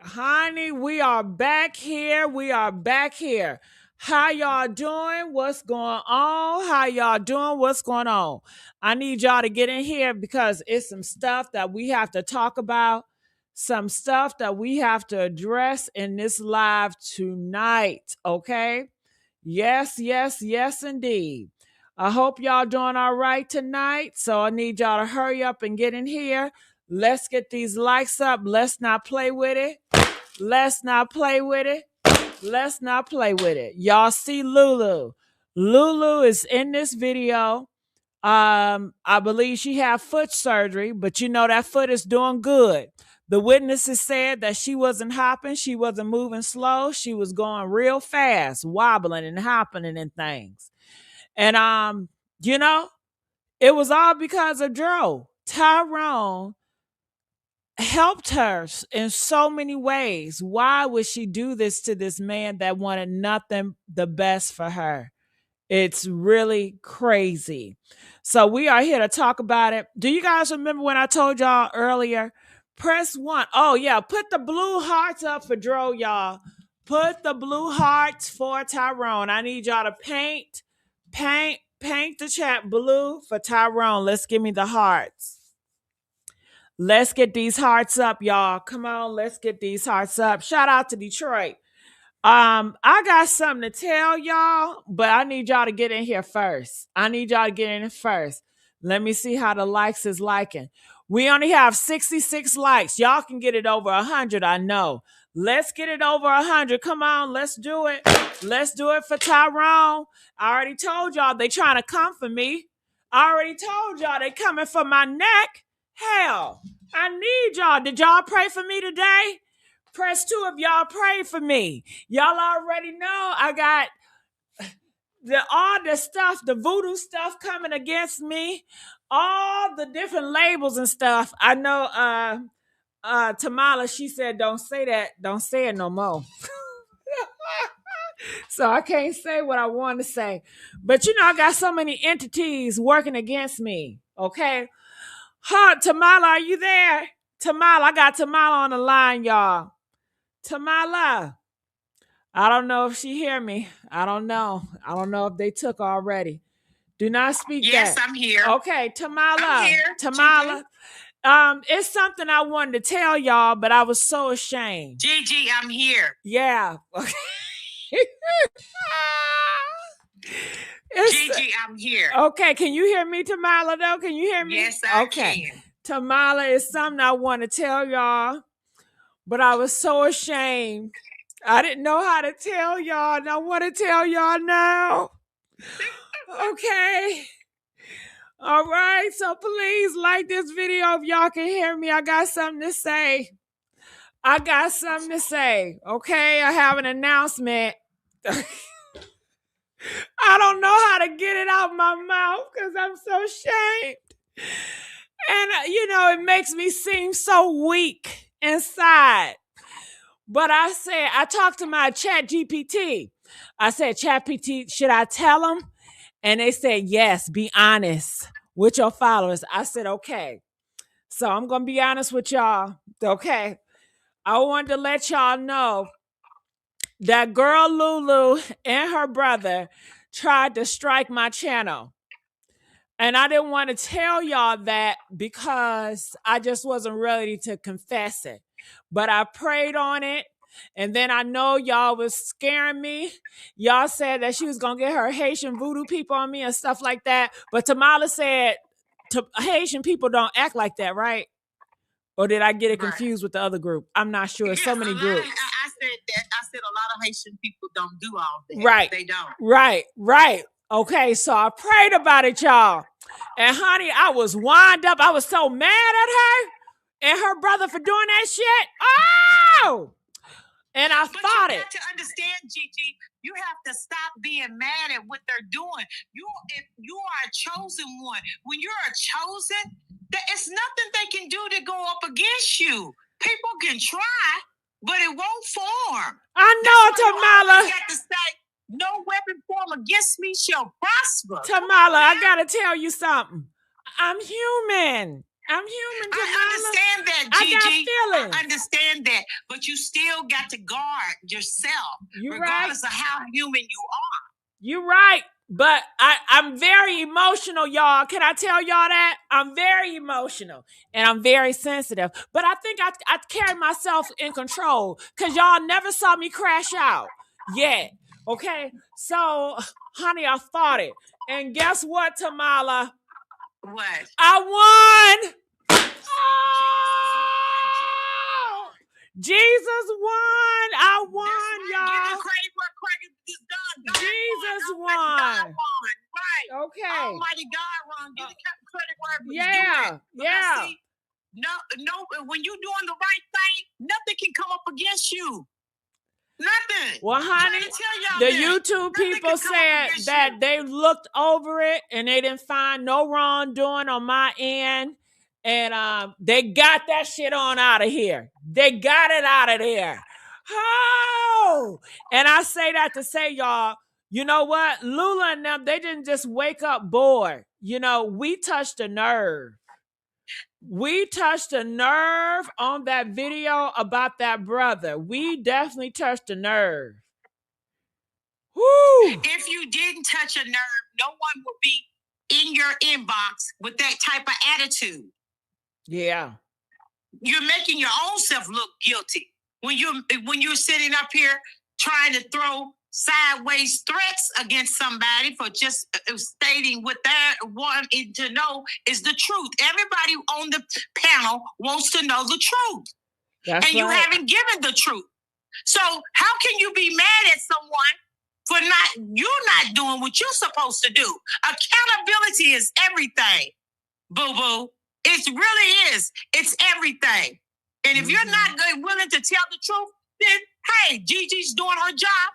Honey, we are back here. We are back here. How y'all doing? What's going on? How y'all doing? What's going on? I need y'all to get in here because it's some stuff that we have to talk about, some stuff that we have to address in this live tonight. Okay? Yes, yes, yes, indeed. I hope y'all doing all right tonight. So I need y'all to hurry up and get in here. Let's get these likes up. Let's not play with it. Let's not play with it. Let's not play with it. Y'all see Lulu. Lulu is in this video. I believe she had foot surgery, but you know that foot is doing good. The witnesses said that she wasn't hopping, she wasn't moving slow, she was going real fast, wobbling and hopping and things. And you know, it was all because of Dro. Tyrone helped her in so many ways. Why would she do this to this man that wanted nothing the best for her? It's really crazy. So we are here to talk about it. Do you guys remember when I told y'all earlier? Press one. Oh yeah, put the blue hearts up for Dro, y'all. Put the blue hearts for Tyrone. I need y'all to paint the chat blue for Tyrone. Let's give me the hearts. Let's get these hearts up, y'all. Come on, let's get these hearts up. Shout out to Detroit. I got something to tell y'all, but I need y'all to get in here first. I need y'all to get in first. Let me see how the likes is liking. We only have 66 likes. Y'all can get it over 100, I know. Let's get it over 100. Come on, let's do it. Let's do it for Tyrone. I already told y'all they trying to come for me. I already told y'all they coming for my neck. Hell, I need y'all. Did y'all pray for me today? Press 2 if y'all pray for me. Y'all already know I got all the stuff, the voodoo stuff coming against me, all the different labels and stuff. I know Tamala, she said, don't say that. Don't say it no more. So I can't say what I want to say. But you know, I got so many entities working against me. Okay. Tamala, are you there? Tamala, I got Tamala on the line, y'all. Tamala. I don't know if she hear me. I don't know. I don't know if they took already. Do not speak yes, that. I'm here. Okay, Tamala. I'm here. Tamala. It's something I wanted to tell y'all, but I was so ashamed. Gigi, I'm here. Yeah. Gigi, I'm here. Okay, can you hear me, Tamala, though? Can you hear me? Yes, I can. Tamala is something I want to tell y'all, but I was so ashamed. I didn't know how to tell y'all, and I want to tell y'all now. Okay. All right. So please like this video if y'all can hear me. I got something to say. I got something to say. Okay. I have an announcement. I don't know how to get it out my mouth because I'm so ashamed. And, you know, it makes me seem so weak inside. But I talked to my chat GPT. I said, chat GPT, should I tell them? And they said, yes, be honest with your followers. I said, okay. So I'm going to be honest with y'all. Okay. I wanted to let y'all know that girl Lulu and her brother tried to strike my channel. And I didn't want to tell y'all that because I just wasn't ready to confess it. But I prayed on it. And then I know y'all was scaring me. Y'all said that she was going to get her Haitian voodoo people on me and stuff like that. But Tamala said Haitian people don't act like that, right? Or did I get it confused with the other group? I'm not sure. Yeah, so many groups. I said that. I said a lot of Haitian people don't do all that. Right. They don't. Right. Okay, so I prayed about it, y'all. And honey, I was wound up. I was so mad at her and her brother for doing that shit. Oh! And I thought it. You have to understand, Gigi, you have to stop being mad at what they're doing. If you are a chosen one, when you're a chosen, it's nothing they can do to go up against you. People can try, but it won't form. I know, Tamala. You have to say, no weapon formed against me shall prosper. Tamala, I gotta tell you something. I'm human. I'm human, Tamala. I understand that, Gigi. I got feelings. I understand that. but you still got to guard yourself, You're regardless right. of how human you are. You're right. But I'm very emotional, y'all. Can I tell y'all that? I'm very emotional and I'm very sensitive. But I think I carry myself in control because y'all never saw me crash out yet. Okay? So, honey, I fought it. And guess what, Tamala? What? I won! Oh! Jesus won! I won, right. y'all. Give the credit where credit is done. God Jesus won. won. God won. Right. Okay. Almighty God won. Give the credit where it's due. Yeah. Because Yeah. see, no, when you're doing the right thing, nothing can come up against you. Nothing. Well, honey, the YouTube people said that they looked over it and they didn't find no wrongdoing on my end. And they got that shit on out of here. They got it out of there. Oh! And I say that to say, y'all, you know what? Lulu and them, they didn't just wake up bored. You know, we touched a nerve. We touched a nerve on that video about that brother. We definitely touched a nerve. Woo! If you didn't touch a nerve, no one would be in your inbox with that type of attitude. Yeah. You're making your own self look guilty when you're sitting up here trying to throw sideways threats against somebody for just stating what they want to know is the truth. Everybody on the panel wants to know the truth. That's and right. You haven't given the truth. So how can you be mad at someone for you're not doing what you're supposed to do? Accountability is everything, boo-boo. It really is. It's everything. And if you're not willing to tell the truth, then hey, Gigi's doing her job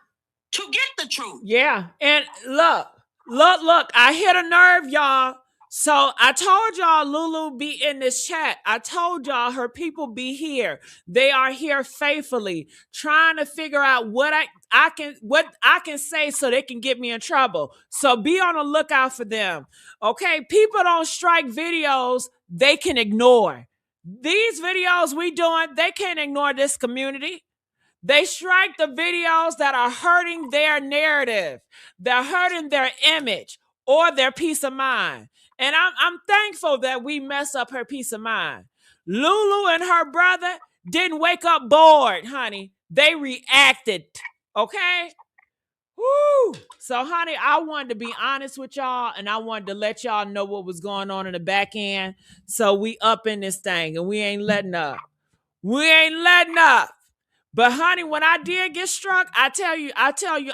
to get the truth. Yeah. And look, I hit a nerve, y'all. So I told y'all Lulu be in this chat. I told y'all her people be here. They are here faithfully, trying to figure out what I can say so they can get me in trouble. So be on the lookout for them. Okay, people don't strike videos they can ignore. These videos we doing, they can't ignore this community. They strike the videos that are hurting their narrative. They're hurting their image or their peace of mind. And I'm thankful that we mess up her peace of mind. Lulu and her brother didn't wake up bored, honey. They reacted. Okay? Woo! So, honey, I wanted to be honest with y'all and I wanted to let y'all know what was going on in the back end. So we up in this thing and we ain't letting up. We ain't letting up. But honey, when I did get struck, I tell you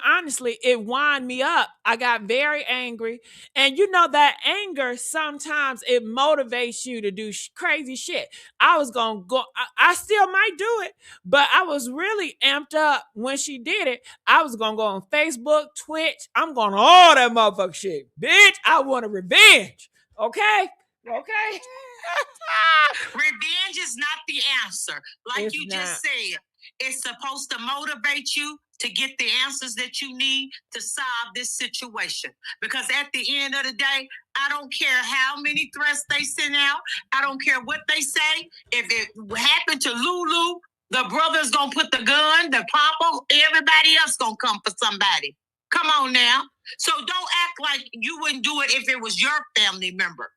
honestly, it wound me up. I got very angry. And you know that anger, sometimes it motivates you to do crazy shit. I was going to go, I still might do it, but I was really amped up when she did it. I was going to go on Facebook, Twitch. I'm going to all that motherfucker shit. Bitch, I want a revenge. Okay? Okay? Revenge is not the answer. Like you just said. It's supposed to motivate you to get the answers that you need to solve this situation. Because at the end of the day, I don't care how many threats they send out. I don't care what they say. If it happened to Lulu, the brother's going to put the gun, the papa, everybody else going to come for somebody. Come on now. So don't act like you wouldn't do it if it was your family member.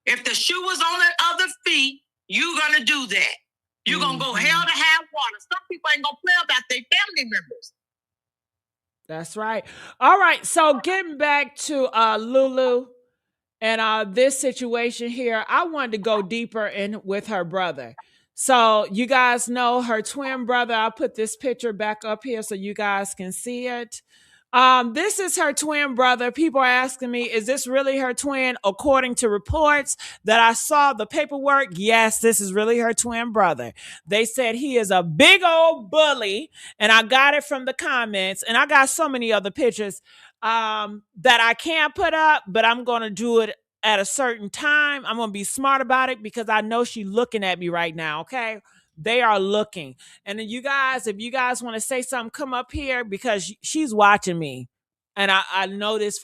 If the shoe was on the other feet, you're going to do that. You're going to go hell to high water. Some people ain't going to play about their family members. That's right. All right. So getting back to Lulu and this situation here, I wanted to go deeper in with her brother. So you guys know her twin brother. I'll put this picture back up here so you guys can see it. This is her twin brother. People are asking me, is this really her twin? According to reports that I saw the paperwork, yes, this is really her twin brother. They said he is a big old bully, and I got it from the comments, and I got so many other pictures that I can't put up, but I'm going to do it at a certain time. I'm going to be smart about it because I know she's looking at me right now, okay? They are looking. And then you guys, if you guys want to say something, come up here because she's watching me. And I know this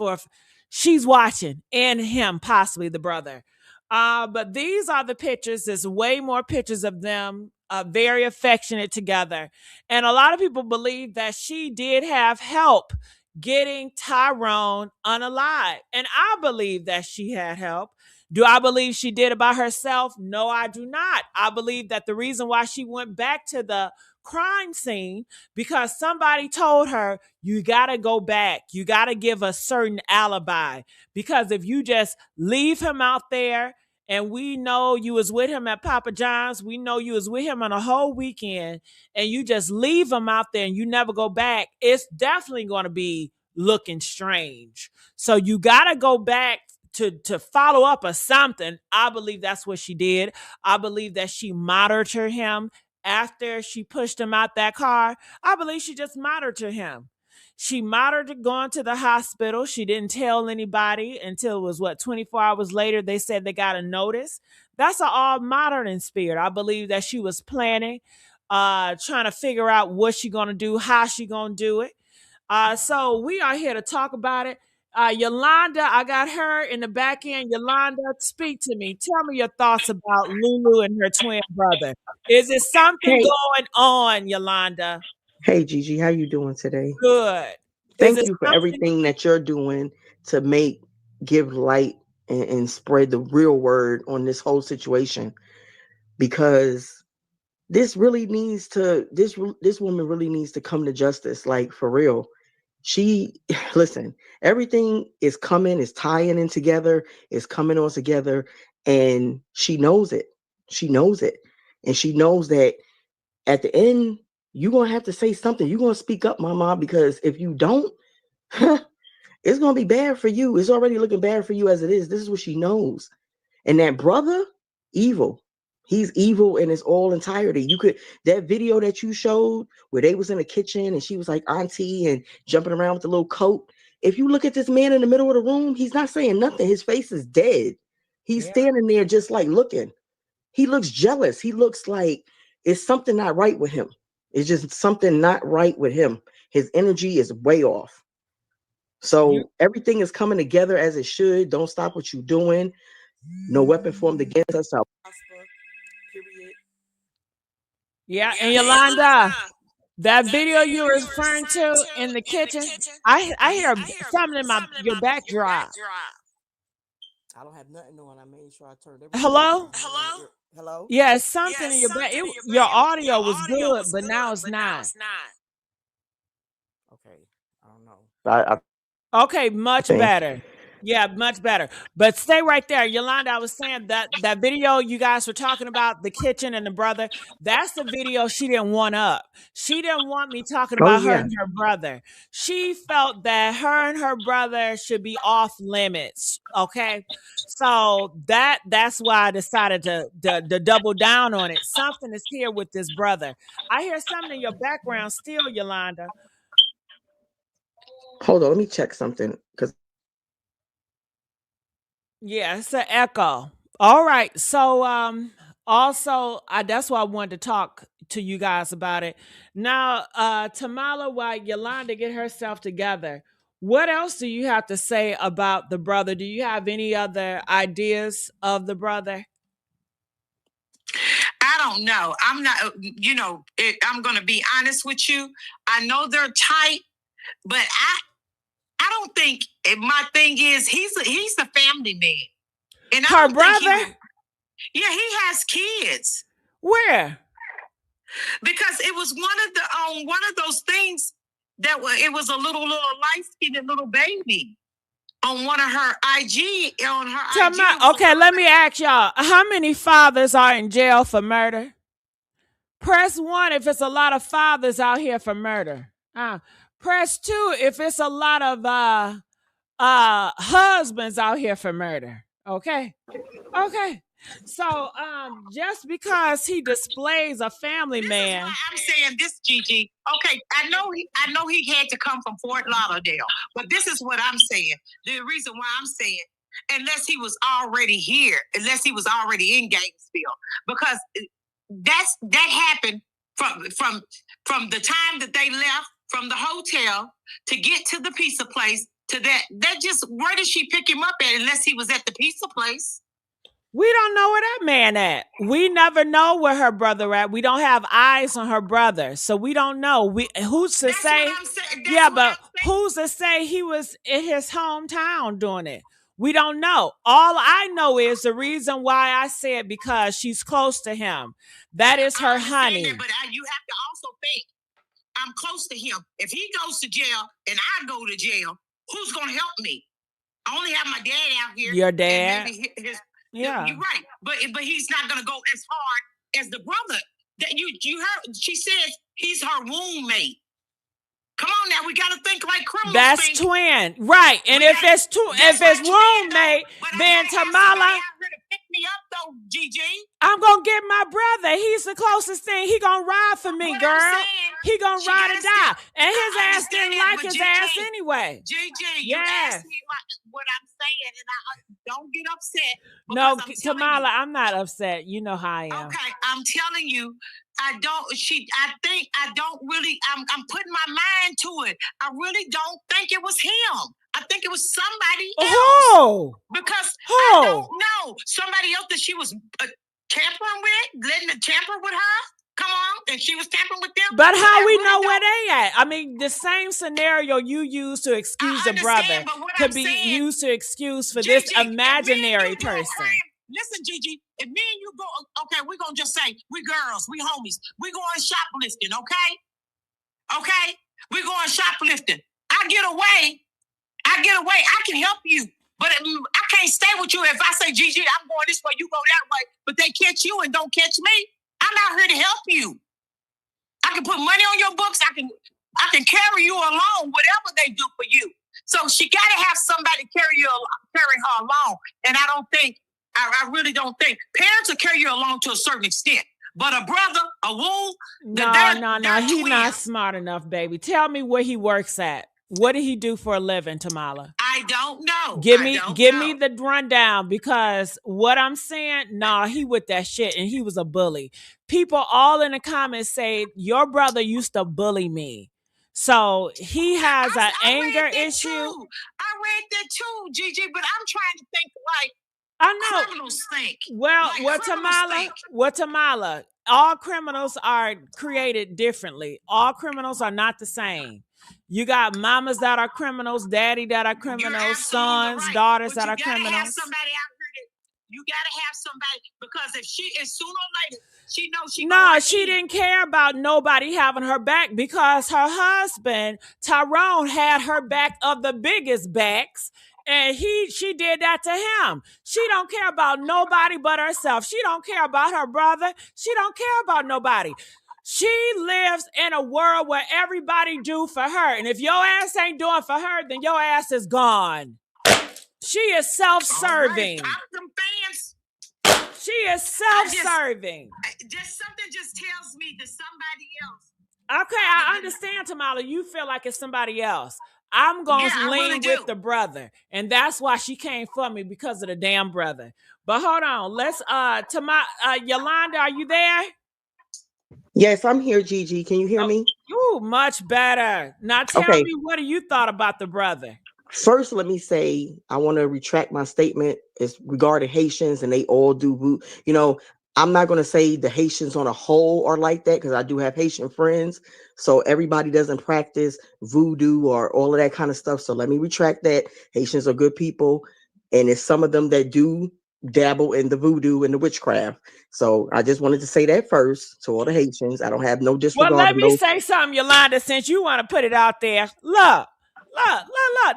she's watching, and him, possibly the brother. But these are the pictures. There's way more pictures of them very affectionate together. And a lot of people believe that she did have help getting Tyrone unalive. And I believe that she had help. Do I believe she did it by herself? No, I do not. I believe that the reason why she went back to the crime scene because somebody told her, you got to go back. You got to give a certain alibi. Because if you just leave him out there and we know you was with him at Papa John's, we know you was with him on a whole weekend, and you just leave him out there and you never go back, it's definitely going to be looking strange. So you got to go back to follow up or something. I believe that's what she did. I believe that she monitored him after she pushed him out that car. I believe she just monitored him. She monitored going to the hospital. She didn't tell anybody until it was 24 hours later. They said they got a notice. That's an all monitoring spirit. I believe that she was planning, trying to figure out what she gonna do, how she gonna do it. So we are here to talk about it. Yolanda, I got her in the back end. Yolanda, speak to me. Tell me your thoughts about Lulu and her twin brother. Is it something Hey, going on, Yolanda? hey, Gigi, how you doing today? Good. Is Thank it you for something? everything that you're doing to give light and spread the real word on this whole situation because this woman really needs to come to justice, like for real. She listen, everything is tying in together, is coming all together, and she knows it. She knows it, and she knows that at the end, you're gonna have to say something. You're gonna speak up, mama, because if you don't, it's gonna be bad for you. It's already looking bad for you as it is. This is what she knows. And that brother, evil. He's evil in its all entirety. That video that you showed where they was in the kitchen and she was like auntie and jumping around with the little coat. If you look at this man in the middle of the room, he's not saying nothing. His face is dead. He's Yeah. standing there just like looking. He looks jealous. He looks like it's something not right with him. It's just something not right with him. His energy is way off. You, So everything is coming together as it should. Don't stop what you're doing. No weapon formed against us shall prosper. Period. yeah, and Yeah, and Yolanda, Yolanda, that that video video you were you were referring referring to to in the in the kitchen, kitchen, I hear I hear something in something in your your backdrop. backdrop. I don't have nothing on. I made sure I turned everything off. Hello? Hello? Hello? Yeah, it's something Yeah, in your back. something in your Your back. Your audio was audio good, was but now good, it's but now not. it's not. Okay. I don't know. I Okay, much think. better. Yeah, much better. But stay right there. Yolanda, I was saying that video you guys were talking about, the kitchen and the brother, that's the video she didn't want up. She didn't want me talking Oh about her yeah. and her brother. She felt that her and her brother should be off limits. Okay. So that's why I decided to double down on it. Something is here with this brother. I hear something in your background still, Yolanda. Hold on, let me check something because Yeah, it's an echo. All right. So also that's why I wanted to talk to you guys about it. Now, Tamala, while Yolanda get herself together, what else do you have to say about the brother? Do you have any other ideas of the brother? I don't know. I'm not, I'm going to be honest with you. I know they're tight, but I don't think, my thing is, he's a family man. And I Her don't think brother? yeah, he has kids Where? because it was one of those things it was a little light skinned little baby on one of her IG on her IG. Okay, let me ask y'all. How many fathers are in jail for murder? Press one if it's a lot of fathers out here for murder. Press two if it's a lot of husbands out here for murder. Okay. Okay. So just because he displays a family This is why man. I'm saying this, Gigi. Okay, I know he had to come from Fort Lauderdale, but this is what I'm saying. The reason why I'm saying, unless he was already here, unless he was already in Gainesville, because that happened from the time that they left from the hotel to get to the pizza place to that just where did she pick him up at unless he was at the pizza place? We don't know where that man at. We never know where her brother at. We don't have eyes on her brother, so we don't know. We who's to That's say? what I'm saying. Yeah, That's what but I'm saying. who's to say he was in his hometown doing it? We don't know. All I know is the reason why I said because she's close to him. That is I her understand honey. that, but you have to also think I'm close to him. If he goes to jail and I go to jail, who's gonna help me? I only have my dad out here. Your and dad. maybe Yeah. You're right, but he's not gonna go as hard as the brother that you heard. She says he's her womb mate. Come on now, we gotta think like criminals That's think. twin, right? And if it's if it's roommate, then Tamala. Pick me up though, Gigi. I'm gonna get my brother. He's the closest thing. He gonna ride for me, What girl. saying, He gonna ride or die. And his I ass didn't understand, like but his Gigi, ass anyway. Gigi, you Yes. asked me what I'm saying, and I don't get upset. No, because I'm telling Tamala, you. I'm not upset. You know how I am. Okay, I'm telling you, I think I don't really. I'm putting my mind to it. I really don't think it was him. I think it was somebody else. Oh, Because I oh, don't know somebody else that she was tampering with, letting the tamper with her. Come on, and she was tampering with them. but how we really know where they at? I mean, the same scenario you use to excuse a brother could be used to excuse for this imaginary person. Listen, Gigi, if me and you go, okay, we're gonna just say we girls, we homies, we going shoplifting, okay? Okay, we going shoplifting. I get away, I can help you. But I can't stay with you if I say, Gigi, I'm going this way, you go that way. But they catch you and don't catch me. I'm out here to help you. I can put money on your books. I can carry you along, whatever they do for you. So she got to have somebody carry her along. And I really don't think parents will carry you along to a certain extent. But a brother, a woo, no, he's not smart enough, baby. Tell me where he works at. What did he do for a living, Tamala? I don't know. Give me the rundown, because what I'm saying, he with that shit, and he was a bully. People all in the comments say your brother used to bully me. So he has an anger issue. I read that too, Gigi, but I'm trying to think like I know criminals think. Well, what Tamala, all criminals are created differently. All criminals are not the same. You got mamas that are criminals, daddy that are criminals, sons, daughters that are criminals. You gotta have somebody, because if she is sooner or later, she knows she. No, she didn't care about nobody having her back, because her husband Tyrone had her back of the biggest backs, and she did that to him. She don't care about nobody but herself. She don't care about her brother. She don't care about nobody. She lives in a world where everybody do for her, and if your ass ain't doing for her, then your ass is gone. She is self-serving. She is self-serving. Something just tells me that somebody else. Okay, I understand, Tamala. You feel like it's somebody else. I'm going to lean with the brother. And that's why she came for me, because of the damn brother. But hold on. Let's, Yolanda, are you there? Yes, I'm here, Gigi. Can you hear me? Ooh, much better. Now tell me, what do you thought about the brother? First, let me say I want to retract my statement. It's regarding Haitians, and they all do. I'm not going to say the Haitians on a whole are like that, because I do have Haitian friends. So everybody doesn't practice voodoo or all of that kind of stuff. So let me retract that. Haitians are good people, and it's some of them that do dabble in the voodoo and the witchcraft. So I just wanted to say that first to all the Haitians. I don't have no disregard. Well, let me say something, Yolanda, since you want to put it out there. Look.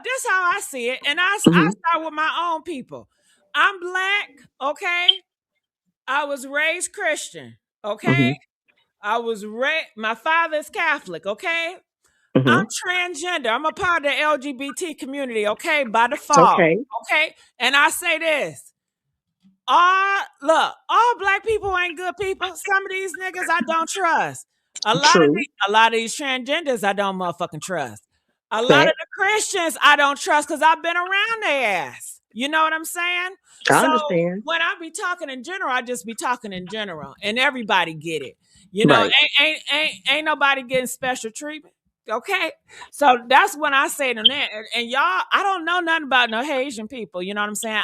This how I see it. And I start with my own people. I'm Black, okay? I was raised Christian, okay? I was my father's Catholic, okay? I'm transgender. I'm a part of the LGBT community, okay? By default, okay? And I say this. All Black people ain't good people. Some of these niggas I don't trust. A lot of these transgenders I don't motherfucking trust. A lot of the Christians I don't trust, because I've been around their ass. You know what I'm saying? I understand. When I be talking in general, I just be talking in general, and everybody get it. You know, ain't nobody getting special treatment. Okay, so that's when I say to them, and y'all, I don't know nothing about no Haitian people. You know what I'm saying?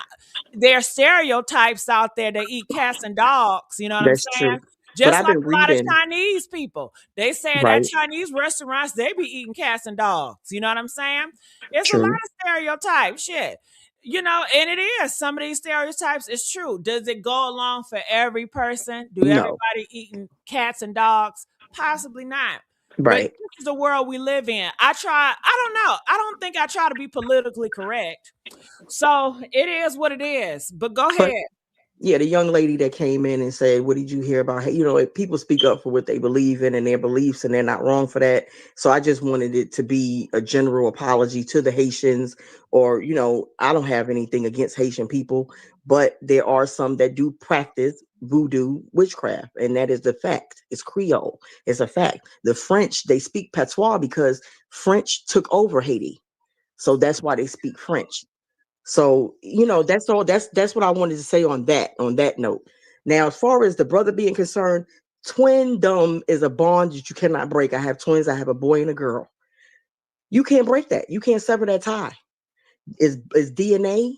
There are stereotypes out there that eat cats and dogs. You know what I'm That's saying? true. But Just I've like been a lot of reading, Chinese people, they say that right? Chinese restaurants they be eating cats and dogs. You know what I'm saying? It's a lot True. of stereotypes. Shit. You know, and it is some of these stereotypes is true. Does it go along for every person? Do No. everybody eating cats and dogs? Possibly not. But Right. this is the world we live in. I don't know. I don't think I try to be politically correct. So it is what it is. But go But ahead. yeah, the young lady that came in and said, "What did you hear about?" You know, people speak up for what they believe in and their beliefs, and they're not wrong for that. So I just wanted it to be a general apology to the Haitians, or I don't have anything against Haitian people, but there are some that do practice voodoo witchcraft, and that is the fact. It's Creole. It's a fact. The French, they speak patois because French took over Haiti, so that's why they speak French. So, that's all that's what I wanted to say on that note. Now, as far as the brother being concerned, twindom is a bond that you cannot break. I have twins, I have a boy and a girl. You can't break that. You can't sever that tie. Is DNA,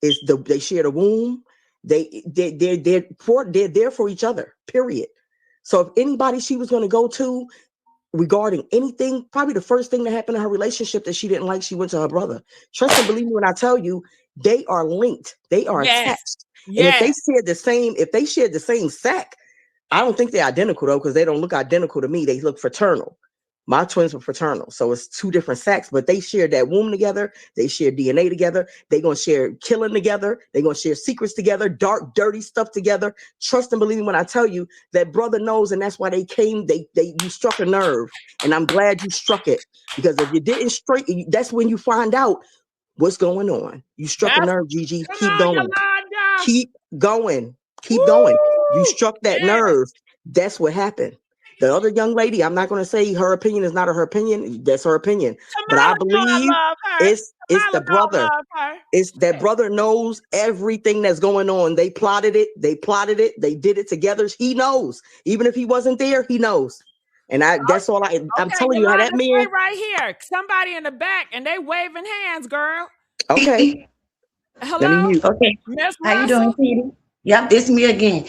they share the womb. They're there for each other, period. So if anybody she was going to go to regarding anything, probably the first thing that happened in her relationship that she didn't like, she went to her brother. Trust and believe me when I tell you, they are linked. They are Yes. attached. And if Yes. they shared the same sack, I don't think they're identical though, because they don't look identical to me. They look fraternal. My twins were fraternal, so it's two different sacks, but they share that womb together. They share DNA together. They're gonna share killing together. They're gonna share secrets together, dark, dirty stuff together. Trust and believe me when I tell you that brother knows, and that's why they came. They you struck a nerve, and I'm glad you struck it, because if you didn't straight, that's when you find out what's going on. You struck a That's nerve, Gigi. come Keep on, going. Yolanda. Keep going. Keep going. You Woo! struck that Yes. nerve. That's what happened. The other young lady, I'm not going to say her opinion is not her opinion. That's her opinion. But I Tamala know I believe love her. it's the Tamala know I brother. love her. It's that brother knows everything that's going on. They plotted it. They plotted it. They did it together. He knows. Even if he wasn't there, he knows. And that's all I'm Okay, telling you how that Yolanda, man. stay right here. Somebody in the back and they waving hands, girl. Okay. Let me Hello, mute. Okay. Miss How you doing, Russell. Peter? Yep, it's me again.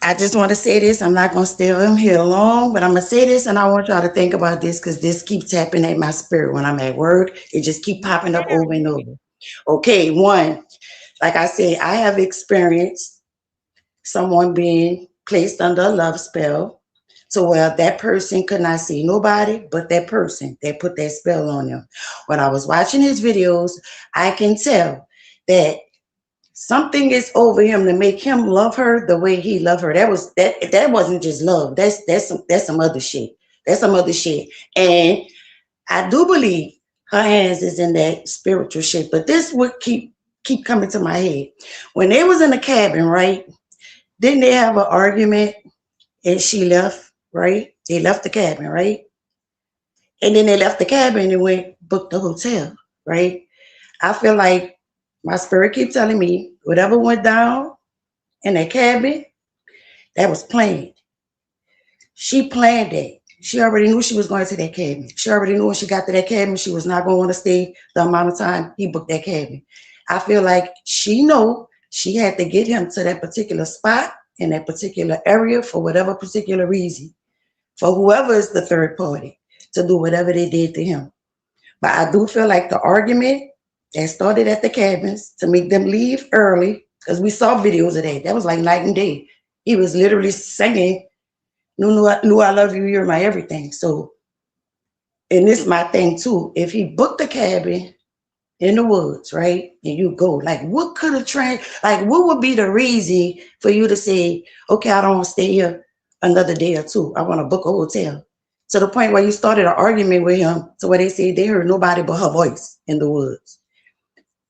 I just want to say this. I'm not going to stay on here long, but I'm going to say this, and I want y'all to think about this because this keeps tapping at my spirit when I'm at work. It just keep popping up over and over. Okay, one, like I said, I have experienced someone being placed under a love spell to where that person could not see nobody but that person that put that spell on them. When I was watching his videos, I can tell that something is over him to make him love her the way he loved her. That wasn't just love. That's some other shit. That's some other shit. And I do believe her hands is in that spiritual shit. But this would keep coming to my head. When they was in the cabin, right? Didn't they have an argument and she left, right? They left the cabin, right? And then they left the cabin and went booked the hotel, right? I feel like my spirit keep telling me whatever went down in that cabin, that was planned. She planned it. She already knew she was going to that cabin. She already knew when she got to that cabin, she was not going to want to stay the amount of time he booked that cabin. I feel like she knew she had to get him to that particular spot in that particular area for whatever particular reason, for whoever is the third party to do whatever they did to him. But I do feel like the argument that started at the cabins to make them leave early, because we saw videos of that. That was like night and day. He was literally singing, Lulu, I love you, you're my everything. So, and this is my thing too. If he booked a cabin in the woods, right, and you go, like, what could have like, what would be the reason for you to say, okay, I don't want to stay here another day or two. I want to book a hotel. To the point where you started an argument with him to where they said they heard nobody but her voice in the woods.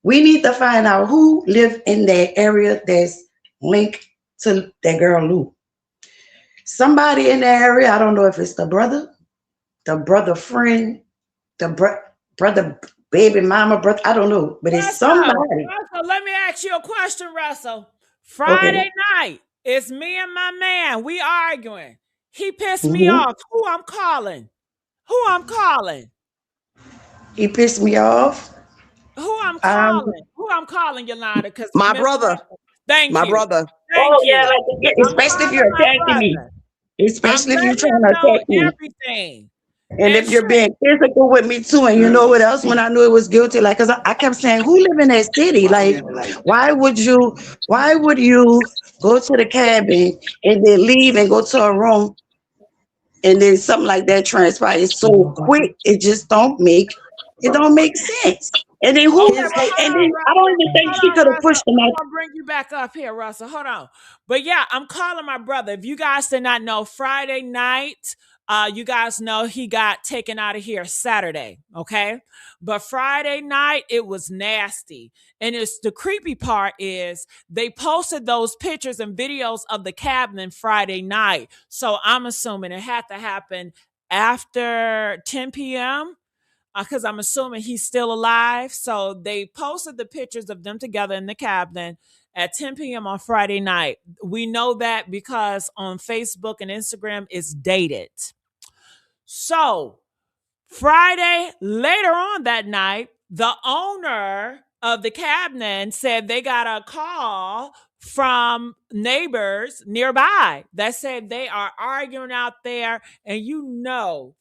We need to find out who lived in that area that's linked to that girl Lou. Somebody in the area, I don't know if it's the brother friend, the brother baby mama, brother, I don't know, but it's somebody. Russell, let me ask you a question, Russell. Okay. Friday night, it's me and my man. We arguing. He pissed me Hmm. off. Who I'm calling? Who I'm calling? He pissed me off. Who I'm Um, calling? Who I'm calling, Yolanda? Because My Miss brother. Russell. Thank My you. brother. Thank yeah, you. like, I'm especially if calling you're my attacking me. brother. I'm Especially if you're letting trying him to know attack me. everything. And And if you're shit. being physical with me too, and you know what else? When I knew it was guilty, like, cause I kept saying, "Who live in that city? Like, why would you? Why would you go to the cabin and then leave and go to a room and then something like that transpires so quick? It just don't make it don't make sense. And then who? Okay, His well, hate. hold And on, then I don't Russell. even think Hold she on, could have Russell. pushed him I'm out. gonna bring you back up here, Russell. Hold on. But yeah, I'm calling my brother. If you guys did not know, Friday night, you guys know he got taken out of here Saturday. Okay. But Friday night, it was nasty. And it's the creepy part is they posted those pictures and videos of the cabin Friday night. So I'm assuming it had to happen after 10 p.m. Because I'm assuming he's still alive. So they posted the pictures of them together in the cabin at 10 p.m. on Friday night. We know that because on Facebook and Instagram it's dated. So Friday, later on that night, the owner of the cabin said they got a call from neighbors nearby that said they are arguing out there. And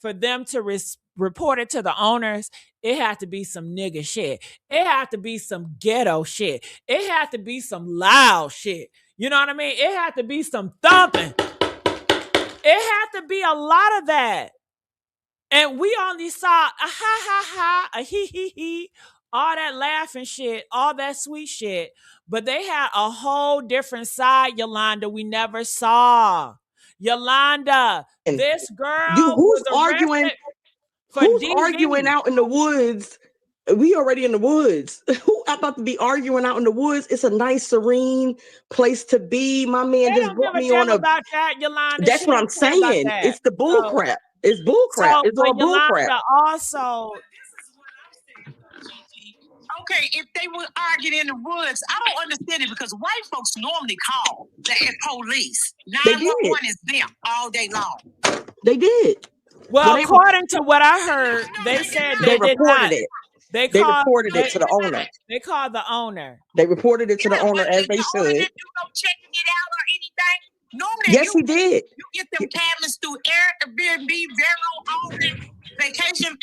for them to report it to the owners, it had to be some nigga shit. It had to be some ghetto shit. It had to be some loud shit. You know what I mean? It had to be some thumping. It had to be a lot of that. And we only saw a ha ha ha, a he, all that laughing shit, all that sweet shit. But they had a whole different side, Yolanda, we never saw. Yolanda, And this you, girl was arrested for who's arguing DV. out in the woods? We already in the woods. Who about to be arguing out in the woods? It's a nice, serene place to be. My man They just don't brought give a me on damn a. about that, Yolanda. That's She what I'm don't care about saying. that. It's the bull So, crap. It's bull crap. It's but all bull crap. Yolanda also, This is what I'm saying, Gigi. Okay, if they were arguing in the woods, I don't understand it because white folks normally call the police. They did. 911 is them all day long. They did. well, They according to what I heard, they said they did reported not. it. They They called reported it to the owner. they called the owner. They reported it to the Yeah, owner but as the they owner should. didn't do no checking it out or anything. Normally, Yes, he did. you get them cabins through Airbnb, Vero, all that vacation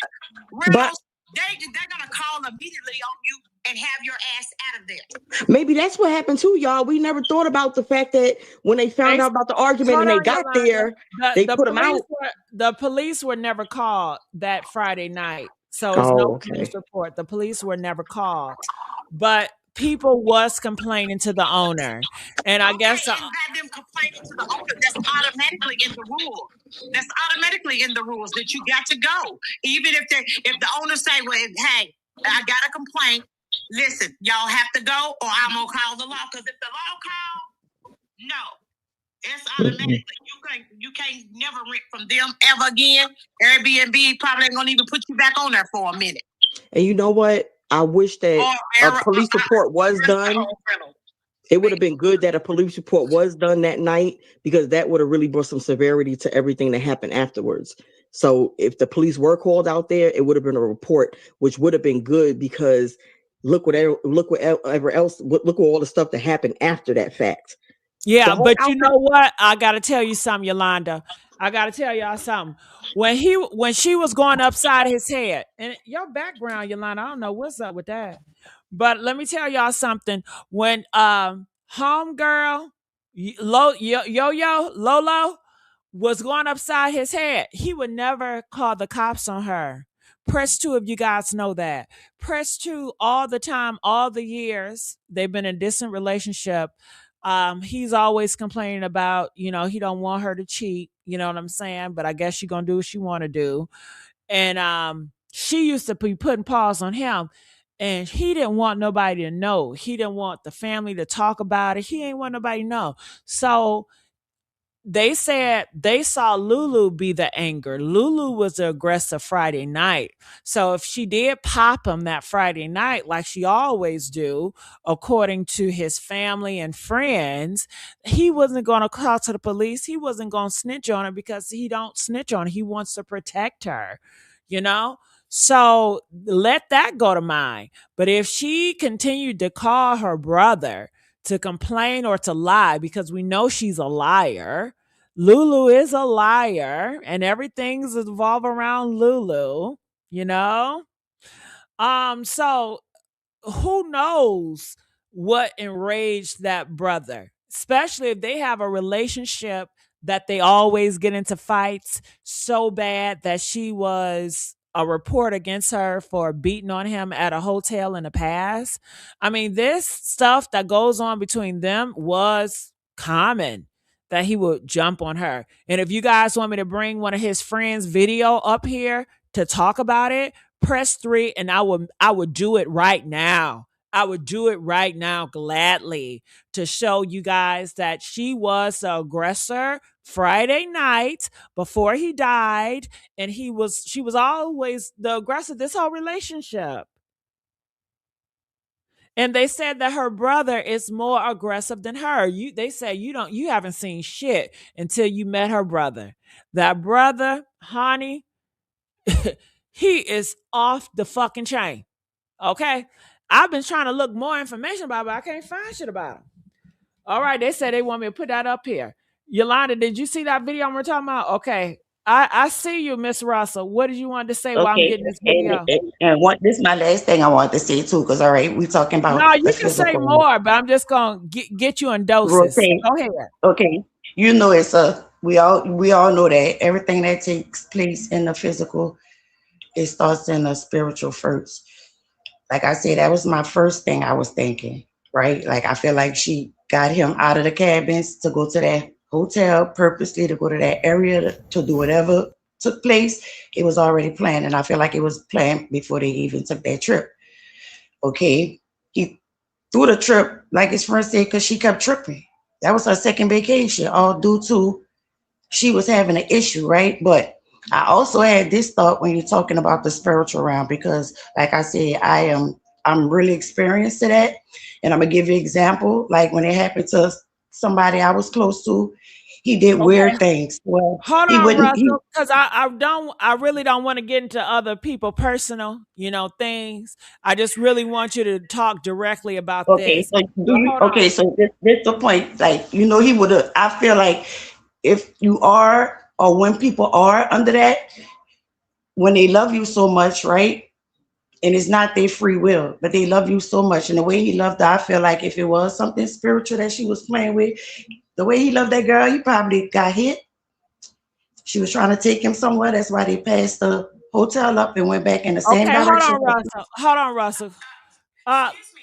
But rentals. They're gonna call immediately on you and have your ass out of there. maybe that's what happened too, y'all. We never thought about the fact that when they found They, out about the argument hold and they on, got Yolanda. there, they put them out. The police were never called that Friday night. So it's no Oh, police okay. report. The police were never called. But people was complaining to the owner. And I guess And have them complaining to the owner. That's automatically in the rules. That's automatically in the rules that you got to go. Even if the owner say, well, hey, I got a complaint. Listen, y'all have to go, or I'm gonna call the law. Because if the law call, no, it's automatically you can't never rent from them ever again. Airbnb probably ain't gonna even put you back on there for a minute. And you know what? I wish that a police report was done. It would have been good that a police report was done that night because that would have really brought some severity to everything that happened afterwards. So if the police were called out there, it would have been a report, which would have been good because look whatever else, look at all the stuff that happened after that fact. yeah, The whole but you know what? I gotta tell you something, Yolanda. I gotta tell y'all something. When she was going upside his head, and your background, Yolanda, I don't know what's up with that. But let me tell y'all something. When homegirl Lolo was going upside his head, he would never call the cops on her. Press two if you guys know that. Press two all the time, all the years they've been in a distant relationship. He's always complaining about, he don't want her to cheat. You know what I'm saying? But I guess she gonna do what she want to do. And she used to be putting paws on him. And he didn't want nobody to know. He didn't want the family to talk about it. He ain't want nobody to know. So they said they saw Lulu be the anger. Lulu was the aggressive Friday night. So if she did pop him that Friday night, like she always do, according to his family and friends, he wasn't going to call to the police. He wasn't going to snitch on her because he don't snitch on her. He wants to protect her, you know? So let that go to mind. But if she continued to call her brother to complain or to lie, because we know she's a liar. Lulu is a liar and everything's evolved around Lulu, you know? So who knows what enraged that brother, especially if they have a relationship that they always get into fights so bad that she was a report against her for beating on him at a hotel in the past. I mean, this stuff that goes on between them was common, that he would jump on her. And if you guys want me to bring one of his friends' video up here to talk about it, press 3 and I would do it right now. I would do it right now gladly to show you guys that she was the aggressor Friday night before he died, and she was always the aggressor this whole relationship. And they said that her brother is more aggressive than her. They say you haven't seen shit until you met her brother. That brother, honey, he is off the fucking chain. Okay. I've been trying to look more information about it, but I can't find shit about him. All right. They said they want me to put that up here. Yolanda, did you see that video we're talking about? Okay. I see you, Miss Russell. What did you want to say while I'm Okay, getting this and, video? and what this is my last thing I want to say too, because all right, we talking No, about the you can say physical more, but I'm just gonna get you in doses. rotate. Go ahead. Okay, you know it's a we all know that everything that takes place in the physical, it starts in the spiritual first. Like I said, that was my first thing I was thinking, right? Like I feel like she got him out of the cabins to go to that hotel purposely to go to that area to do whatever took place. It was already planned, and I feel like it was planned before they even took that trip. Okay, he threw the trip like his friend said because she kept tripping. That was her second vacation, all due to she was having an issue, right? But I also had this thought when you're talking about the spiritual realm because, like I said, I'm really experienced to that, and I'm gonna give you an example. Like when it happened to somebody I was close to, he did Okay. weird things. Well, Hold he on, wouldn't. He Russell, because I really don't want to get into other people personal, things. I just really want you to talk directly about okay. this. So So do you? hold on. Okay. So this the point. Like he would have. I feel like if you are or when people are under that, when they love you so much, right? And it's not their free will, but they love you so much. And the way he loved her, I feel like if it was something spiritual that she was playing with, the way he loved that girl, he probably got hit. She was trying to take him somewhere. That's why they passed the hotel up and went back in the same Okay, hold direction. on, Russell. Hold on, Russell. Uh, Excuse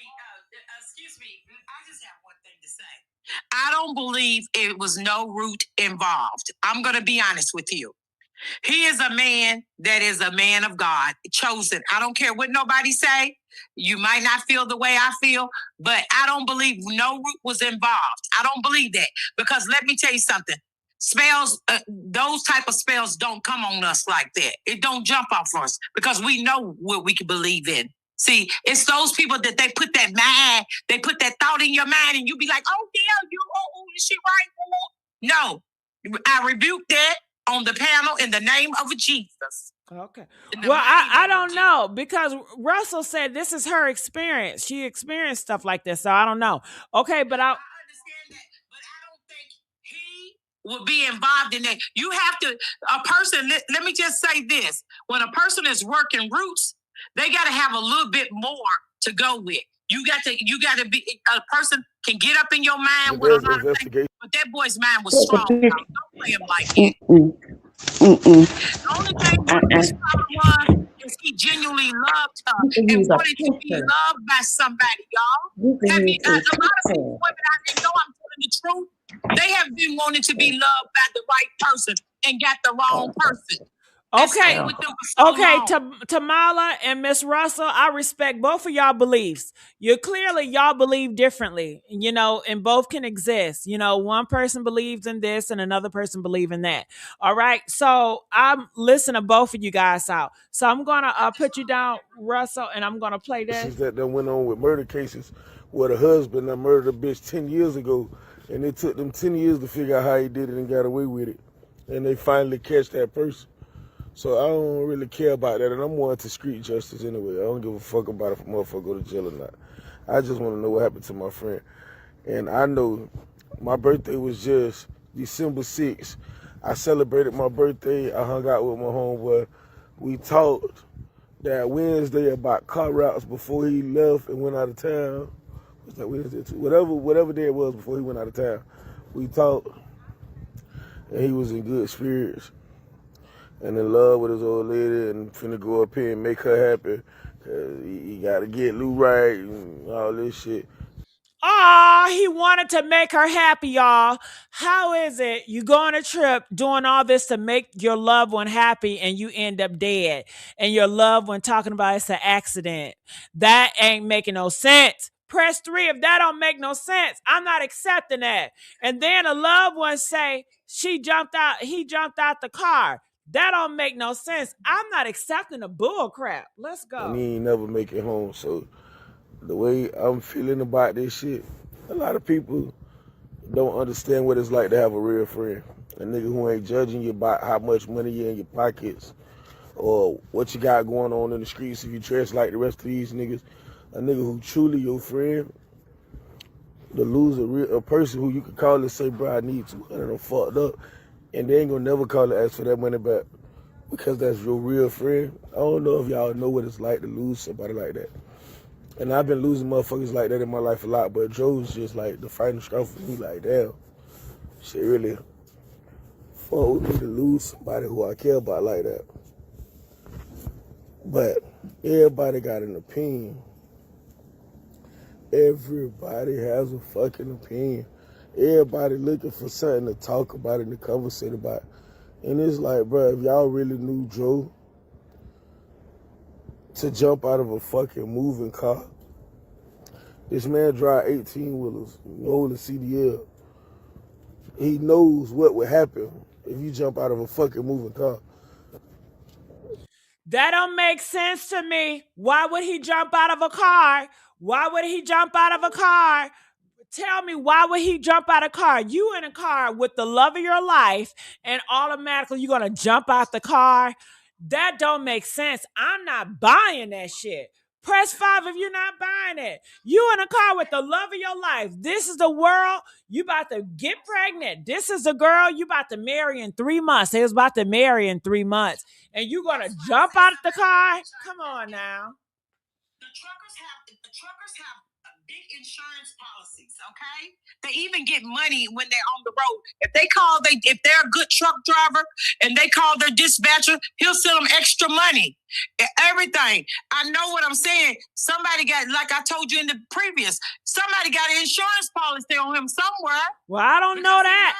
me. I just have one thing to say. I don't believe it was no root involved. I'm going to be honest with you. He is a man that is a man of God, chosen. I don't care what nobody say. You might not feel the way I feel, but I don't believe no root was involved. I don't believe that because let me tell you something. Spells, those type of spells don't come on us like that. It don't jump off us because we know what we can believe in. See, it's those people that they put that mind, they put that thought in your mind, and you be like, "Oh, yeah, is she right?" No, I rebuke that on the panel in the name of Jesus. okay. Well, I don't know because Russell said this is her experience. She experienced stuff like this, so I don't know. Okay, but I understand that, but I don't think he will be involved in that. You have to, a person, let me just say this. When a person is working roots, they got to have a little bit more to go with. You got to be, a person can get up in your mind with a lot of things, but that boy's mind was strong. Don't play him like that. The only thing with this problem was is he genuinely loved her You can and use a wanted to be picture. loved by somebody, y'all. You can Have you, use a a lot of these picture. women out there know I'm telling the truth. They have been wanting to be loved by the right person and got the wrong person. and stay Okay. with them for so Okay, long. Tamala and Miss Russell, I respect both of y'all beliefs. You clearly y'all believe differently, and both can exist. One person believes in this and another person believes in that. All right, so I'm listening to both of you guys out. So I'm gonna put you down, Russell, and I'm gonna play this. Since that went on with murder cases where the husband that murdered a bitch 10 years ago, and it took them 10 years to figure out how he did it and got away with it. And they finally catch that person. So I don't really care about that, and I'm more into street justice anyway. I don't give a fuck about if a motherfucker go to jail or not. I just want to know what happened to my friend. And I know my birthday was just December 6th. I celebrated my birthday. I hung out with my homeboy. We talked that Wednesday about car routes before he left and went out of town. What's that Wednesday too? Whatever day it was before he went out of town. We talked, and he was in good spirits and in love with his old lady and finna go up here and make her happy. Cause he gotta get Lou right and all this shit. Oh, he wanted to make her happy, y'all. How is it you go on a trip doing all this to make your loved one happy and you end up dead? And your loved one talking about it's an accident. That ain't making no sense. Press 3 if that don't make no sense. I'm not accepting that. And then a loved one say he jumped out the car. That don't make no sense. I'm not accepting the bull crap. Let's And go. he ain't never make it home. So the way I'm feeling about this shit, a lot of people don't understand what it's like to have a real friend. A nigga who ain't judging you about how much money you in your pockets or what you got going on in the streets if you dress like the rest of these niggas. A nigga who truly your friend, to lose a person who you could call and say, bro, I need 200, I'm fucked up. And they ain't gonna never call and ask for that money back because that's your real friend. I don't know if y'all know what it's like to lose somebody like that. And I've been losing motherfuckers like that in my life a lot, but Joe's just like the final straw for me. Like, damn, shit really fuck with me to lose somebody who I care about like that. But everybody got an opinion. Everybody has a fucking opinion. Everybody looking for something to talk about and to conversate about. And it's like, bro, if y'all really knew Joe to jump out of a fucking moving car, this man drive 18-wheelers, hold a CDL. He knows what would happen if you jump out of a fucking moving car. That don't make sense to me. Why would he jump out of a car? Why would he jump out of a car? Tell me, why would he jump out of a car? You in a car with the love of your life, and automatically you're gonna jump out the car? That don't make sense. I'm not buying that shit. Press 5 if you're not buying it. You in a car with the love of your life. This is the world. You about to get pregnant. This is the girl you about to marry in 3 months. They was about to marry in 3 months. And you gonna jump out of the car? Come on now. The truckers have big insurance policies, okay? They even get money when they're on the road. If they're a good truck driver and they call their dispatcher, he'll send them extra money. Everything. I know what I'm saying. Somebody got, like I told you in the previous, somebody got an insurance policy on him somewhere. Well, I don't know that.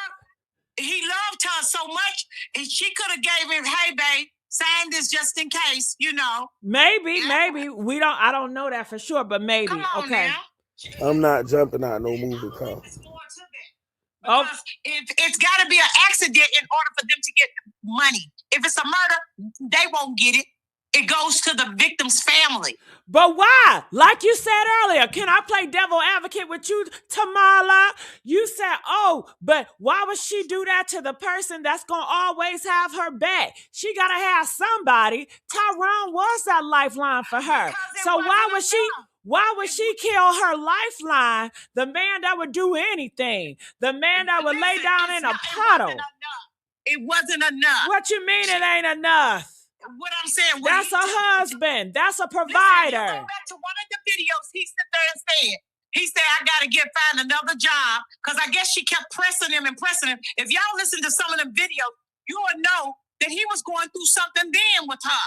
He loved her so much, and she could have gave him, hey, babe, sign this just in case, Maybe. I don't know that for sure, but maybe. Come on okay. now. I'm not jumping out no moving car. Because if it's got to be an accident in order for them to get money. If it's a murder, they won't get it. It goes to the victim's family. But why? Like you said earlier, can I play devil advocate with you, Tamala? You said, oh, but why would she do that to the person that's going to always have her back? She got to have somebody. Tyrone was that lifeline for her. So why would she kill her lifeline? The man that would do anything. The man that would lay down in a puddle. It wasn't enough. What you mean it ain't enough? What I'm saying, that's a husband. That's a provider. Listen, go back to one of the videos. He sit there and said, I got to find another job, because I guess she kept pressing him. If y'all listen to some of the videos, you will know that he was going through something then with her.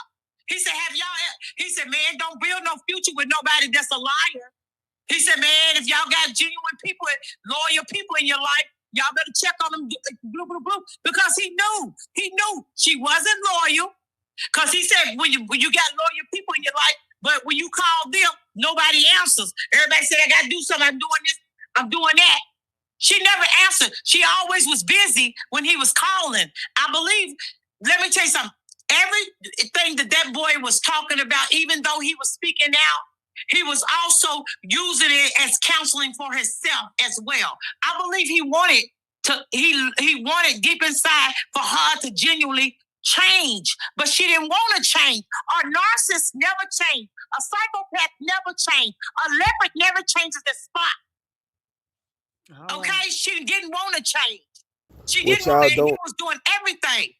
He said, he said, man, don't build no future with nobody that's a liar. He said, man, if y'all got genuine people, loyal people in your life, y'all better check on them, because he knew she wasn't loyal. Because he said when you got loyal people in your life, but when you call them, nobody answers. Everybody said, I got to do something. I'm doing this. I'm doing that. She never answered. She always was busy when he was calling. I believe, let me tell you something. Everything that boy was talking about, even though he was speaking out, he was also using it as counseling for himself as well. I believe he wanted deep inside for her to genuinely change, but she didn't want to change. A narcissist never changed. A psychopath never changed. A leopard never changes the spot. Okay, she didn't want to change. She didn't want to. He was doing everything.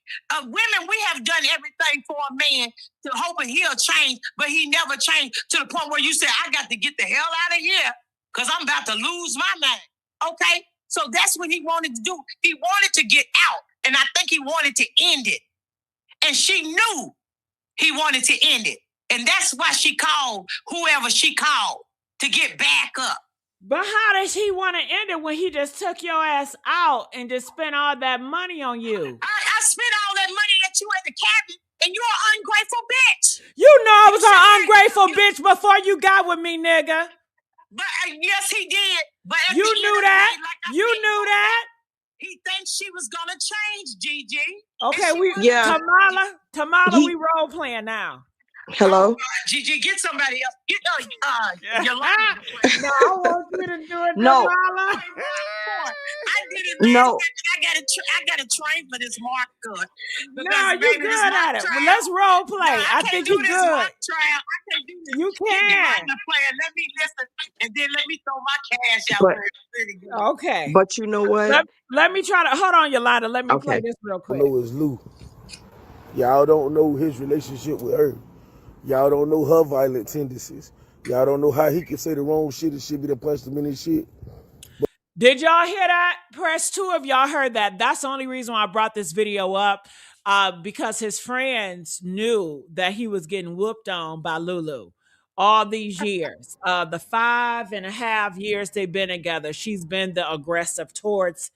Women, we have done everything for a man to hoping he'll change, but he never changed to the point where you say, I got to get the hell out of here because I'm about to lose my mind. Okay, so that's what he wanted to do. He wanted to get out, and I think he wanted to end it. And she knew he wanted to end it. And that's why she called whoever she called to get back up. But how does he want to end it when he just took your ass out and just spent all that money on you? I spent all that money at you at the cabin, and you're an ungrateful bitch. You know I was an ungrateful bitch before you got with me, nigga. But yes, he did. But you knew that. You knew that. He thinks she was gonna change, Gigi. Okay, Tamala, we role playing now. Hello, Gigi, get somebody else. Get your line. No, I want you to do it. No. Tamala. I did it last time. I got to train for this mark good. No, you're good at it. Well, let's role play. No, I think you're good. I can't do this. You can. Let me listen, and then let me throw my cash out. Okay. But you know what? Let me try to hold on, Yolanda. Let me play this real quick. I know it's Lou. Y'all don't know his relationship with her. Y'all don't know her violent tendencies. Y'all don't know how he can say the wrong shit and she be the punch him in his shit. Did y'all hear that? Press 2 of y'all heard that. That's the only reason why I brought this video up, because his friends knew that he was getting whooped on by Lulu all these years. The 5.5 years they've been together, she's been the aggressive towards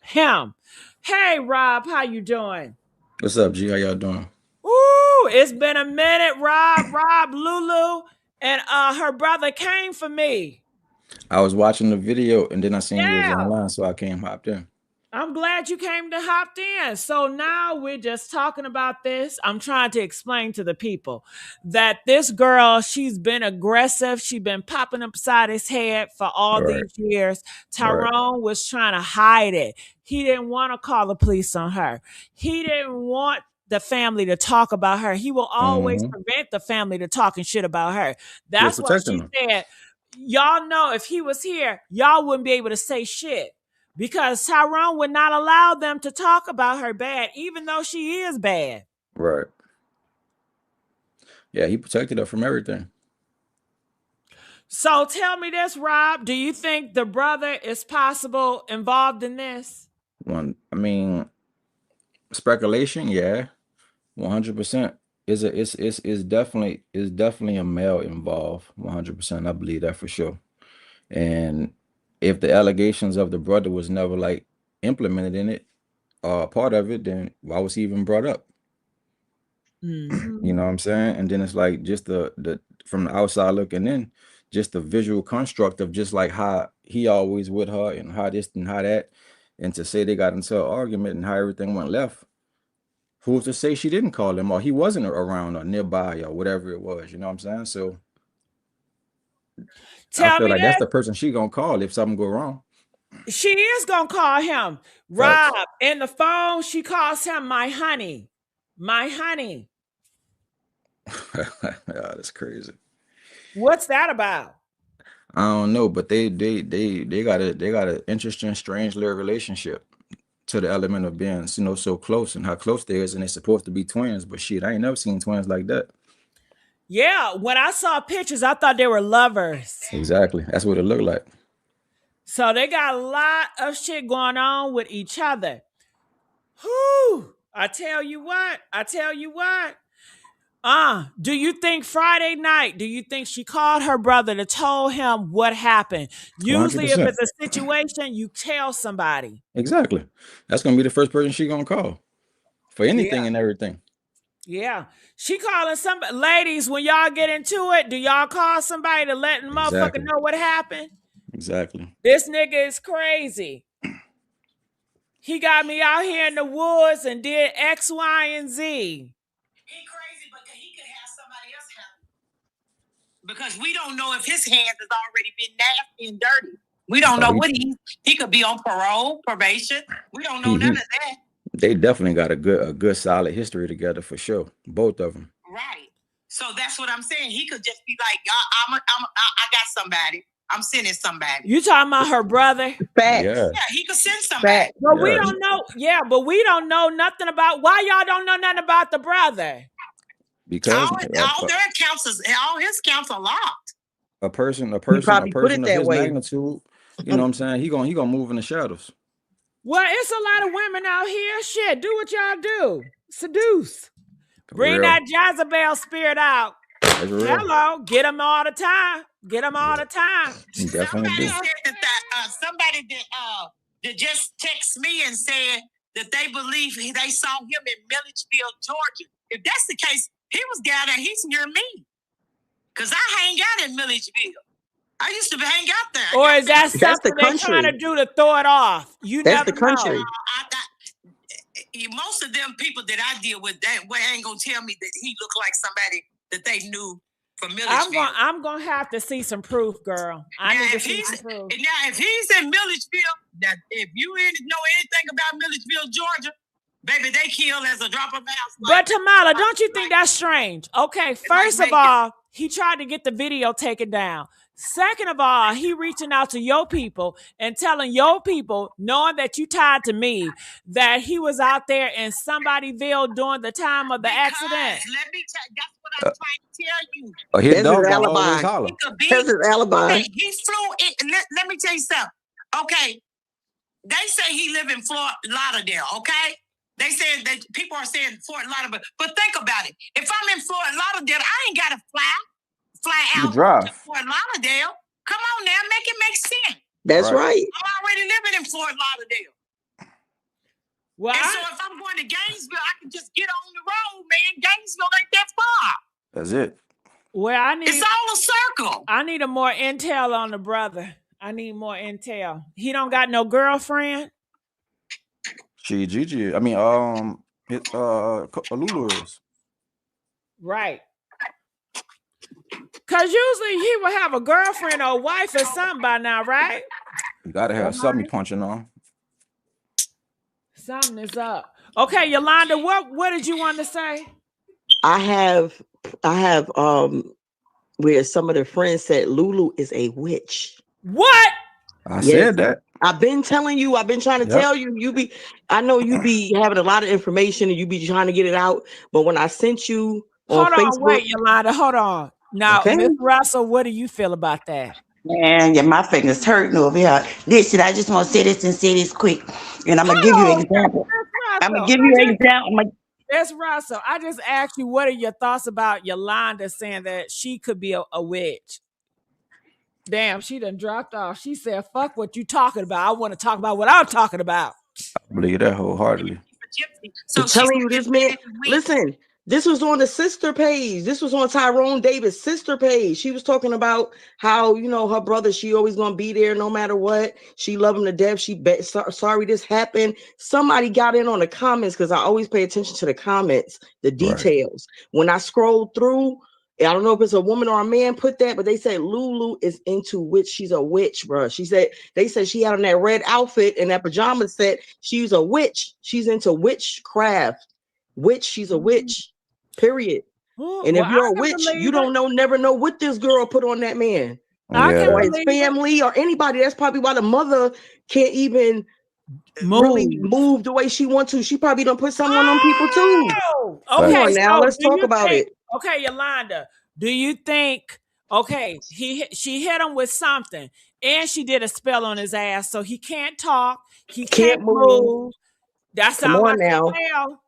him. Hey, Rob, how you doing? What's up, G? How y'all doing? Ooh, it's been a minute, Rob, Lulu, and her brother came for me. I was watching the video and then I seen you was online, so I hopped in. I'm glad you came to hopped in. So now we're just talking about this. I'm trying to explain to the people that this girl, she's been aggressive. She's been popping upside his head for all these years. Tyrone was trying to hide it. He didn't want to call the police on her. He didn't want the family to talk about her. He will always prevent the family to talking shit about her. That's why she said, y'all know if he was here, y'all wouldn't be able to say shit. Because Tyrone would not allow them to talk about her bad, even though she is bad. Right. Yeah, he protected her from everything. So tell me this, Rob. Do you think the brother is possible involved in this? I mean, speculation, yeah. 100%. It's definitely a male involved. 100%. I believe that for sure. And if the allegations of the brother was never like implemented in it, part of it, then why was he even brought up? You know what I'm saying? And then it's like just the from the outside looking in, just the visual construct of just like how he always with her and how this and how that, and to say they got into an argument and how everything went left. Who's to say she didn't call him or he wasn't around or nearby or whatever it was? You know what I'm saying? So I feel like that's the person she gonna call if something go wrong. She is gonna call him. Rob, in the phone, she calls him my honey. My honey. Yeah, that's crazy. What's that about? I don't know, but they got an interesting, strange little relationship to the element of being, you know, so close and how close they is, and they're supposed to be twins, but shit, I ain't never seen twins like that. Yeah, when I saw pictures, I thought they were lovers. Exactly. That's what it looked like. So they got a lot of shit going on with each other. Whew. I tell you what. Do you think Friday night, do you think she called her brother to tell him what happened? Usually 100%. if it's a situation, you tell somebody. Exactly. That's going to be the first person she going to call for anything and everything. Yeah. She calling somebody. Ladies, when y'all get into it, do y'all call somebody to let the motherfucker Exactly. know what happened? Exactly. This nigga is crazy. He got me out here in the woods and did X, Y, and Z. He crazy, but he could have somebody else help. Because we don't know if his hands has already been nasty and dirty. We don't know what he could be on parole, probation. We don't know none of that. They definitely got a good solid history together for sure. Both of them. Right. So that's what I'm saying. He could just be like, I got somebody. I'm sending somebody. You talking about her brother? Facts. Yeah. Yeah, he could send somebody. Facts. But we don't know. Yeah, but we don't know nothing about why y'all don't know nothing about the brother. Because all their accounts all his accounts are locked. A person of put it that his way. magnitude, you know what I'm saying? He gonna move in the shadows. Well, it's a lot of women out here. Shit, do what y'all do. Seduce. Bring that Jezebel spirit out. Hello, get them all the time. Get them all the time. Somebody said somebody that just text me and said that they believe they saw him in Milledgeville, Georgia. If that's the case, he was down there. He's near me. Because I hang out in Milledgeville. I used to hang out there. Or is that something they're trying to do to throw it off? That's the country. Know. Most of them people that I deal with, they ain't gonna tell me that he looked like somebody that they knew from Milledgeville. I'm gonna have to see some proof, girl. I need to see some proof. Now, if he's in Milledgeville, if you know anything about Milledgeville, Georgia, baby, they kill as a drop of mouse. But Tamala, don't you think that's strange? Okay, first of all, he tried to get the video taken down. Second of all, he reaching out to your people and telling your people, knowing that you tied to me, that he was out there in somebodyville during the time of the accident. Let me tell you, that's what I'm trying to tell you. His dog always holler. That's his alibi. Okay, he flew in. Let me tell you something. Okay, they say he live in Fort Lauderdale, okay? They say that people are saying Fort Lauderdale, but think about it. If I'm in Fort Lauderdale, I ain't got to fly out to Fort Lauderdale. Come on now, make it make sense. That's right. I'm already living in Fort Lauderdale. Well, and so if I'm going to Gainesville, I can just get on the road, man. Gainesville ain't that far. That's it. Well, it's all a circle. I need more intel on the brother. I need more intel. He don't got no girlfriend. Gigi. I mean, Lulu is. Right. Because usually he would have a girlfriend or a wife or something by now, right? You got to have something punching on. Something is up. Okay, Yolanda, what did you want to say? I have where some of the friends said Lulu is a witch. What? I said that. I've been telling you, I've been trying to tell you, I know you be having a lot of information and you be trying to get it out. But when I sent you on Facebook. Wait, Yolanda, hold on. Now, Miss Russell, what do you feel about that? Man, yeah, my fingers hurting over here. Listen, I just want to say this and say this quick. And I'm going to give you an example. I'm going to give you an example. Miss Russell, I just asked you, what are your thoughts about Yolanda saying that she could be a witch? Damn, she done dropped off. She said, fuck what you talking about. I want to talk about what I'm talking about. I believe that wholeheartedly. So I'm telling you this, man. Listen, this was on the sister page. This was on Tyrone Davis' sister page. She was talking about how, her brother, she always going to be there no matter what. She love him to death. She sorry this happened. Somebody got in on the comments because I always pay attention to the comments, the details. Right. When I scrolled through, I don't know if it's a woman or a man put that, but they said Lulu is into witch. She's a witch, bro. They said she had on that red outfit and that pajama set. She's a witch. She's into witchcraft. She's a witch. Period. And if you're a witch, you don't never know what this girl put on that man. Or his family or anybody. That's probably why the mother can't even really move the way she wants to. She probably don't put something on them people too. Okay, come on now, let's talk about it. Okay, Yolanda, do you think, she hit him with something and she did a spell on his ass so he can't talk, he can't move. That sounds like a spell.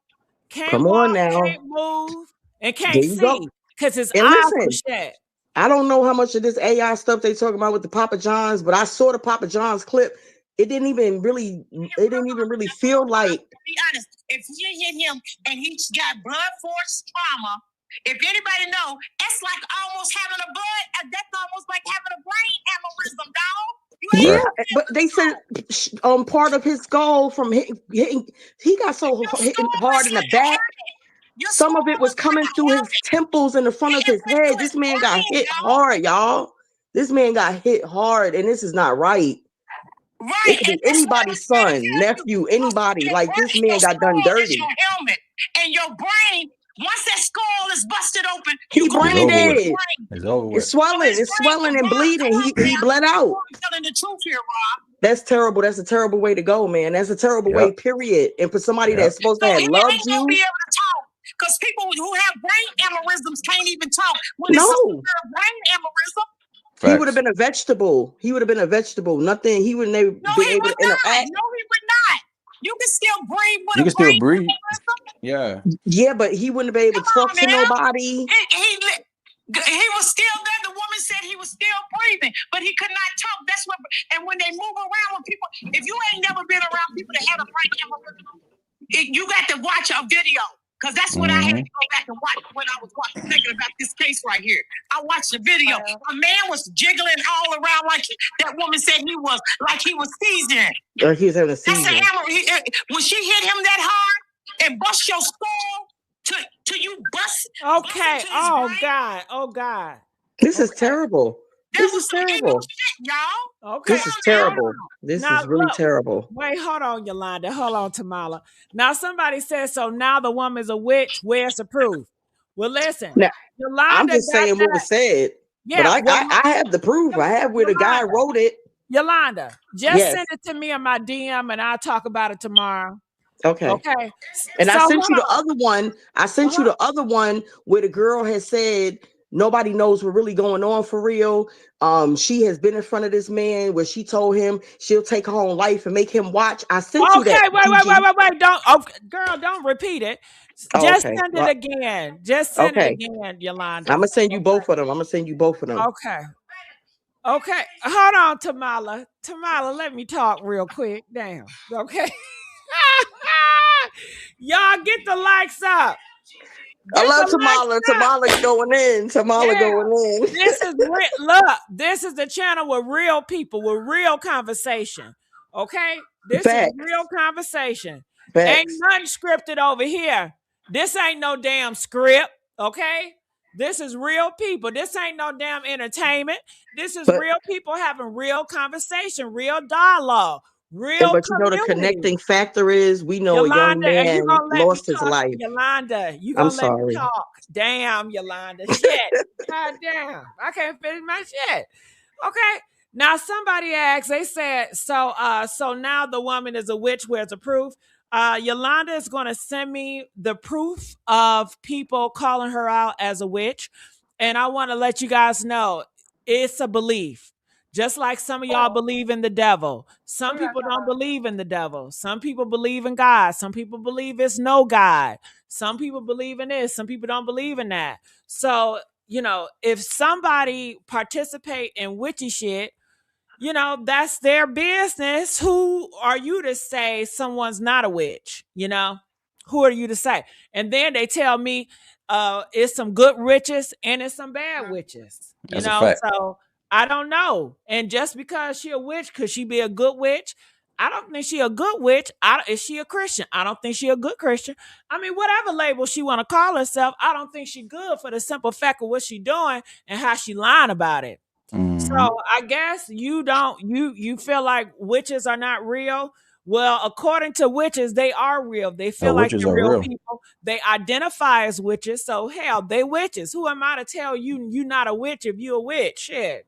Can't walk, can't move, and can't see because his eyes were shut. I don't know how much of this AI stuff they talking about with the Papa John's, but I saw the Papa John's clip. It didn't even really feel like. To be honest, if you hit him and he's got blood force trauma, if anybody know, it's like almost having a blood. That's almost like having a brain aneurysm, dog. You ain't Yeah, Right. but they said part of his skull from hitting he got so hitting hard in the back. Some of it was coming through his temples and the front of his head. This man got hit hard, y'all. This man got hit hard, and this is not right. Right. It could be anybody's son, nephew, anybody. Like, this man got done dirty. Your helmet and your brain. Once that skull is busted open, He brain dead. It's over with. It's swelling and bleeding. He bled out. I'm telling the truth here, Rob. That's terrible. That's a terrible way to go, man. That's a terrible way, period. And for somebody that's supposed to have loved you. Be able to talk because people who have brain aneurysms can't even talk. When No. it's a brain aneurysm. He would have been a vegetable. He would have been a vegetable. Nothing. He wouldn't have been able to interact. No, he would not. You can still breathe with You can still breathe. aneurysm. Yeah. Yeah, but he wouldn't be able to talk to nobody. He was still there. The woman said he was still breathing, but he could not talk. That's what. And when they move around with people, if you ain't never been around people that had a brain aneurysm, you got to watch a video. Because that's what I had to go back and watch when I was thinking about this case right here. I watched the video. A man was jiggling all around like that woman said he was, like he was seizing. He was having a seizure. When she hit him that hard and bust your skull till you bust. Okay. Oh God. Oh God. This is terrible. This is terrible. Y'all. Okay. This is terrible. This is really terrible. Wait, hold on, Yolanda. Hold on, Tamala. Now, somebody says, so now the woman's a witch. Where's the proof? Well, listen. Now, Yolanda, I'm just saying what was said. Yeah, but I have the proof. I have where the guy wrote it. Yolanda, just send it to me on my DM and I'll talk about it tomorrow. Okay. Okay. And I sent you the other one. I sent you the other one where the girl has said, nobody knows what's really going on for real. She has been in front of this man where she told him she'll take her own life and make him watch. I sent you that. Wait. Don't repeat it. Just send it again. Just send it again, Yolanda. I'm gonna send you both of them. Okay. Hold on, Tamala. Tamala, let me talk real quick. Damn. Okay. Y'all get the likes up. I love Tamala. Tamala going in. Going in. This is look. This is the channel with real people, with real conversation. Okay, this is real conversation. Ain't nothing scripted over here. This ain't no damn script. Okay, this is real people. This ain't no damn entertainment. This is real people having real conversation, real dialogue. But you know the connecting factor is we know Yolanda, a young man lost his life. Yolanda, you gonna let me talk? Damn, Yolanda, shit. God damn, I can't finish my shit. Okay, now somebody asked. They said so. So now the woman is a witch. Where's the proof? Yolanda is gonna send me the proof of people calling her out as a witch, and I want to let you guys know it's a belief. Just like some of y'all believe in the devil. Some people don't believe in the devil. Some people believe in God. Some people believe it's no God. Some people believe in this. Some people don't believe in that. So, if somebody participate in witchy shit, that's their business. Who are you to say someone's not a witch? Who are you to say? And then they tell me it's some good witches and it's some bad witches. That's a fact. So I don't know. And just because she a witch, could she be a good witch? I don't think she a good witch. Is she a Christian? I don't think she a good Christian. I mean, whatever label she want to call herself, I don't think she good for the simple fact of what she doing and how she lying about it. Mm-hmm. So I guess you feel like witches are not real. Well, according to witches, they are real. They feel like they're real people. They identify as witches. So hell, they witches. Who am I to tell you not a witch if you a witch? Shit.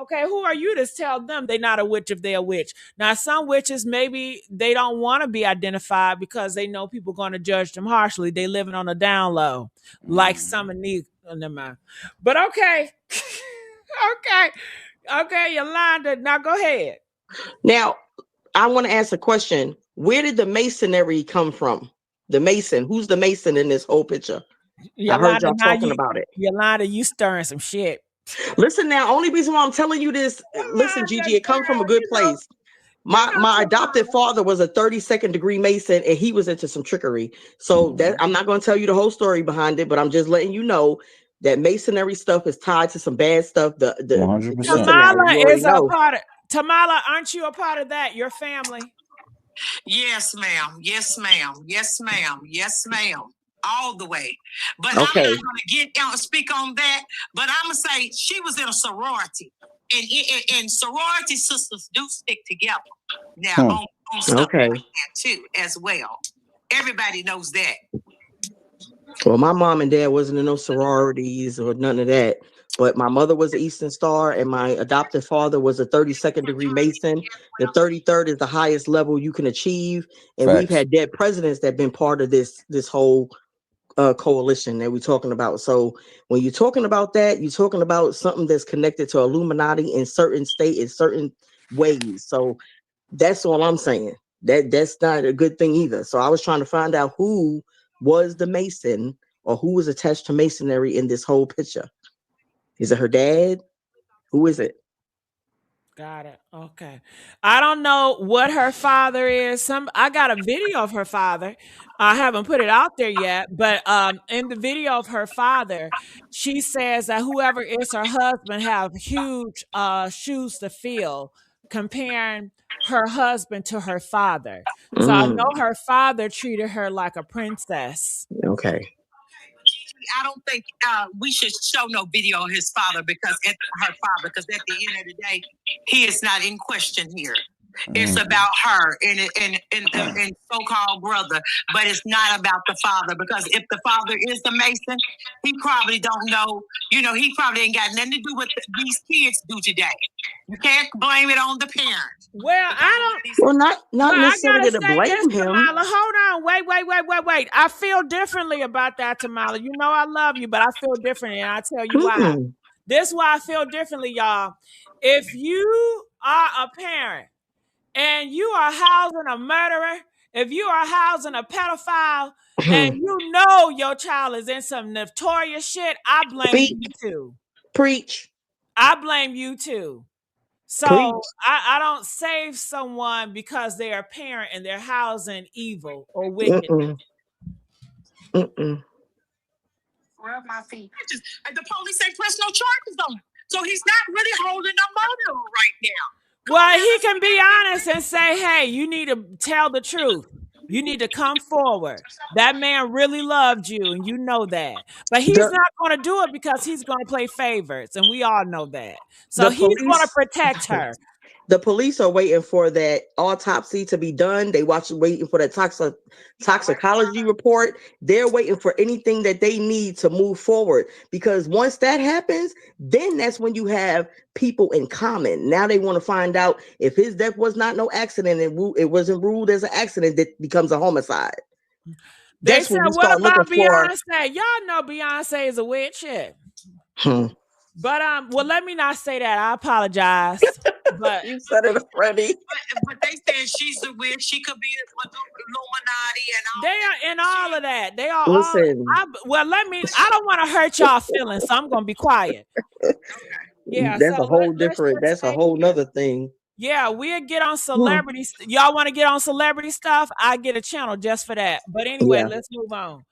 Okay, who are you to tell them they're not a witch if they're a witch? Now, some witches, maybe they don't want to be identified because they know people going to judge them harshly. They living on a down low, like some of these. Never mind. But okay. Okay, Yolanda, now go ahead. Now, I want to ask a question. Where did the masonry come from? The mason. Who's the mason in this whole picture? Yolanda, I heard y'all talking about it. Yolanda, you stirring some shit. Listen now, only reason why I'm telling you this, listen, Gigi, it comes from a good place. My adopted father was a 32nd degree Mason, and he was into some trickery. So that I'm not going to tell you the whole story behind it, but I'm just letting you know that Masonry stuff is tied to some bad stuff. The 100%. listen now, you Tamala already is a know. part of Tamala. Aren't you a part of that? Your family? Yes, ma'am. Yes, ma'am. Yes, ma'am. Yes, ma'am. All the way. But Okay. I'm not going to get out and speak on that. But I'm going to say she was in a sorority. And sorority sisters do stick together. Now, on stuff Okay. like that, too, as well. Everybody knows that. Well, my mom and dad wasn't in no sororities or none of that. But my mother was an Eastern Star, and my adopted father was a 32nd degree Mason. The 33rd is the highest level you can achieve, and we've Facts. had dead presidents that have been part of this whole coalition that we're talking about. So when you're talking about that, you're talking about something that's connected to Illuminati in certain state in certain ways. So that's all I'm saying. That's not a good thing either. So I was trying to find out who was the Mason or who was attached to Masonry in this whole picture. Is it her dad? Who is it? Got it. Okay. I don't know what her father is. I got a video of her father. I haven't put it out there yet, but in the video of her father, she says that whoever is her husband have huge shoes to fill, comparing her husband to her father. So I know her father treated her like a princess. Okay. I don't think we should show no video of his father because at the end of the day, he is not in question here. It's about her and so-called brother, but it's not about the father, because if the father is the Mason, he probably don't know. He probably ain't got nothing to do with these kids do today. You can't blame it on the parents. Well, I don't. Well, not Well, I necessarily gotta to say this, blame him. Tamala. Hold on. Wait. I feel differently about that, Tamala. You know I love you, but I feel differently, and I'll tell you why. This is why I feel differently, y'all. If you are a parent and you are housing a murderer, if you are housing a pedophile, and you know your child is in some notorious shit, I blame you too. Preach. I blame you too. So Preach. I don't save someone because they're a parent and they're housing evil or wickedness. Rub my feet. The police ain't pressed no charges on him, so he's not really holding a murderer right now. Well, he can be honest and say, hey, you need to tell the truth. You need to come forward. That man really loved you, and you know that. But he's not going to do it because he's going to play favorites, and we all know that. So he's going to protect her. The police are waiting for that autopsy to be done. Waiting for that toxicology report. They're waiting for anything that they need to move forward, because once that happens, then that's when you have people in common. Now they want to find out if his death was not no accident and it wasn't ruled as an accident, that becomes a homicide. They said, what about Beyonce? Y'all know Beyonce is a witch shit. But well, let me not say that. I apologize. But you said it already. But they said she's a witch. She could be Illuminati and all. They are in all of that. They are Listen. I don't want to hurt y'all feelings, so I'm gonna be quiet. Yeah, that's a whole different. That's a whole nother thing. Yeah, we'll get on celebrities. Y'all want to get on celebrity stuff? I get a channel just for that. But anyway, let's move on.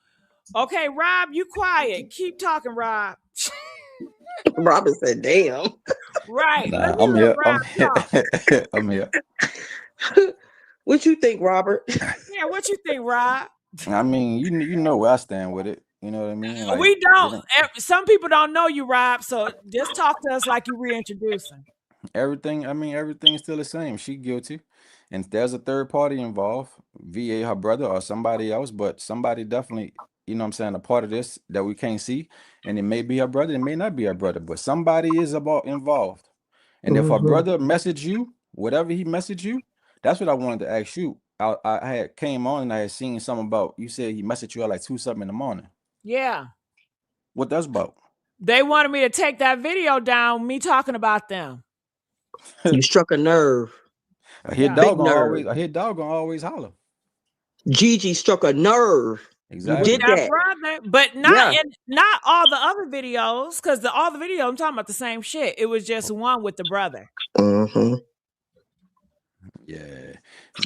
Okay, Rob, you quiet. Keep talking, Rob. Robin said, damn. Right. Nah, I'm here. I'm here. What you think, Robert? Yeah, what you think, Rob? I mean, you know where I stand with it. You know what I mean? Like, we don't. Some people don't know you, Rob. So just talk to us like you reintroducing. Everything's still the same. She guilty. And there's a third party involved, VA, her brother, or somebody else, but somebody definitely, you know what I'm saying, a part of this that we can't see. And it may be her brother, it may not be her brother, but somebody is involved. And if her brother messaged you, whatever he messaged you, that's what I wanted to ask you. I had came on and I had seen something about, you said he messaged you at like 2-something in the morning. Yeah. What that's about? They wanted me to take that video down, me talking about them. You struck a nerve. A hit dog gonna always holler. Gigi struck a nerve. Exactly. You did that. Brother, but not not all the other videos, because all the videos I'm talking about the same shit. It was just one with the brother. Yeah,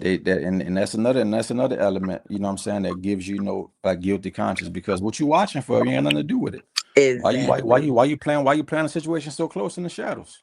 and that's another element. You know what I'm saying? That gives you a guilty conscience because what you watching for, you ain't nothing to do with it. Exactly. Why you playing a situation so close in the shadows?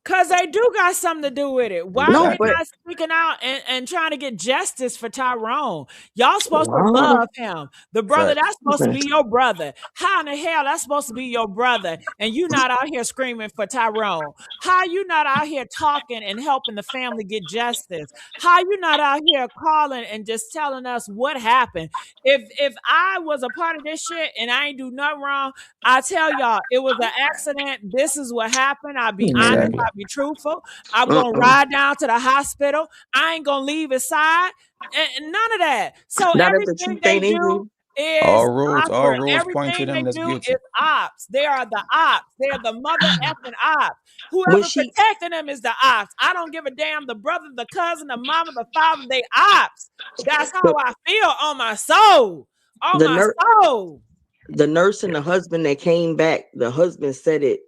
Cause they do got something to do with it. Why No, they Exactly. but not speaking out and trying to get justice for Tyrone? Y'all a supposed to lot of love him. The brother that's Facts. supposed to listen, be your brother. How in the hell that's supposed to be your brother? And you not out here screaming for Tyrone. How you not out here talking and helping the family get justice? How you not out here calling and just telling us what happened? If I was a part of this shit and I ain't do nothing wrong, I tell y'all it was an accident. This is what happened. I'll be honest. man. Exactly. I'll be truthful. I'm gonna Uh-uh. ride down to the hospital. I ain't gonna leave his side. And none of that. So Not if the everything truth they ain't in do you. is All awkward. roads point to Everything them they that's do is guilty. ops. They are the ops. They are the mother effing ops. When Whoever she protecting them is the ops. I don't give a damn. The brother, the cousin, the mama, the father, they ops. That's how the I feel on my soul. On the my nurse soul. the nurse and the husband that came back, the husband said it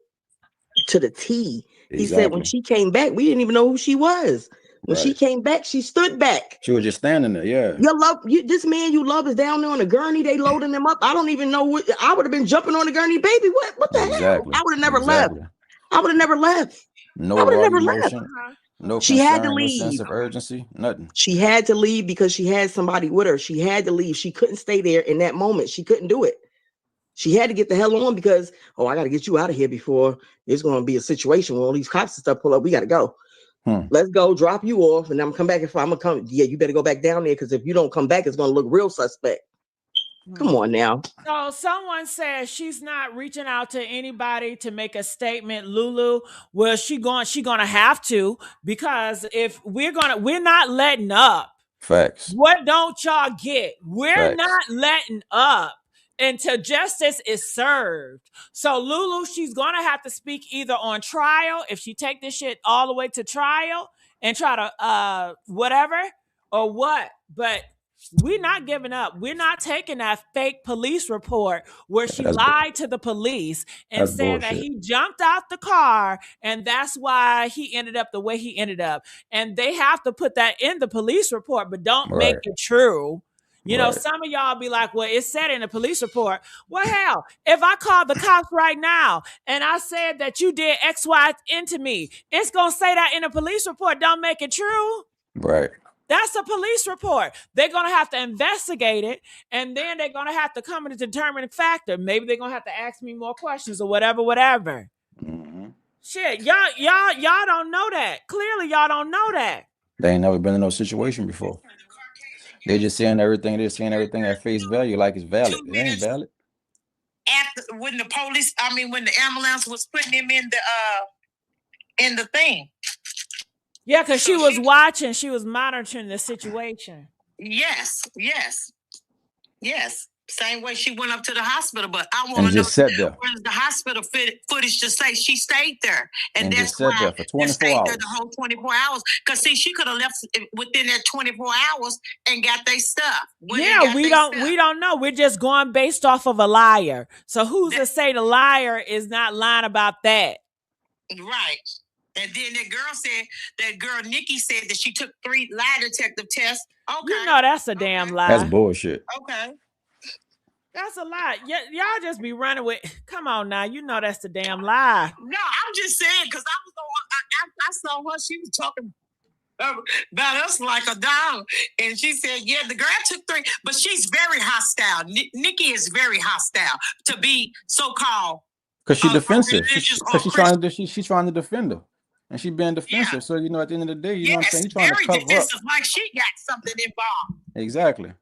to the T. He said when Exactly. she came back, we didn't even know who she was. When she Right. came back, she stood back. She was just standing there. Yeah. This man you love is down there on the gurney. They loading him up. I don't even know what I would have been jumping on the gurney, baby. What the hell? Exactly. I would have never left. Exactly. I would have never left. No I would have raw never left. emotion, Uh-huh. no She had to concern, no sense leave. of urgency, nothing. She had to leave because she had somebody with her. She had to leave. She couldn't stay there in that moment. She couldn't do it. She had to get the hell on because, I got to get you out of here before it's going to be a situation where all these cops and stuff pull up. We got to go. Let's go, drop you off, and I'm come back. If I'm gonna come, yeah, you better go back down there because if you don't come back, it's gonna look real suspect. Come on now. So someone says she's not reaching out to anybody to make a statement, Lulu. Well, she gonna have to, because if we're not letting up. Facts. What don't y'all get? We're Facts. not letting up until justice is served. So Lulu, she's gonna have to speak either on trial, if she take this shit all the way to trial and try to whatever, or what. But we're not giving up. We're not taking that fake police report where she That's lied to the police and that's said that bullshit. he jumped out the car and that's why he ended up the way he ended up. And they have to put that in the police report, but don't make Right. it true. You know, Right. some of y'all be like, well, it's said in the police report. Well, hell, if I call the cops right now and I said that you did X, Y, into me, it's going to say that in a police report. Don't make it true. Right. That's a police report. They're going to have to investigate it, and then they're going to have to come in a determining factor. Maybe they're going to have to ask me more questions or whatever. Mm-hmm. Shit, y'all don't know that. Clearly, y'all don't know that. They ain't never been in no situation before. They're just saying everything. They're saying everything at face value, like it's valid. It ain't valid. After when the ambulance was putting him in the thing. Yeah, because she was watching. She was monitoring the situation. Yes. Same way she went up to the hospital, but I want And to know just sat there. where's the hospital footage to say she stayed there, And that's just sat there for 24 stayed hours. there the whole 24 hours. Because see, she could have left within that 24 hours and got their stuff. Yeah, we don't know. We're just going based off of a liar. So who's to say the liar is not lying about that? Right. And then that girl Nikki said that she took 3 lie detective tests. Okay. You know that's a damn lie. That's bullshit. Okay. That's a lie. Y'all just be running with. Come on now, you know that's the damn lie. No, I'm just saying because I saw her. She was talking about us like a dog, and she said, "Yeah, the girl took 3, but she's very hostile. Nikki is very hostile to be so-called Because she's defensive. because She's trying to defend her, and she being defensive. Yeah. So at the end of the day, you know what I'm saying? You're trying to cover defensive, up. like she got something involved. Exactly.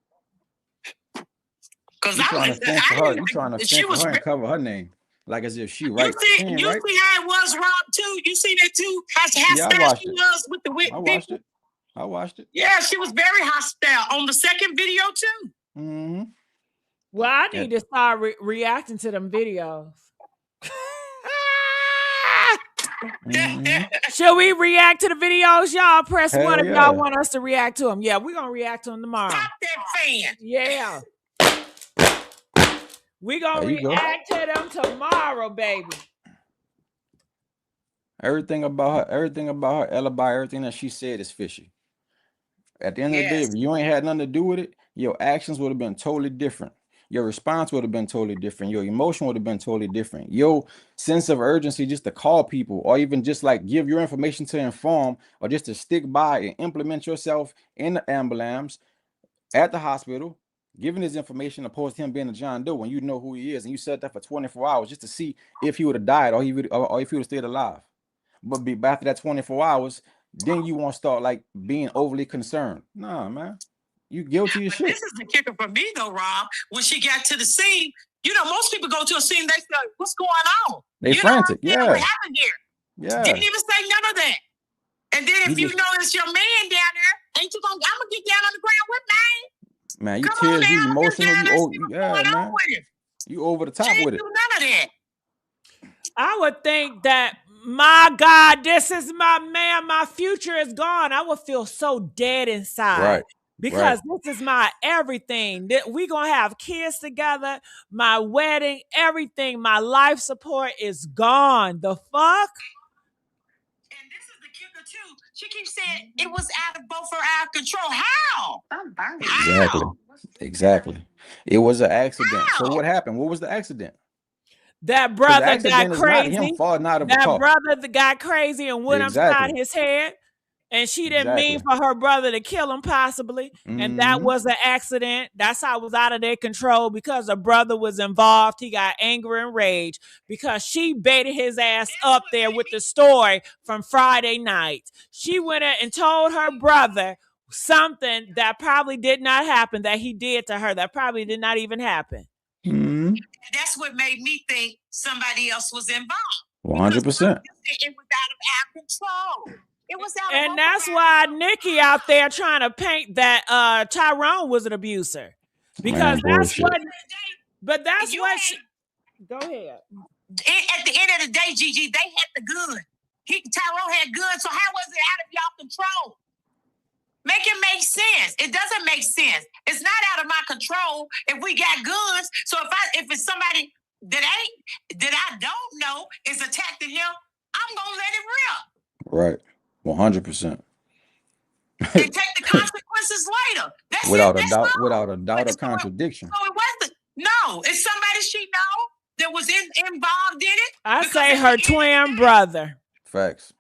Because you're trying to fend for her. You're trying to fend for her and cover her name, like as if she right. You see how it was, Rob, too? You see that too? How hostile she was with the I watched it. I watched it. Yeah, she was very hostile on the second video too. Mm-hmm. Well, I need to start reacting to them videos. Mm-hmm. Should we react to the videos, y'all? Press 1 if y'all want us to react to them. Yeah, we're gonna react to them tomorrow. Stop that fan. Yeah. We're gonna react to them tomorrow, baby. Everything about her alibi, everything that she said is fishy. At the end of the day, Yes. if you ain't had nothing to do with it, your actions would have been totally different. Your response would have been totally different. Your emotion would have been totally different. Your sense of urgency just to call people, or even just like give your information to inform, or just to stick by and implement yourself in the ambulance at the hospital, giving his information opposed to him being a John Doe when you know who he is, and you said that for 24 hours just to see if he would have died or if he would have stayed alive. But after that 24 hours, then you won't start like being overly concerned. Nah, man. You guilty as But shit. this is the kicker for me, though, Rob. When she got to the scene, most people go to a scene, they say, "What's going on?" They frantic. What Yeah. happened here? Yeah. Didn't even say none of that. And then if you know it's your man down there, ain't you gonna? I'm gonna get down on the ground with man. Man, you Come on tears, you now, emotional, yeah, man. You over the top She with ain't it. do none of that. I would think that, my God, this is my man, my future is gone. I would feel so dead inside. Right. Because this is my everything. We gonna have kids together, my wedding, everything, my life support is gone. The fuck? And this is the kicker too. She keeps saying it was out of both of our control. How? Exactly. It was an accident. How? So what happened? What was the accident? That brother got accident is not crazy. him falling out of a That car. brother that got crazy and went upside Exactly. his head. And she didn't mean Exactly. for her brother to kill him, possibly. And that was an accident. That's how it was out of their control because the brother was involved. He got anger and rage because she baited his ass up there with the story from Friday night. She went in and told her brother something that probably did not happen, that he did to her, that probably did not even happen. That's what made me think somebody else was involved. 100%. It was out of our control. It was out of And that's why Nikki out there trying to paint that Tyrone was an abuser. Because that's what, but that's what she, go ahead. At the end of the day, Gigi, they had the gun. Tyrone had guns, so how was it out of y'all control? Make it make sense. It doesn't make sense. It's not out of my control if we got guns. So if it's somebody that I don't know is attacking him, I'm gonna let it rip. Right. 100%. And take the consequences later. That's without it. a doubt, without a doubt or contradiction. So it wasn't. No, it's somebody she know that was involved in it. I say her twin brother. Facts.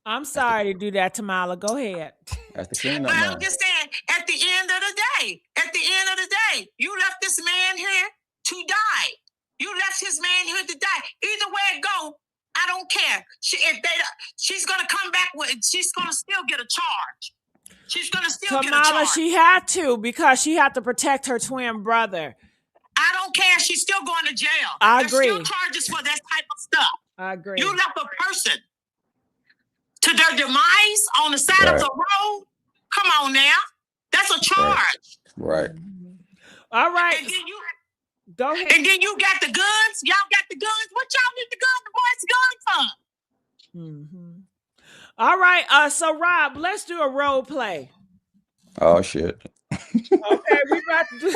I'm sorry to do that, Tamala. Go ahead. That's the cleanup. But I'm just saying, at the end of the day, you left this man here to die. You left his man here to die. Either way it go, I don't care. She's gonna come back she's gonna still get a charge. She's gonna still get a charge. Tamala, she had to because she had to protect her twin brother. I don't care. She's still going to jail. I agree. There's still charges for that type of stuff. I agree. You left a person to their demise on the side of the road. Come on now. That's a charge. Right. All right. And then go ahead. And then you got the guns. Y'all got the guns. What y'all need the guns? The boys' guns from? All right. So Rob, let's do a role play. Oh shit. Okay, we about to do.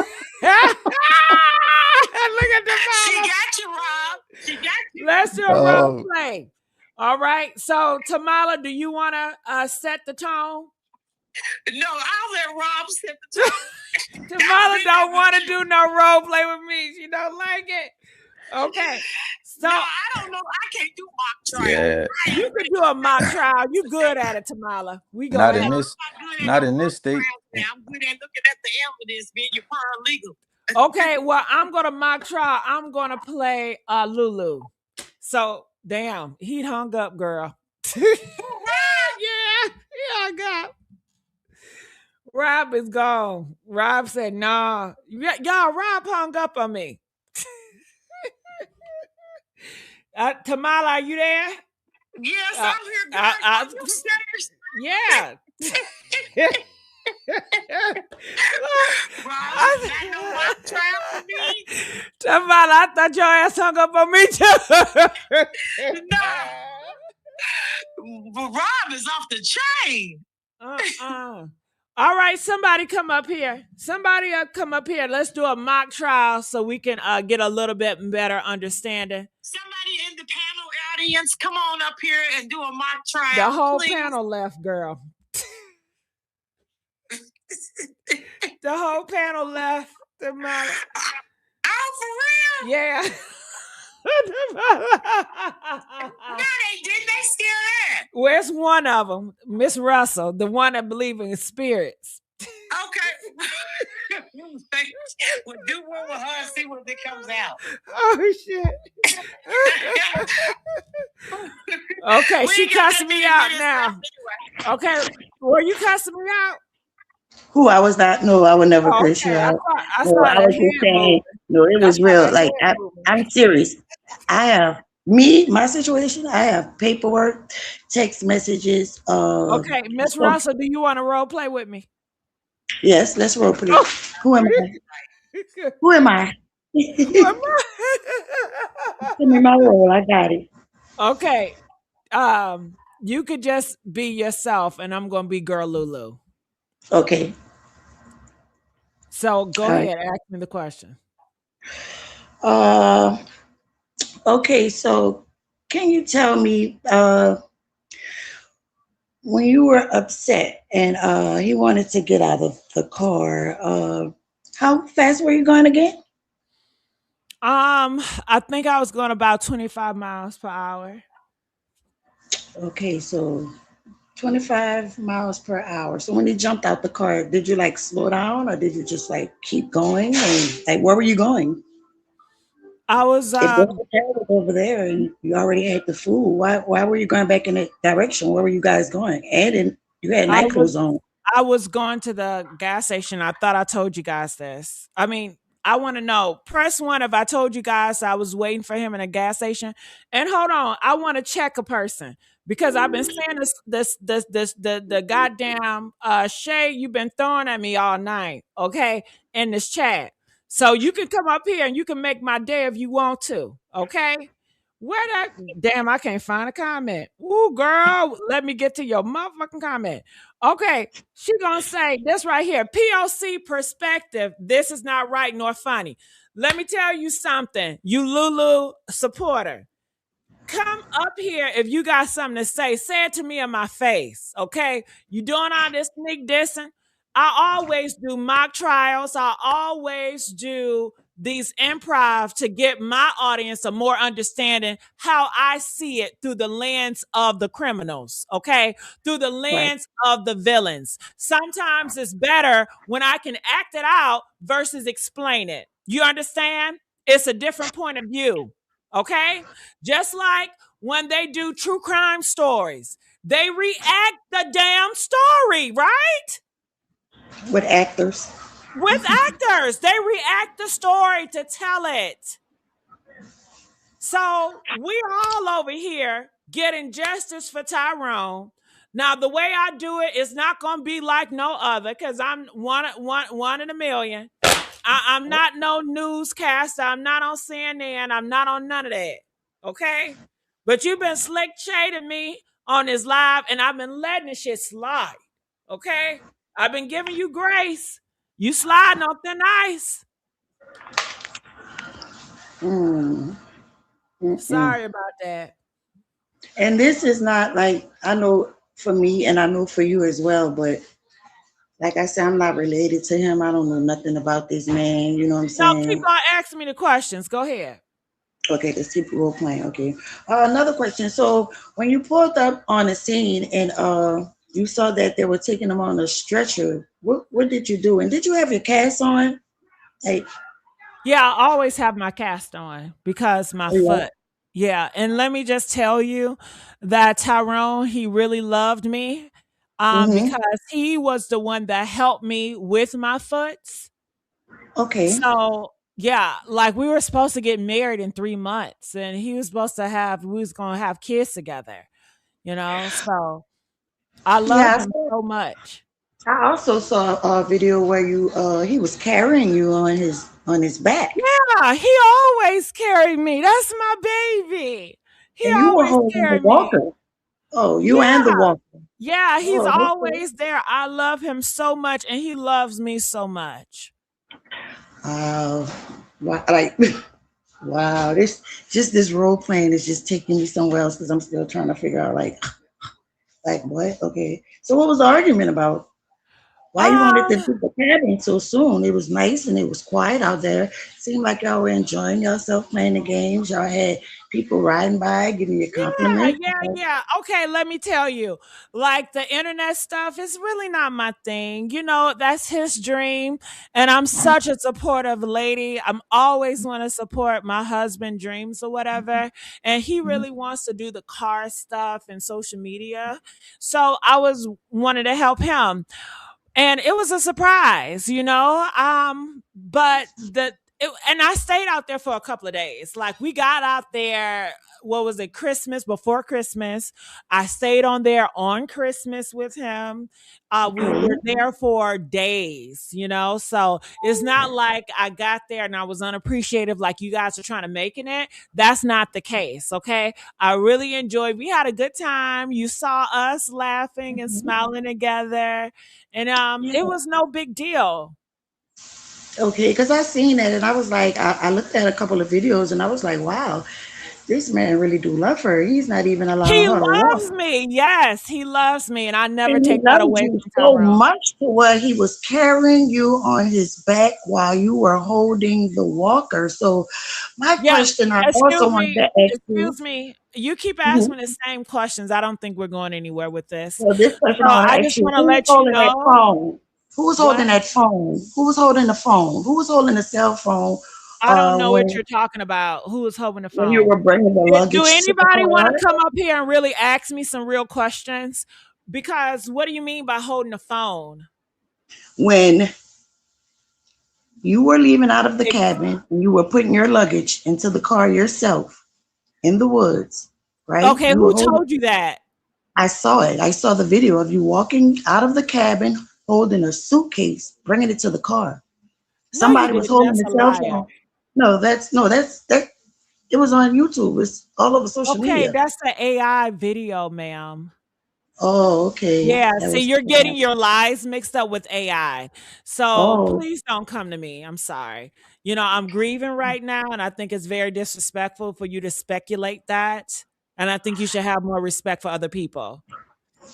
Look at the She got you, Rob. She got you. Let's do a role play. All right. So Tamala, do you want to set the tone? No, I'll let Rob set the tone. Tamala don't want to do no role play with me. She don't like it. Okay. So no, I don't know. I can't do mock trial. Yeah. You can do a mock trial. You good at it, Tamala. We go. Not in this state. I'm good at looking at the evidence, being your paralegal. Okay, well, I'm gonna mock trial. I'm gonna play Lulu. So damn, he hung up, girl. Yeah, he hung up. Rob is gone. Rob said, "Nah, y'all." Rob hung up on me. Tamala, are you there? Yes, I'm here. Are you serious? Yeah. Tamala, I thought your ass hung up on me too. No. Rob is off the chain. All right, somebody come up here. Somebody come up here. Let's do a mock trial so we can get a little bit better understanding. Somebody in the panel audience, come on up here and do a mock trial. The whole please. panel left, girl. The whole panel left. The model. Oh, for real? Yeah. No, they didn't. They still there. Where's one of them? Miss Russell, the one that believes in spirits. Okay. We'll do one with her and see what it comes out. Oh, shit. Okay, she cussing me out now. Okay, were you cussing me out? Who I was not? No, I would never curse you out. I No, saw I that was just hand saying. moving. No, it was real. Like I'm serious. I have my situation. I have paperwork, text messages. Okay, Miss Russell, do you want to role play with me? Yes, let's role play. Oh. Who am I? Who am I? Give me my role. I got it. Okay. You could just be yourself, and I'm gonna be Girl Lulu. Okay. So go ahead, ask me the question. Okay, so can you tell me when you were upset and he wanted to get out of the car, how fast were you going again? I think I was going about 25 miles per hour. Okay, so 25 miles per hour. So when he jumped out the car, did you like slow down or did you just like keep going? And like where were you going? I was if the hotel was over there and you already had the food, why were you going back in that direction? Where were you guys going? And you had night clothes on. I was going to the gas station. I thought I told you guys this. I mean, I want to know. Press 1 if I told you guys I was waiting for him in a gas station. And hold on, I want to check a person because I've been saying the goddamn shade you've been throwing at me all night, okay, in this chat. So you can come up here and you can make my day if you want to, okay? Where that damn I can't find a comment. Ooh, girl, let me get to your motherfucking comment. Okay, she gonna say this right here. POC perspective. This is not right nor funny. Let me tell you something, you Lulu supporter. Come up here if you got something to say. Say it to me in my face, okay? You doing all this sneak dissing? I always do mock trials. I always do these improv to get my audience a more understanding how I see it through the lens of the criminals, okay? Through the lens of the villains. Sometimes it's better when I can act it out versus explain it. You understand? It's a different point of view, okay? Just like when they do true crime stories, they react the damn story, right? With actors. With actors, they react the story to tell it. So we're all over here getting justice for Tyrone. Now, the way I do it is not going to be like no other because I'm one in a million. I'm not no newscaster. I'm not on CNN. I'm not on none of that. Okay? But you've been slick shading me on this live, and I've been letting this shit slide. Okay? I've been giving you grace. You sliding on thin ice. Sorry about that. And this is not like, I know for me and I know for you as well, but like I said, I'm not related to him. I don't know nothing about this man. You know what I'm saying? No, keep on asking me the questions. Go ahead. Okay, let's keep role playing. Okay. Another question. So when you pulled up on the scene and you saw that they were taking him on a stretcher, what did you do? And did you have your cast on? Like, yeah, I always have my cast on because my foot. Yeah, and let me just tell you that Tyrone, he really loved me because he was the one that helped me with my foot. Okay. So yeah, like we were supposed to get married in 3 months, and he was supposed to have we was gonna have kids together, you know. So I love him so much. I also saw a video where you he was carrying you on his back. Yeah, he always carried me. That's my baby. He and you were always holding carried the walker. me. Oh, you and the walker. Yeah, he's always there. I love him so much, and he loves me so much. Like Wow, this role playing is just taking me somewhere else because I'm still trying to figure out like what? Okay. So what was the argument about? Why you wanted to Um, do the cabin so soon? It was nice and it was quiet out there. Seemed like y'all were enjoying yourself playing the games. Y'all had people riding by giving you yeah, compliments. yeah, yeah. Okay, let me tell you. Like the internet stuff is really not my thing. You know, that's his dream. And I'm such a supportive lady. I'm always want to support my husband's dreams or whatever. And he really wants to do the car stuff and social media. So I was wanted to help him, and it was a surprise, you know. But and I stayed out there for a couple of days. Like we got out there, what was it, Christmas, before Christmas. I stayed on there on Christmas with him. We Okay. were there for days, you know. So it's not like I got there and I was unappreciative like you guys are trying to making it. That's not the case, okay? I really enjoyed. We had a good time. You saw us laughing and smiling together, and Yeah. it was no big deal. Okay, because I seen that and I was like, I looked at a couple of videos and I was like, wow, this man really do love her. He's not even allowing He her to walk. loves me. Yes, he loves me, and I never And he take that loved away you from so Tyrone. much to where he was carrying you on his back while you were holding the walker. So my Yeah, question I also excuse wanted me. to ask you, Excuse me. You keep mhm, asking me the same questions. I don't think we're going anywhere with this. so this question I So want to I ask just you, want to who was let you holding that know phone? Who was holding what. that phone? Who was holding the phone? Who was holding the cell phone I don't know what when you're talking about. Who was holding the you phone? were bringing the Do luggage to the anybody want car? to come up here and really ask me some real questions? Because what do you mean by holding the phone? When you were leaving out of the Ex- cabin and you were putting your luggage into the car yourself in the woods, right? Okay, You were who holding. told you that? I saw it. I saw the video of you walking out of the cabin holding a suitcase, bringing it to the car. No, you Somebody was didn't. holding That's the a cell liar. phone. No, that's that. It was on YouTube. It's all over social Okay, media. that's the AI video, ma'am. Oh, okay. Yeah, That see, was. you're getting your lies mixed up with AI. So Oh, please don't come to me. I'm sorry. You know, I'm grieving right now, and I think it's very disrespectful for you to speculate that. And I think you should have more respect for other people.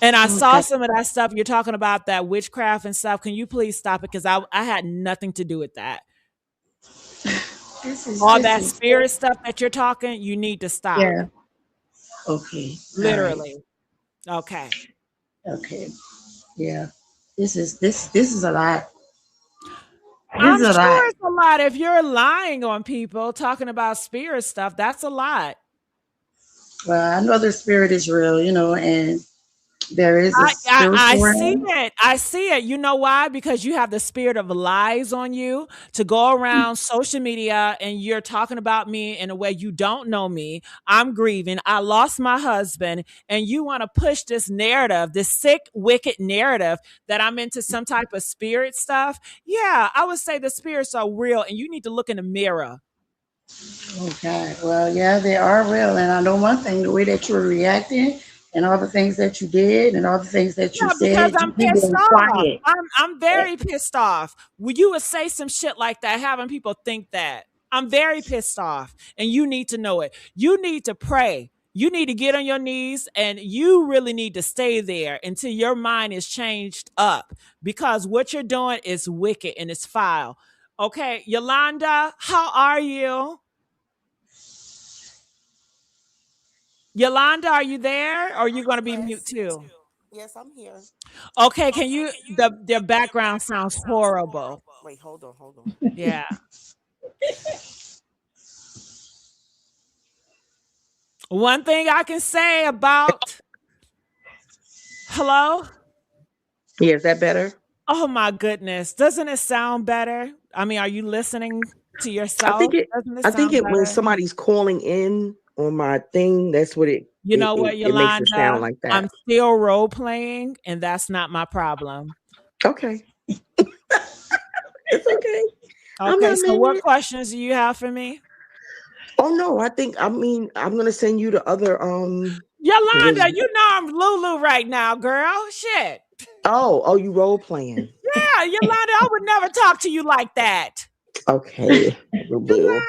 And I saw okay. some of that stuff you're talking about, that witchcraft and stuff. Can you please stop it? Because I had nothing to do with that. This is All this that is spirit stuff that you're talking, you need to stop. yeah. Okay. All right. Literally. Okay. Okay. Yeah. This is a lot. This I'm is a lot. sure it's a lot. If you're lying on people, talking about spirit stuff, that's a lot. Well, I know the spirit is real, and there is a I spiritual see realm. it. I see it. You know why? Because you have the spirit of lies on you to go around social media and you're talking about me in a way you don't know me. I'm grieving. I lost my husband, and you want to push this narrative, this sick, wicked narrative that I'm into some type of spirit stuff. Yeah, I would say the spirits are real, and you need to look in the mirror. Okay. Well, yeah, they are real. And I know one thing, the way that you were reacting and all the things that you did and all the things that you Yeah, because said, I'm you be pissed being off. quiet. I'm very pissed off. When you would say some shit like that, having people think that. I'm very pissed off, and you need to know it. You need to pray. You need to get on your knees, and you really need to stay there until your mind is changed up, because what you're doing is wicked and it's foul. Okay, Yolanda, how are you? Yolanda, are you there? Or are you going to be mute Yes. too? Yes, I'm here. Okay, can you, the background sounds horrible. Wait, hold on, hold on. Yeah. One thing I can say about, hello? Yeah, is that better? Oh my goodness. Doesn't it sound better? I mean, are you listening to I think yourself? it. Doesn't it I think sound it when better? somebody's calling in on my thing, that's what it You it know it, what, it makes it sound Yolanda? like I'm that. still role playing, and that's not my problem. Okay, it's okay. I'm Okay, not so what mad. questions do you have for me? Oh no, I mean I'm gonna send you the other because Yolanda, there's you know I'm Lulu right now, girl. Shit. oh you role playing. Yeah, Yolanda, I would never talk to you like that. Okay, Lulu.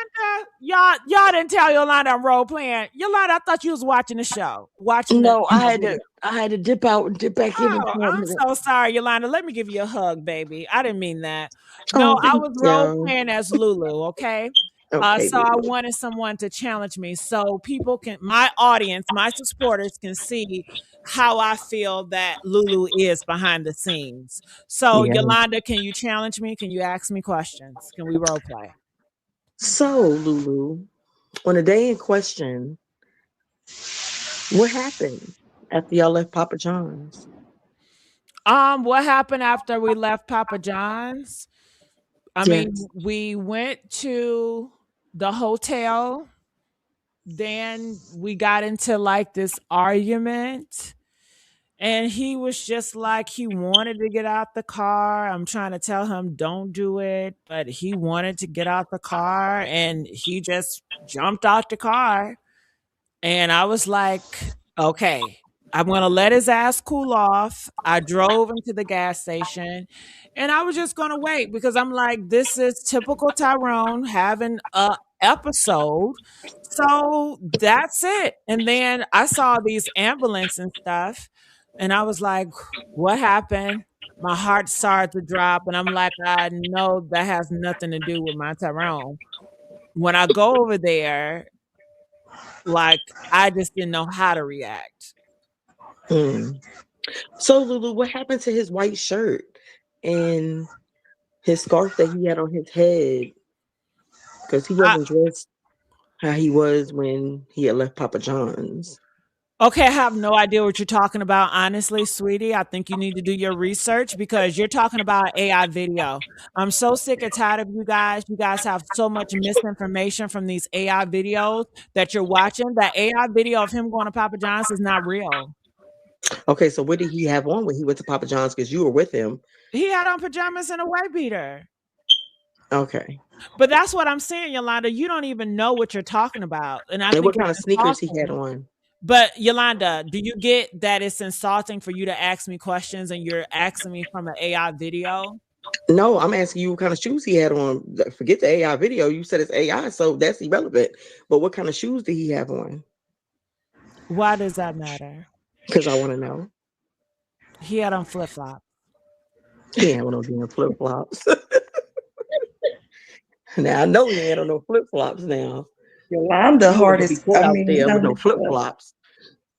Y'all didn't tell Yolanda I'm role playing. Yolanda, I thought you was watching the show, watching the No, I had video. to. I had to dip out and dip back in Oh, for a I'm minute. so sorry, Yolanda. Let me give you a hug, baby. I didn't mean that. No, Oh, I thank was role you. playing as Lulu, okay? Okay, So I Lulu. wanted someone to challenge me so people can, my audience, my supporters can see how I feel that Lulu is behind the scenes. So, Yeah. Yolanda, can you challenge me? Can you ask me questions? Can we role play? So, Lulu, on the day in question, what happened after y'all left Papa John's? What happened after we left Papa John's? I Yes. mean, we went to the hotel. Then we got into like this argument. And he was just like, he wanted to get out the car. I'm trying to tell him, don't do it. But he wanted to get out the car and he just jumped out the car. And I was like, okay, I'm going to let his ass cool off. I drove into the gas station and I was just going to wait because I'm like, this is typical Tyrone having a episode. So that's it. And then I saw these ambulance and stuff and I was like, what happened? My heart started to drop and I'm like, I know that has nothing to do with my Tyrone. When I go over there, like, I just didn't know how to react. Hmm. So, Lulu, what happened to his white shirt and his scarf that he had on his head? Because he I wasn't dressed how he was when he had left Papa John's. Okay, I have no idea what you're talking about, honestly, sweetie. I think you need to do your research because you're talking about AI video. I'm so sick and tired of you guys. You guys have so much misinformation from these AI videos that you're watching. That AI video of him going to Papa John's is not real. Okay, so what did he have on when he went to Papa John's? Because you were with him. He had on pajamas and a white beater. Okay. But that's what I'm saying, Yolanda. You don't even know what you're talking about. And I And think what it's kind of sneakers he had insulting. on? But Yolanda, do you get that it's insulting for you to ask me questions and you're asking me from an AI video? No, I'm asking you what kind of shoes he had on. Forget the AI video. You said it's AI, so that's irrelevant. But what kind of shoes did he have on? Why does that matter? Because I want to know. He had on flip flops. He ain't on no damn flip flops. Now I know he ain't on no flip flops. Now Yolanda you ain't heart gonna be is, caught I out mean, there with not no flip Lulu, flops.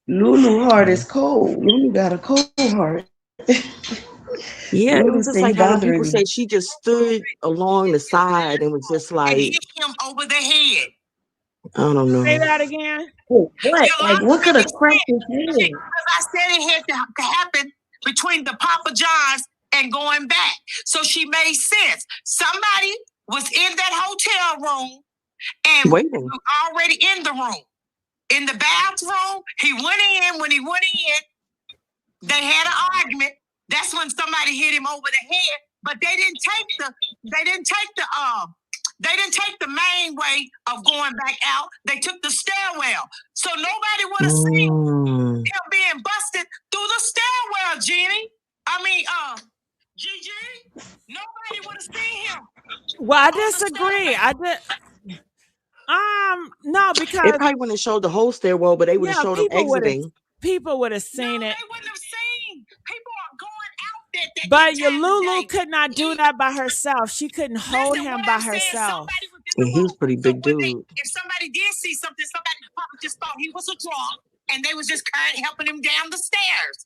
Lulu heart is cold. Lulu got a cold heart. Yeah, it Lulu was just said he like how when people bothering me. say she just stood along the side and was just And like, hit him over the head. I don't Say know. that again. What? Like, Yolanda what could have made cracked his sense head? because I said it had to happen between the Papa John's and going back. So she made sense. Somebody was in that hotel room and Waiting. already in the room. In the bathroom, he went in. When he went in, they had an argument. That's when somebody hit him over the head. But they didn't take the main way of going back out. They took the stairwell. So nobody would have seen Mm. him being busted through the stairwell, Jeannie. Gigi. Nobody would have seen him. Well, I disagree. I did. No, It because probably wouldn't have showed the whole stairwell, but they would have yeah, showed them exiting. people would have No, seen it. they wouldn't have seen. People are going out that But your time Lulu today. could not do that by herself. She couldn't hold Listen, him what by I'm saying, herself. somebody was in And the he was room. pretty So big dude. if somebody did see something, somebody probably just thought he was a drunk, and they was just helping him down the stairs.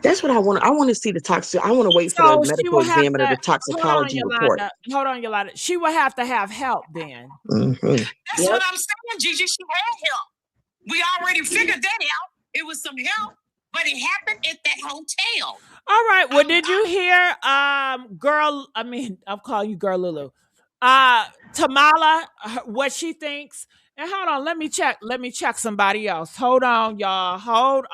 That's what I want. I want to see the toxic. I want to wait for the So she medical will have examiner, to the toxicology report. Hold on, Yolanda. She will have to have help then. Mm-hmm. That's what I'm saying, Gigi. She had help. We already figured that out. It was some help, but it happened at that hotel. All right. Well, did you hear girl, I mean, I'm calling you girl Lulu. Tamala, what she thinks. And hold on, let me check. Let me check somebody else. Hold on, y'all. Hold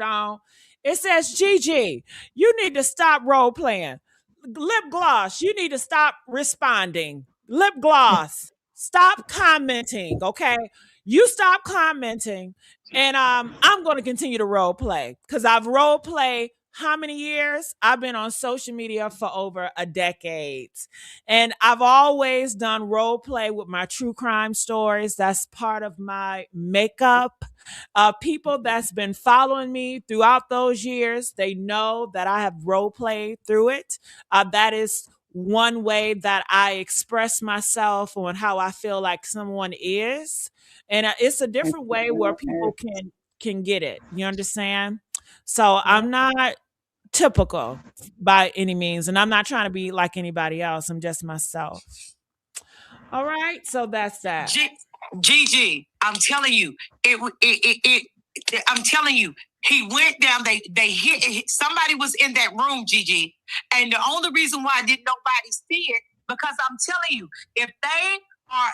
on. It says Gigi, you need to stop role playing. Lip gloss, you need to stop responding. Lip gloss, stop commenting. Okay. You stop commenting. And I'm gonna continue to role play because I've role played how many years? I've been on social media for over a decade. And I've always done role play with my true crime stories. That's part of my makeup. People that's been following me throughout those years, they know that I have role played through it. That is one way that I express myself on how I feel like someone is. And it's a different way where people can get it. You understand? So I'm not typical by any means, and I'm not trying to be like anybody else. I'm just myself. All right, so that's that. Gigi, I'm telling you, I'm telling you, he went down. They hit. Somebody was in that room, Gigi, and the only reason why didn't nobody see it because I'm telling you, if they are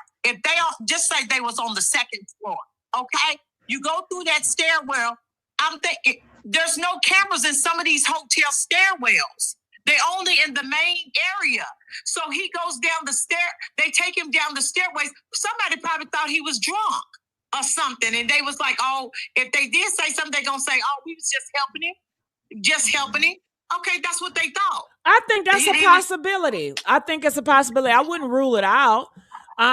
just say they was on the second floor, okay, you go through that stairwell. I'm thinking there's no cameras in some of these hotel stairwells. They're only in the main area. So he goes down the stair. They take him down the stairways. Somebody probably thought he was drunk or something. And they was like, oh, if they did say something, they're going to say, oh, we was just helping him. Just helping him. Okay, that's what they thought. I think that's a possibility. I think it's a possibility. I wouldn't rule it out. So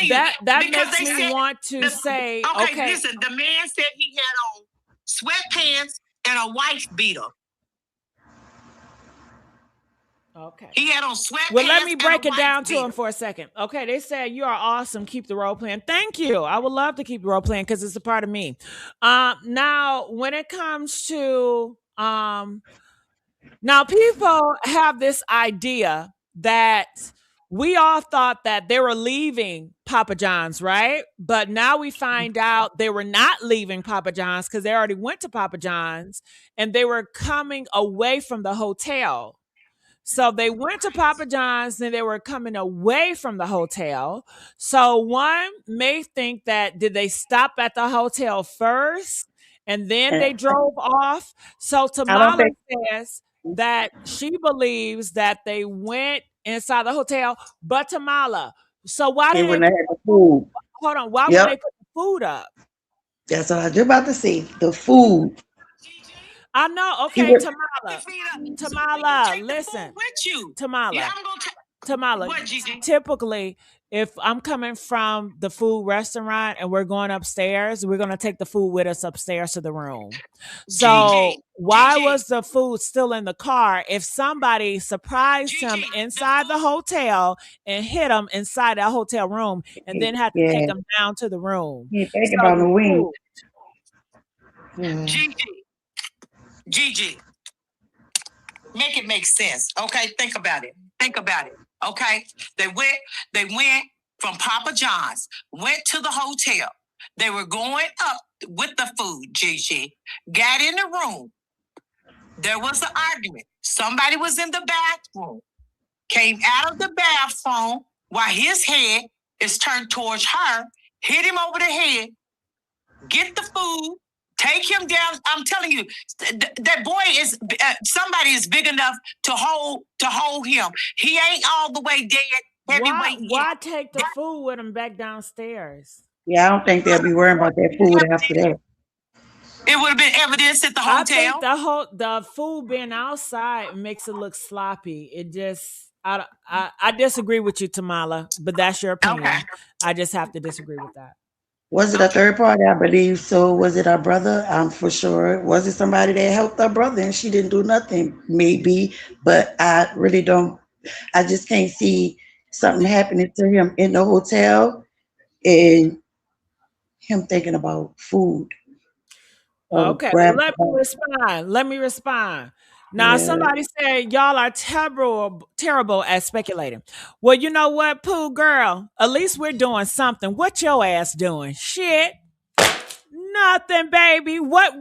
that makes me want to say, okay. Listen, the man said he had on sweatpants and a wife beater. Okay. He had on sweatpants. Well, let me break it down to him for a second. Okay, they said you are awesome. Keep the role playing. Thank you. I would love to keep the role playing because it's a part of me. Now, when it comes to now people have this idea that we all thought that they were leaving Papa John's, right? But now we find out they were not leaving Papa John's because they already went to Papa John's and they were coming away from the hotel. So they went to Papa John's and they were coming away from the hotel. So one may think that did they stop at the hotel first and then they drove off? So Tamala says that she believes that they went inside the hotel, but Tamala. So why did they put the food? Hold on, why would they put the food up? That's what I was just about to say. The food. I know. Okay, Tamala, listen. Tamala, typically, if I'm coming from the food restaurant and we're going upstairs, we're going to take the food with us upstairs to the room. So why was the food still in the car if somebody surprised him inside the hotel and hit him inside that hotel room and then had to take him down to the room? About the wing. Gigi, make it make sense. Okay, think about it. Okay, they went from Papa John's, went to the hotel. They were going up with the food. Gigi got in the room. There was an argument. Somebody was in the bathroom. Came out of the bathroom while his head is turned towards her. Hit him over the head. Get the food. Take him down. I'm telling you, that boy is somebody is big enough to hold him. He ain't all the way dead. Why take the food with him back downstairs? Yeah, I don't think they'll be worrying about that food after that. It would have been evidence at the hotel. I think the food being outside makes it look sloppy. It just I disagree with you, Tamala, but that's your opinion. Okay. I just have to disagree with that. Was it a third party? I believe so. Was it our brother? For sure. Was it somebody that helped our brother and she didn't do nothing? Maybe, but I really don't. I just can't see something happening to him in the hotel and him thinking about food. Okay, let me respond. Now, somebody said y'all are terrible at speculating. Well, you know what, Pooh girl? At least we're doing something. What your ass doing? Shit. Nothing, baby. What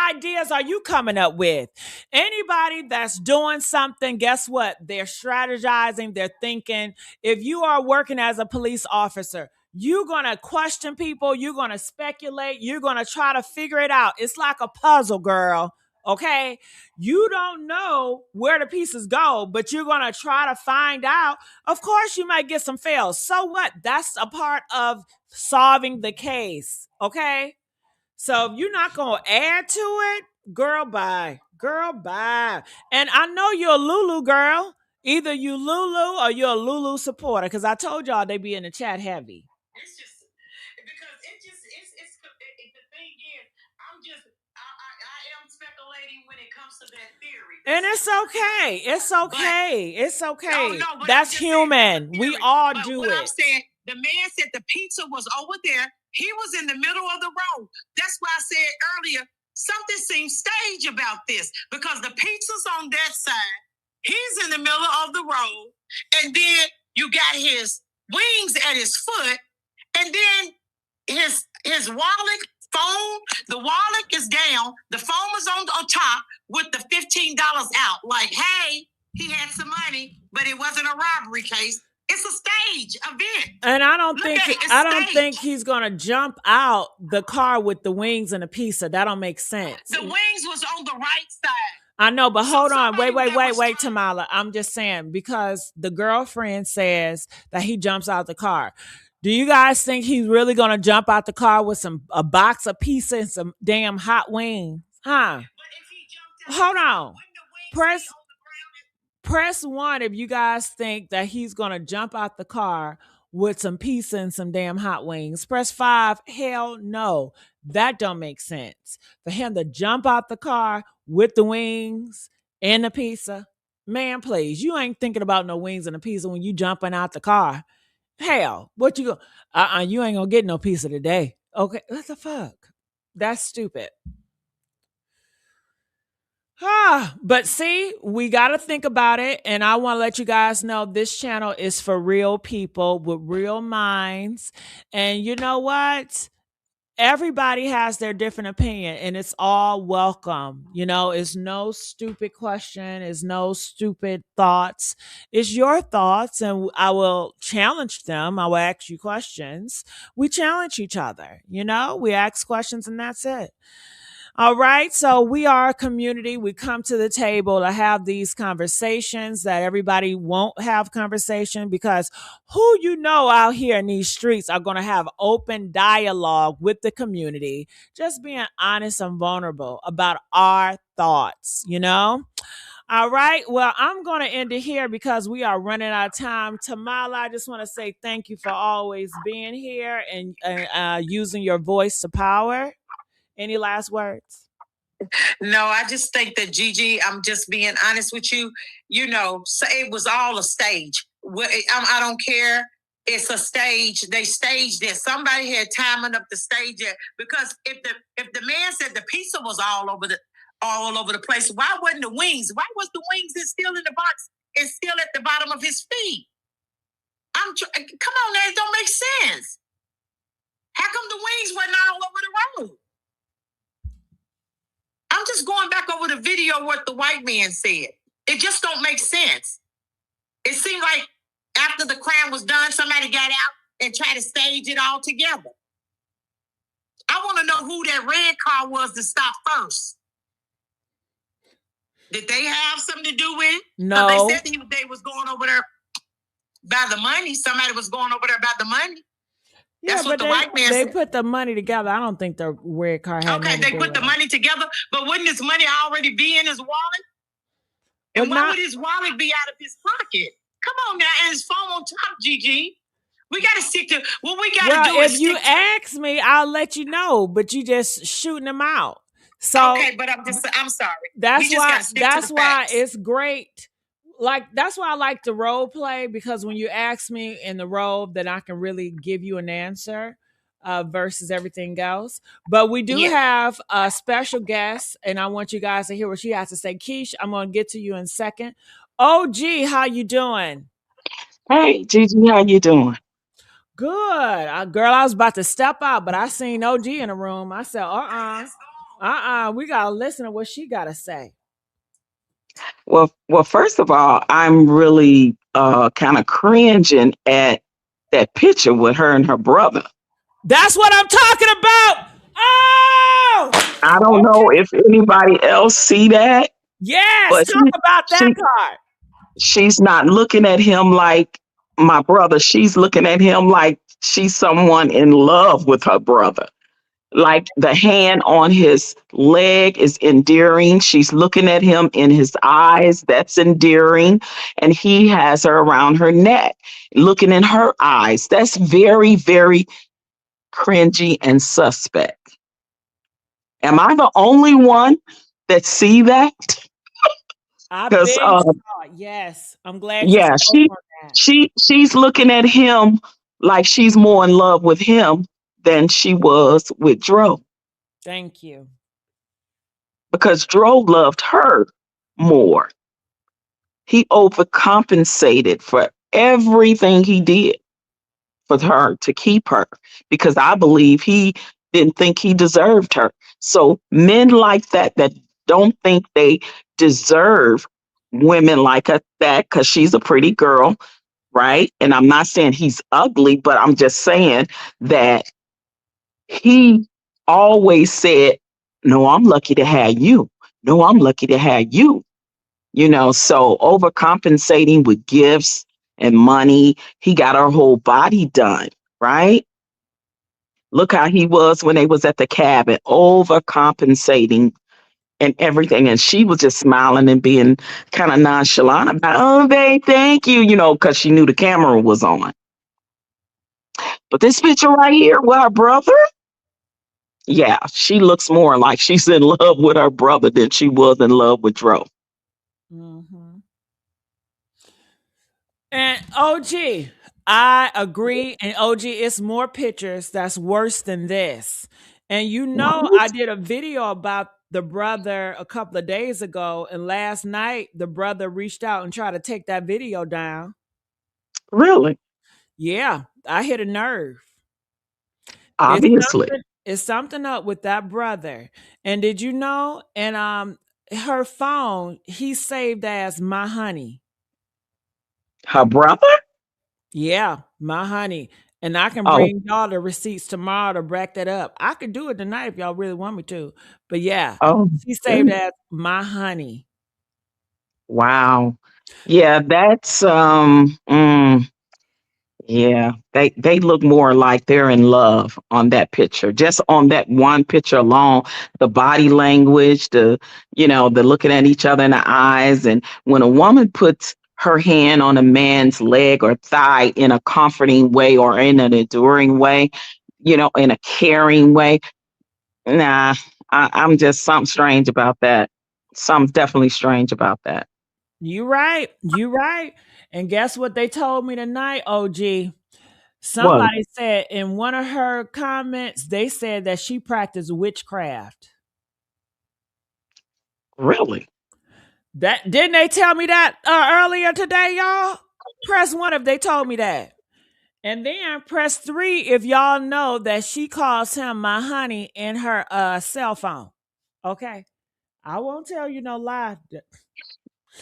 ideas are you coming up with? Anybody that's doing something, guess what? They're strategizing, they're thinking. If you are working as a police officer, you're going to question people, you're going to speculate, you're going to try to figure it out. It's like a puzzle, girl. Okay, you don't know where the pieces go, but you're going to try to find out. Of course, you might get some fails. So what? That's a part of solving the case. Okay, so if you're not going to add to it, girl, bye. Girl, bye. And I know you're a Lulu girl. Either you Lulu or you're a Lulu supporter, because I told y'all they be in the chat heavy. It's just because the thing is, I am speculating when it comes to that theory. And it's okay. It's okay. It's okay. No, but That's I'm just saying, human. that's a We theory. all But do what I'm it. saying, the man said the pizza was over there. He was in the middle of the road. That's why I said earlier, something seems staged about this because the pizza's on that side. He's in the middle of the road. And then you got his wings at his foot. And then his wallet, phone, the wallet is down. The phone is on top with the $15 out. Like, hey, he had some money, but it wasn't a robbery case. It's a stage event. And I don't think he's gonna jump out the car with the wings and a pizza. That don't make sense. The wings was on the right side. I know, but hold on. Wait, Tamala. I'm just saying, because the girlfriend says that he jumps out the car. Do you guys think he's really gonna jump out the car with a box of pizza and some damn hot wings? Huh? Hold on. Press 1 if you guys think that he's gonna jump out the car with some pizza and some damn hot wings. Press 5. Hell no. That don't make sense. For him to jump out the car with the wings and the pizza. Man, please. You ain't thinking about no wings and a pizza when you jumping out the car. Hell, what you go? You ain't gonna get no pizza today. Okay, what the fuck? That's stupid. But see, we got to think about it. And I want to let you guys know this channel is for real people with real minds. And you know what? Everybody has their different opinion and it's all welcome. It's no stupid question. It's no stupid thoughts. It's your thoughts and I will challenge them. I will ask you questions. We challenge each other. We ask questions and that's it. All right. So we are a community. We come to the table to have these conversations that everybody won't have conversation because who out here in these streets are going to have open dialogue with the community, just being honest and vulnerable about our thoughts, All right. Well, I'm going to end it here because we are running out of time. Tamala, I just want to say thank you for always being here and using your voice to power. Any last words? No, I just think that Gigi, I'm just being honest with you. So it was all a stage. I don't care. It's a stage. They staged it. Somebody had timing up the stage because if the man said the pizza was all over the place, why wasn't the wings? Why was the wings still in the box and still at the bottom of his feet? Come on, that don't make sense. How come the wings wasn't all over the road? I'm just going back over the video what the white man said. It just don't make sense. It seemed like after the crime was done, somebody got out and tried to stage it all together. I want to know who that red car was to stop first. Did they have something to do with it? No. They said they was going over there by the money. Somebody was going over there by the money. Yeah, that's what the white man said. They put the money together. I don't think the red car had okay, they put the money together, but wouldn't this money already be in his wallet? And why would his wallet be out of his pocket? Come on now, and his phone on top, Gigi. We got to stick to what we got to do. If you ask me, I'll let you know, but you just shooting them out. So okay, but I'm sorry. That's why it's great. That's why I like the role play, because when you ask me in the role, then I can really give you an answer versus everything else. But we do have a special guest, and I want you guys to hear what she has to say. Keish, I'm going to get to you in a second. OG, how you doing? Hey, Gigi, how you doing? Good. Girl, I was about to step out, but I seen OG in the room. I said, we got to listen to what she got to say. Well, first of all, I'm really kind of cringing at that picture with her and her brother. That's what I'm talking about. Oh! I don't know if anybody else see that. Yes, but talk about that part. She's not looking at him like my brother. She's looking at him like she's someone in love with her brother. Like the hand on his leg is endearing. She's looking at him in his eyes. That's endearing. And he has her around her neck, looking in her eyes. That's very, very cringy and suspect. Am I the only one that see that? I've Because been saw it. Yes. I'm glad you yeah, spoke on that. she's looking at him like she's more in love with him than she was with Dro, Thank you. because Dro loved her more. He overcompensated for everything he did for her to keep her, because I believe he didn't think he deserved her. So men like that don't think they deserve women like that because she's a pretty girl, right? And I'm not saying he's ugly, but I'm just saying that he always said, "No, I'm lucky to have you. No, I'm lucky to have you." So overcompensating with gifts and money, he got her whole body done, right? Look how he was when they was at the cabin, overcompensating and everything. And she was just smiling and being kind of nonchalant about, "Oh, babe, thank you," because she knew the camera was on. But this picture right here with her brother, yeah, she looks more like she's in love with her brother than she was in love with Dro. Hmm. And OG, I agree. And OG, it's more pictures that's worse than this. And I What? did a video about the brother a couple of days ago. And last night, the brother reached out and tried to take that video down. Really? Yeah, I hit a nerve. It's Obviously. something up with that brother. And did you know? And her phone, he saved as my honey. Her brother? Yeah, my honey. And I can Oh, bring y'all the receipts tomorrow to back that up. I could do it tonight if y'all really want me to. But yeah, oh, she saved goodness. as my honey. Wow. Yeah, that's yeah, they look more like they're in love on that picture. Just on that one picture alone, the body language, the looking at each other in the eyes, and when a woman puts her hand on a man's leg or thigh in a comforting way or in an enduring way, in a caring way, nah, I'm just something strange about that. Something definitely strange about that. You right. You right. And guess what they told me tonight, OG? What? Somebody said in one of her comments, they said that she practiced witchcraft. Really? That didn't they tell me that earlier today, y'all? Press one if they told me that. And then press three if y'all know that she calls him my honey in her cell phone. Okay. I won't tell you no lie.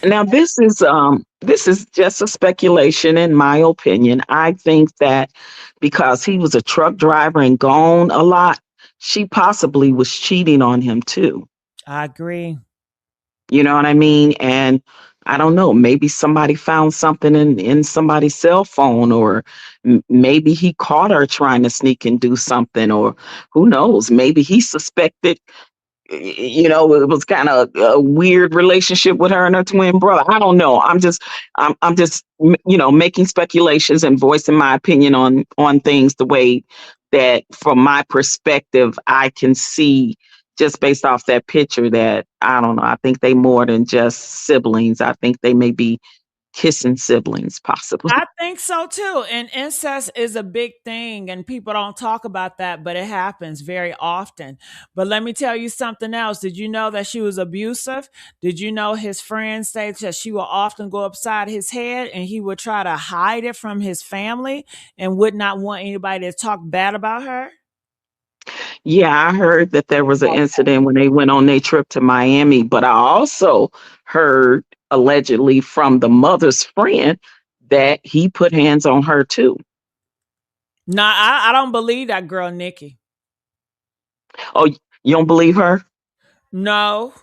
Now this is just a speculation in my opinion. I think that because he was a truck driver and gone a lot, she possibly was cheating on him too. I agree. You know what I mean? And I don't know, maybe somebody found something in somebody's cell phone, or maybe he caught her trying to sneak and do something, or who knows, maybe he suspected, it was kind of a weird relationship with her and her twin brother. I don't know. I'm just making speculations and voicing my opinion on things the way that, from my perspective, I can see just based off that picture that, I don't know. I think they more than just siblings. I think they may be kissing siblings, possibly. I think so too. And incest is a big thing, and people don't talk about that, but it happens very often. But let me tell you something else. Did you know that she was abusive? Did you know his friends say that she will often go upside his head and he would try to hide it from his family and would not want anybody to talk bad about her? Yeah, I heard that there was an incident when they went on their trip to Miami, but I also heard allegedly from the mother's friend that he put hands on her too. No, I don't believe that girl, Nikki. Oh, you don't believe her? No,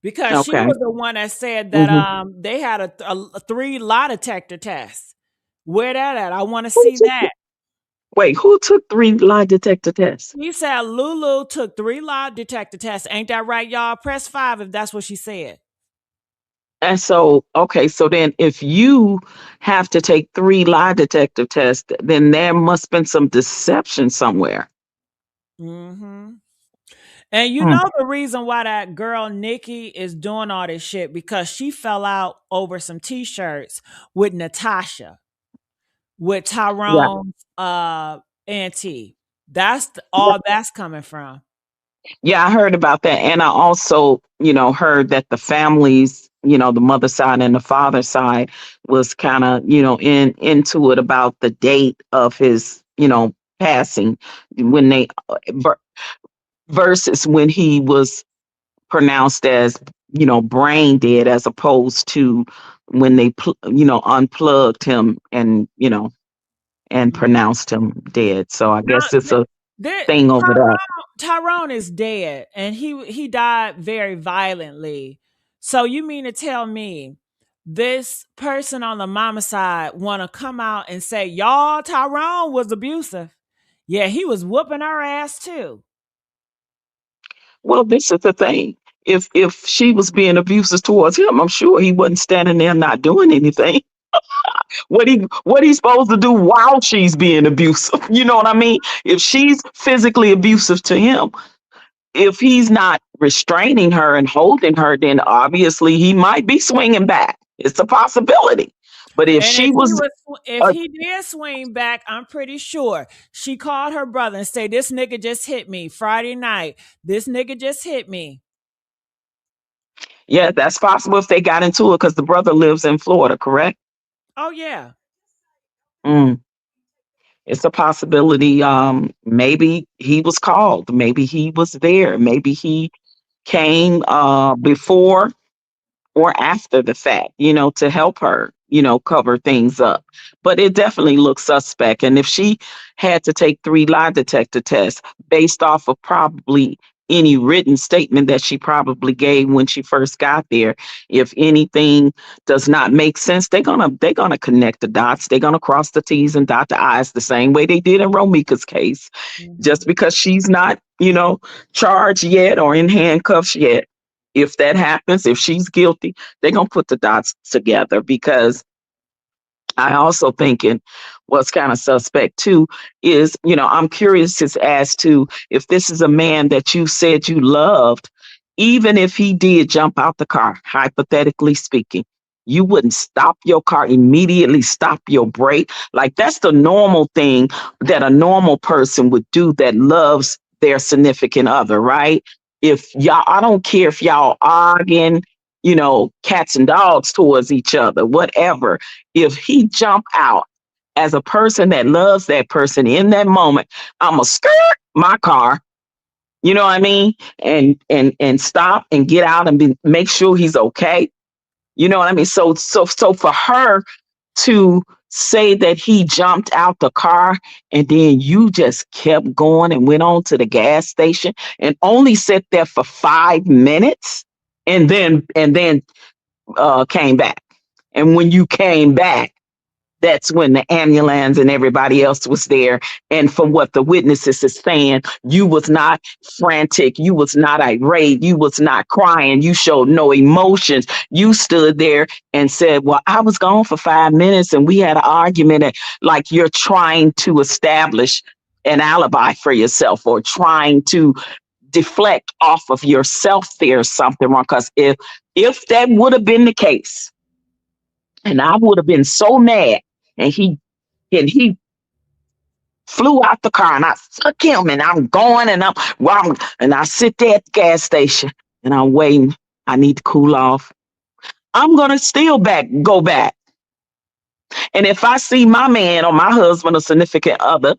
because she Okay. was the one that said that Hmm. they had a three lie detector test. Where that at? I want to see that. Wait, who took 3 lie detector tests? He said Lulu took 3 lie detector tests. Ain't that right, y'all? Press 5 if that's what she said. And so, okay, so then if you have to take 3 lie detector tests, then there must been some deception somewhere. Mm-hmm. And you Hmm. know the reason why that girl Nikki is doing all this shit because she fell out over some t-shirts with Natasha, with Yeah. Tyrone's auntie. All that's coming from. Yeah, I heard about that. And I also, heard that the families, the mother side and the father side was kind of, into it about the date of his, passing when they ver- versus when he was pronounced as, brain dead as opposed to when they, unplugged him and Mhm. pronounced him dead. So I Now, guess it's a thing over Tyrone, that. Tyrone is dead, and he died very violently. So you mean to tell me this person on the mama side want to come out and say, y'all, Tyrone was abusive? Yeah, he was whooping her ass too. Well, this is the thing. If she was being abusive towards him, I'm sure he wasn't standing there not doing anything. What he's supposed to do while she's being abusive? You know what I mean? If she's physically abusive to him, if he's not restraining her and holding her, then obviously he might be swinging back. It's a possibility. But if And she was, if uh, he did swing back, I'm pretty sure she called her brother and say, "This nigga just hit me Friday night. This nigga just hit me." yeah, that's possible if they got into it because the brother lives in Florida, correct? Oh yeah. Mm. It's a possibility. Maybe he was called. Maybe he was there. Maybe he came before or after the fact, to help her, cover things up. But it definitely looks suspect. And if she had to take 3 lie detector tests based off of probably any written statement that she probably gave when she first got there, if anything does not make sense, they're gonna connect the dots. They're gonna cross the T's and dot the I's the same way they did in Romika's case. Just Mhm. because she's not, charged yet or in handcuffs yet, if that happens, if she's guilty, they're gonna put the dots together because I also thinking what's kind of suspect too is, I'm curious as to if this is a man that you said you loved, even if he did jump out the car, hypothetically speaking, you wouldn't stop your car immediately, stop your brake. Like that's the normal thing that a normal person would do that loves their significant other, right? If y'all, I don't care if y'all arguing, cats and dogs towards each other, whatever, if he jump out as a person that loves that person in that moment, I'm a skirt my car, you know what I mean, and stop and get out and make sure he's okay. You know what I mean? So for her to say that he jumped out the car and then you just kept going and went on to the gas station and only sat there for 5 minutes and then came back. And when you came back, that's when the ambulance and everybody else was there. And from what the witnesses is saying, you was not frantic, you was not irate, you was not crying, you showed no emotions. You stood there and said, well, I was gone for 5 minutes and we had an argument, and like you're trying to establish an alibi for yourself or trying to deflect off of yourself. There's something wrong, because if that would have been the case, and I would have been so mad, and he flew out the car, and I took him, and I'm going, and and I sit there at the gas station, and I'm waiting. I need to cool off. I'm gonna still go back, and if I see my man or my husband or significant other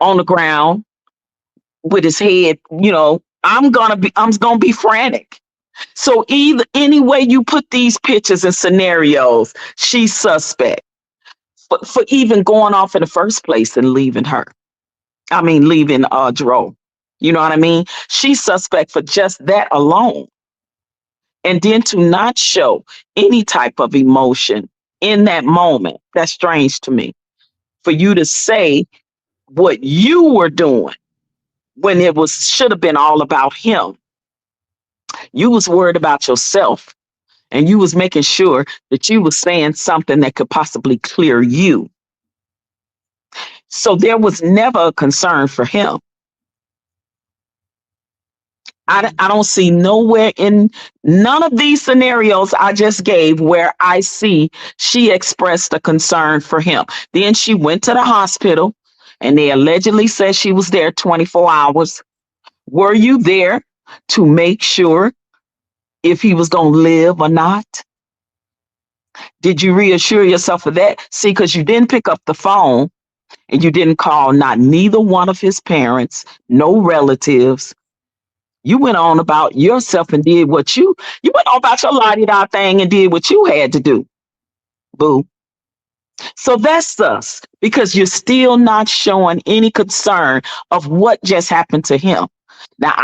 on the ground with his head, I'm gonna be frantic. So either any way you put these pictures and scenarios, she's suspect for even going off in the first place and leaving her. I mean, leaving Jerome. You know what I mean? She's suspect for just that alone. And then to not show any type of emotion in that moment, that's strange to me. For you to say what you were doing when it was should have been all about him. You was worried about yourself, and you was making sure that you was saying something that could possibly clear you. So there was never a concern for him. I don't see nowhere in none of these scenarios I just gave where I see she expressed a concern for him. Then she went to the hospital and they allegedly said she was there 24 hours. Were you there to make sure if he was going to live or not? Did you reassure yourself of that? See, because you didn't pick up the phone and you didn't call not neither one of his parents, no relatives. You went on about yourself and did what you went on about your la-di-da thing and did what you had to do, boo. So that's us because you're still not showing any concern of what just happened to him. Now,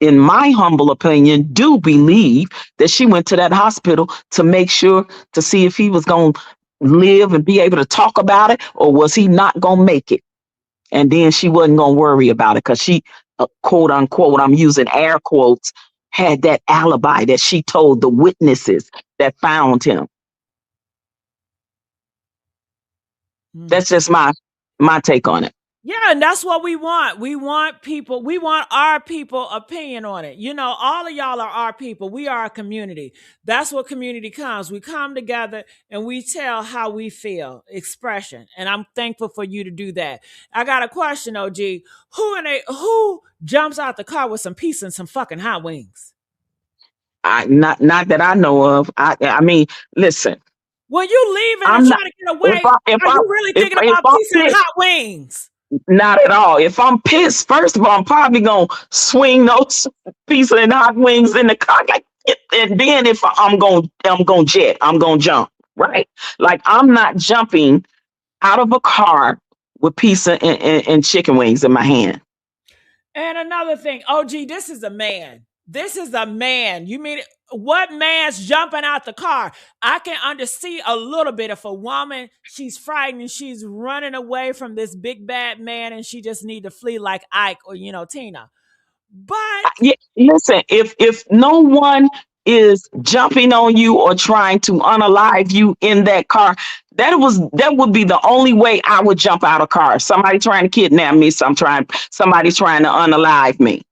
in my humble opinion, do believe that she went to that hospital to make sure to see if he was going to live and be able to talk about it, or was he not going to make it? And then she wasn't going to worry about it because she, quote unquote, I'm using air quotes, had that alibi that she told the witnesses that found him. That's just my take on it. Yeah, and that's what we want. We want our people opinion on it. You know, all of y'all are our people. We are a community. That's what community comes. We come together and we tell how we feel, expression. And I'm thankful for you to do that. I got a question, OG. Who jumps out the car with some pizza and some fucking hot wings? Not that I know of. I mean, listen. When you leaving I'm and not. trying to get away, If are you really thinking about pizza and hot wings? Not at all. If I'm pissed, first of all, I'm probably gonna swing those pizza and hot wings in the car, like, and then if I'm gonna jump, right? Like I'm not jumping out of a car with pizza and chicken wings in my hand. And another thing, OG, this is a man. This is a man. You mean what man's jumping out the car? I can understand a little bit if a woman, she's frightened and she's running away from this big bad man and she just need to flee like Ike or Tina. But yeah, listen, if no one is jumping on you or trying to unalive you in that car, that would be the only way I would jump out of car. Somebody trying to kidnap me, somebody's trying to unalive me.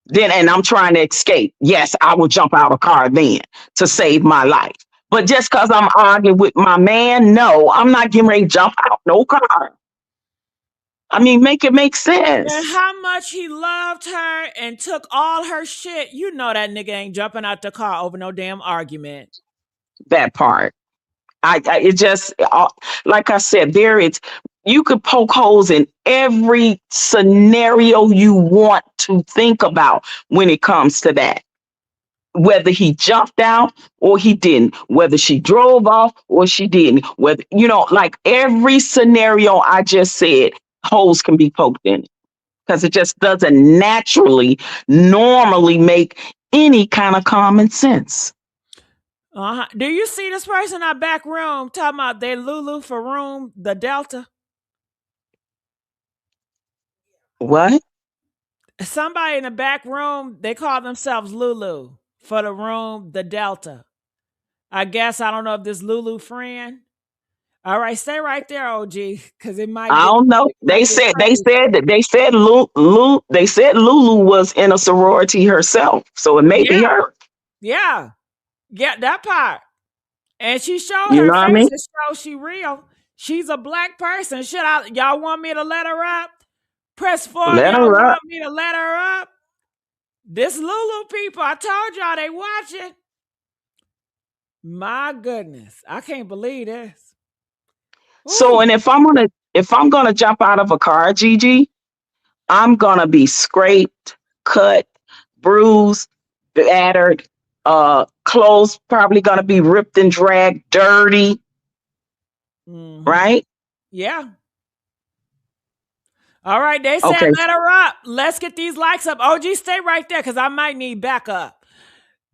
Then and I'm trying to escape. Yes, I will jump out of car then to save my life. But just because I'm arguing with my man, no, I'm not getting ready to jump out no car. I mean, make it make sense. And how much he loved her and took all her shit. You know that nigga ain't jumping out the car over no damn argument. That part. It just, like I said, you could poke holes in every scenario you want to think about when it comes to that. Whether he jumped out or he didn't, whether she drove off or she didn't, whether, like every scenario I just said, holes can be poked in it because it just doesn't normally make any kind of common sense. Do you see this person in our back room talking about they Lulu for room, the Delta? What? Somebody in the back room, they call themselves Lulu for the room, the Delta. I guess I don't know if this Lulu friend. All right, stay right there, OG, because it might. I don't know. They said Lulu was in a sorority herself, so it may be her. Yeah, that part. And she showed You her know what I face mean? to show she real. She's a black person. Y'all want me to let her up? Press 4 if y'all want me to let her up. This Lulu people, I told y'all they watching. My goodness, I can't believe this. So, and if I'm gonna jump out of a car, Gigi, I'm gonna be scraped, cut, bruised, battered, clothes probably gonna be ripped and dragged, dirty. Mm-hmm. Right? Yeah. All right, they said let her up. Let's get these likes up. OG, stay right there because I might need backup.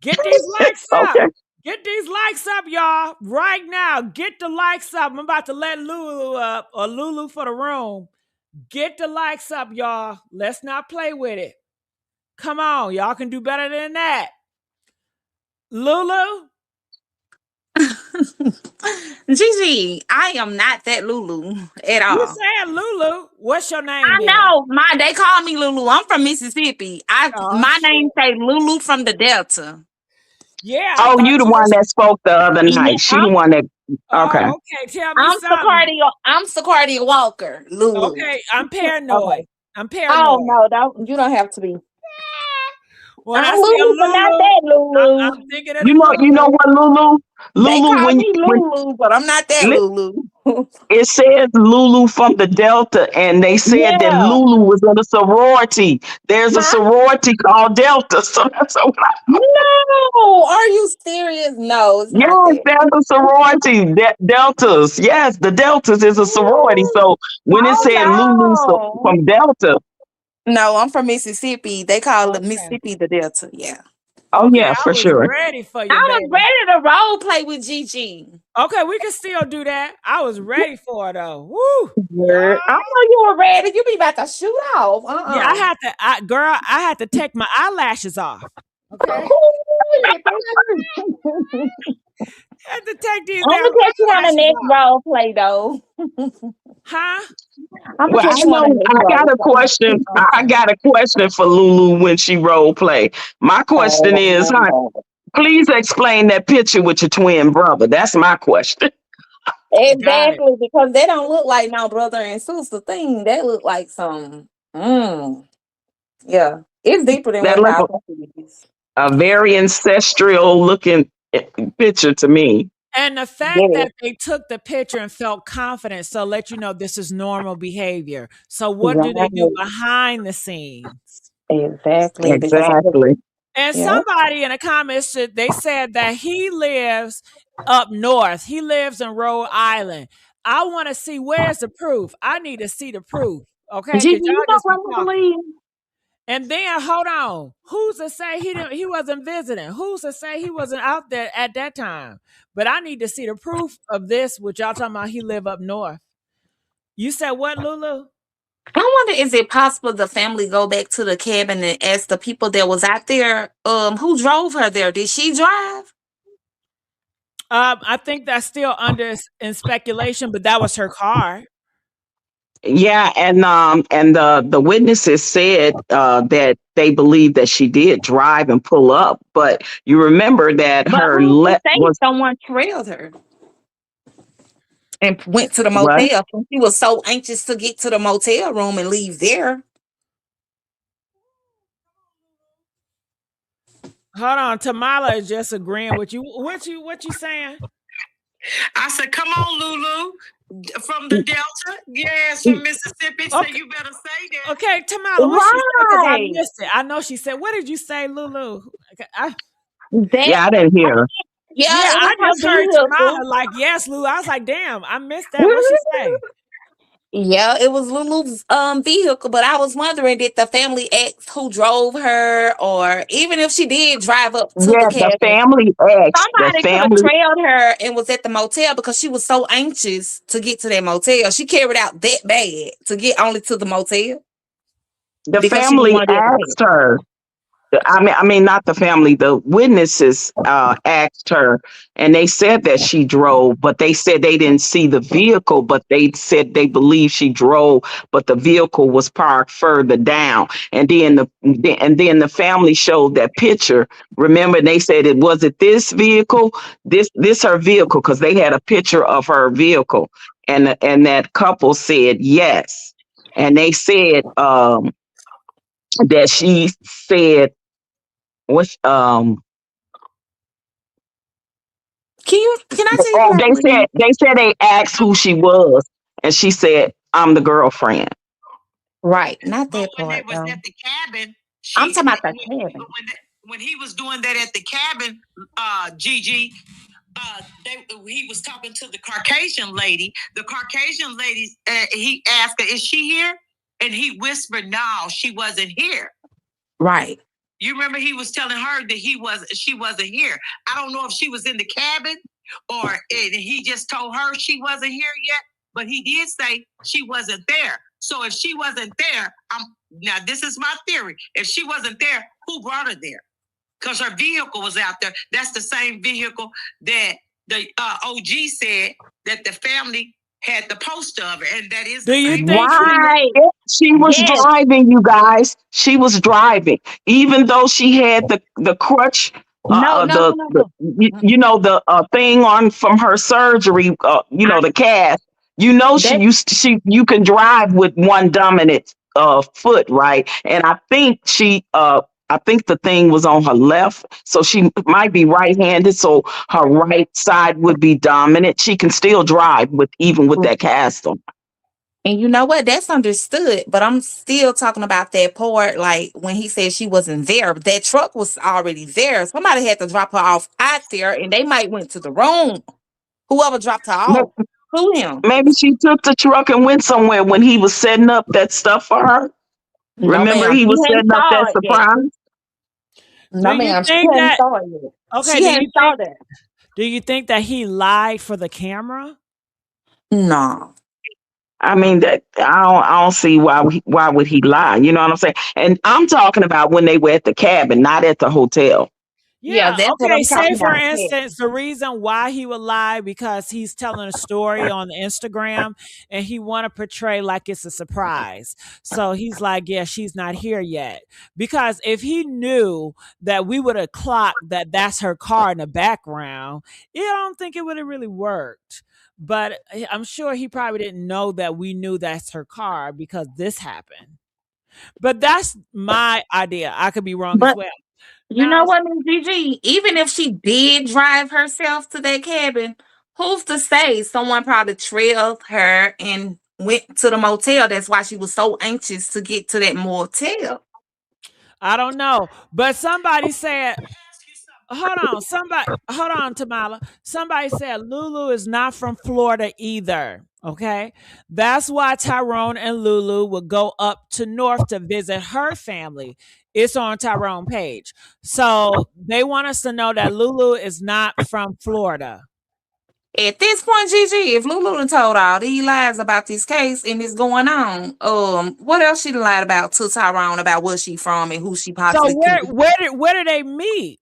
Get these likes up. Get these likes up, y'all. Right now. Get the likes up. I'm about to let Lulu up, or Lulu for the room. Get the likes up, y'all. Let's not play with it. Come on, y'all can do better than that. Lulu? Gigi, I am not that Lulu at You all. saying Lulu? What's your name I then? know, they call me Lulu. I'm from Mississippi. Oh, My name shit. say Lulu from the Delta. Yeah, I Oh, thought you the you one was. that spoke the other Yeah, night. She the one that. Okay. Oh, okay. Tell me something. I'm Sacardia Walker, Lulu. Okay, I'm paranoid. Okay. I'm Oh paranoid. no, you don't have to be. When I I'm see a Lulu, but not Lulu, that I'm, Lulu. I'm thinking of the You know Lulu. what, Lulu? They Lulu, call me when Lulu, but I'm not that li- Lulu. it says Lulu from the Delta, and they said that Yeah. Lulu was in a sorority. There's a Huh? sorority called Delta. So that's what No. Are you serious? No, it's not yes, that. there's a sorority. Deltas. Yes, the Deltas is a sorority. Ooh. So when it Oh said Lulu no. from Delta, No, I'm from Mississippi. They call the Okay. Mississippi the Delta. Yeah. oh Okay, yeah, I for was sure. ready for you, I was baby. ready to role play with Gigi. Okay, we can still do that. I was ready for it though. Woo! Y'all. Girl, I know you were ready. You be about to shoot off. Yeah, I had to take my eyelashes off. Okay? Ooh, if they hurt. I had to take these I'm damn gonna catch you on the eyelashes next off. role play though. Huh? I'm gonna Well, I catch you on the know next I got role a question. play. I Okay. got a question for Lulu when she role play. My question is, huh? Oh, Please explain that picture with your twin brother. That's my question. Got it. exactly, because they don't look like no brother and sister thing. They look like some. Yeah, it's deeper than That what look y'all think it is. a very ancestral looking picture to me. And the fact Yes, that they took the picture and felt confident, so let you know this is normal behavior. So what do they do right, behind the scenes? exactly. Because I was, Exactly. And yeah. somebody in the comments they said that he lives up north. He lives in Rhode Island. I want to see where's the proof. I need to see the proof. Okay, Gigi, because you y'all know just what be I talking. believe? And then hold on. Who's to say he wasn't visiting? Who's to say he wasn't out there at that time? But I need to see the proof of this, which y'all talking about he live up north. You said what, Lulu? I wonder, is it possible the family go back to the cabin and ask the people that was out there, who drove her there? Did she drive? I think that's still under in speculation, but that was her car. Yeah, and the witnesses said that they believe that she did drive and pull up, but you remember that But her who's to let say was someone trailed her and went to the what? motel? She was so anxious to get to the motel room and leave there. Hold on, Tamala is just agreeing with you. What you saying? I said, come on, Lulu, from the Delta. Yes, from Mississippi. So Okay, you better say that. okay, Tamala, what she said? Because I Right. missed it. I know she said. What did you say, Lulu? Okay, That Yeah, I didn't hear her. yeah, yeah, it was I her just heard Tamala vehicle. like yes, Lulu. I was like, damn, I missed that. What she say? Yeah, it was Lulu's vehicle, but I was wondering, did the family ask who drove her, or even if she did drive up to the Yeah, the cabin, family asked. The somebody could have family, trailed her and was at the motel because she was so anxious to get to that motel. She carried out that bad to get only to the motel the because she didn't family want to be at the cabin. asked her. I mean, not the family. The witnesses asked her, and they said that she drove, but they said they didn't see the vehicle. But they said they believe she drove, but the vehicle was parked further down. And then the family showed that picture. Remember, they said it was it this vehicle, this her vehicle, because they had a picture of her vehicle, and that couple said yes, and they said that she said what's Can I tell you oh, what I they said believe? they asked who she was, and she said, I'm the girlfriend. Right, not But that when they part was though. at the cabin, I'm she talking about the cabin. when he was doing that at the cabin, Gigi, he was talking to the Caucasian lady. The Caucasian lady, he asked her, "Is she here?" And he whispered, "No, she wasn't here." Right. You remember he was telling her that she wasn't here. I don't know if she was in the cabin or he just told her she wasn't here yet, but he did say she wasn't there. So if she wasn't there, now this is my theory. If she wasn't there, who brought her there? Because her vehicle was out there. That's the same vehicle that the OG said that the family had the poster of it, and that is Do the you same. think Right. She was Yes. driving, you guys. She was driving, even though she had the crutch, No, no, no, no, the no. you know the thing on from her surgery, you know the cast. You know she That used to, she you can drive with one dominant foot, right? And I think the thing was on her left, so she might be right-handed, so her right side would be dominant. She can still drive with even with that cast on. And you know what? That's understood. But I'm still talking about that part. Like when he said she wasn't there, that truck was already there. Somebody had to drop her off out there, and they might went to the room. Whoever dropped her off to him. Maybe she took the truck and went somewhere when he was setting up that stuff for her. No, Remember, ma'am. he She was hadn't setting up saw that it yet. surprise. do No, you ma'am. She think hadn't that saw it yet. okay, She hadn't saw that. do you think that he lied for the camera? No. I mean, that I don't see why would he lie? You know what I'm saying? And I'm talking about when they were at the cabin, not at the hotel. Yeah, Yeah, that's what okay. I'm Say talking for about. Yeah. instance, the reason why he would lie because he's telling a story on the Instagram and he want to portray like it's a surprise. So he's like, "Yeah, she's not here yet." Because if he knew that we would have clocked that that's her car in the background, yeah, I don't think it would have really worked. But I'm sure he probably didn't know that we knew that's her car because this happened. But that's my idea. I could be wrong as But well. you know Now, what, Miss Gigi? Even if she did drive herself to that cabin, who's to say someone probably trailed her and went to the motel? That's why she was so anxious to get to that motel. I don't know, but somebody said, hold on, Tamala. Somebody said Lulu is not from Florida either. Okay. That's why Tyrone and Lulu would go up to North to visit her family. It's on Tyrone page. So they want us to know that Lulu is not from Florida. At this point, Gigi, if Lulu done told all these lies about this case and it's going on, what else she done lied about to Tyrone about where she from and who she So possibly could be? where did they meet?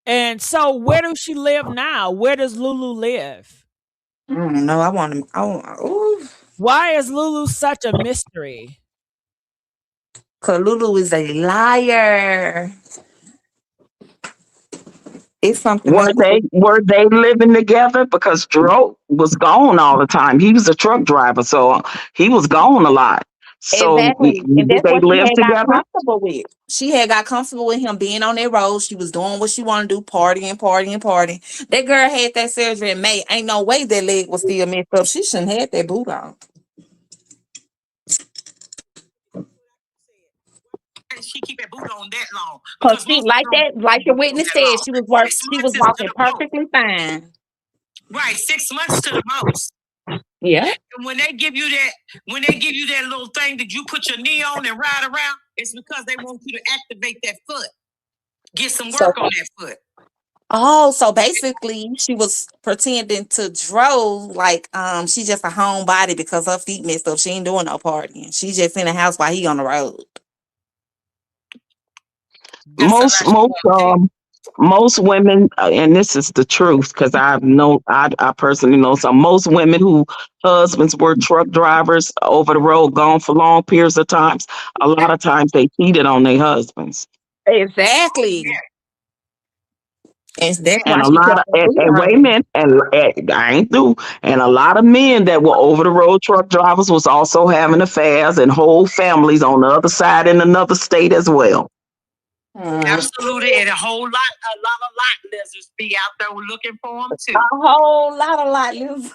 And so where does she live now? Where does Lulu live? No, I want to. I want. Ooh, Why is Lulu such a mystery? cause Lulu is a liar. It's something else. Were they living together? Because Dro was gone all the time. He was a truck driver, so he was gone a lot. So Exactly. And did that's they what she live had got together? comfortable with. She had got comfortable with him being on that road. She was doing what she wanted to do, partying, partying, partying. That girl had that surgery in May. Ain't no way that leg was still messed up. She shouldn't have had that boot on. She keep that boot on that long Cause because she most like people that, like the don't keep witness that said, long. Six she was months is to walking the most. perfectly fine. Right, 6 months to the most. Yeah. And when they give you that little thing that you put your knee on and ride around, it's because they want you to activate that foot, get some work on that foot. Oh, so basically she was pretending to drove like she's just a homebody because her feet messed up. She ain't doing no partying. She just in the house while he on the road. That's a lot. Most women, and this is the truth, because I personally know some. Most women who husbands were truck drivers over the road, gone for long periods of times. A lot of times they cheated on their husbands. Exactly. And that's And why a she lot of, kept her boot and wait a on. minute, and I ain't through. And a lot of men that were over the road truck drivers was also having affairs and whole families on the other side in another state as well. Absolutely, and a lot of lot lizards be out there looking for them too. A whole lot of lights.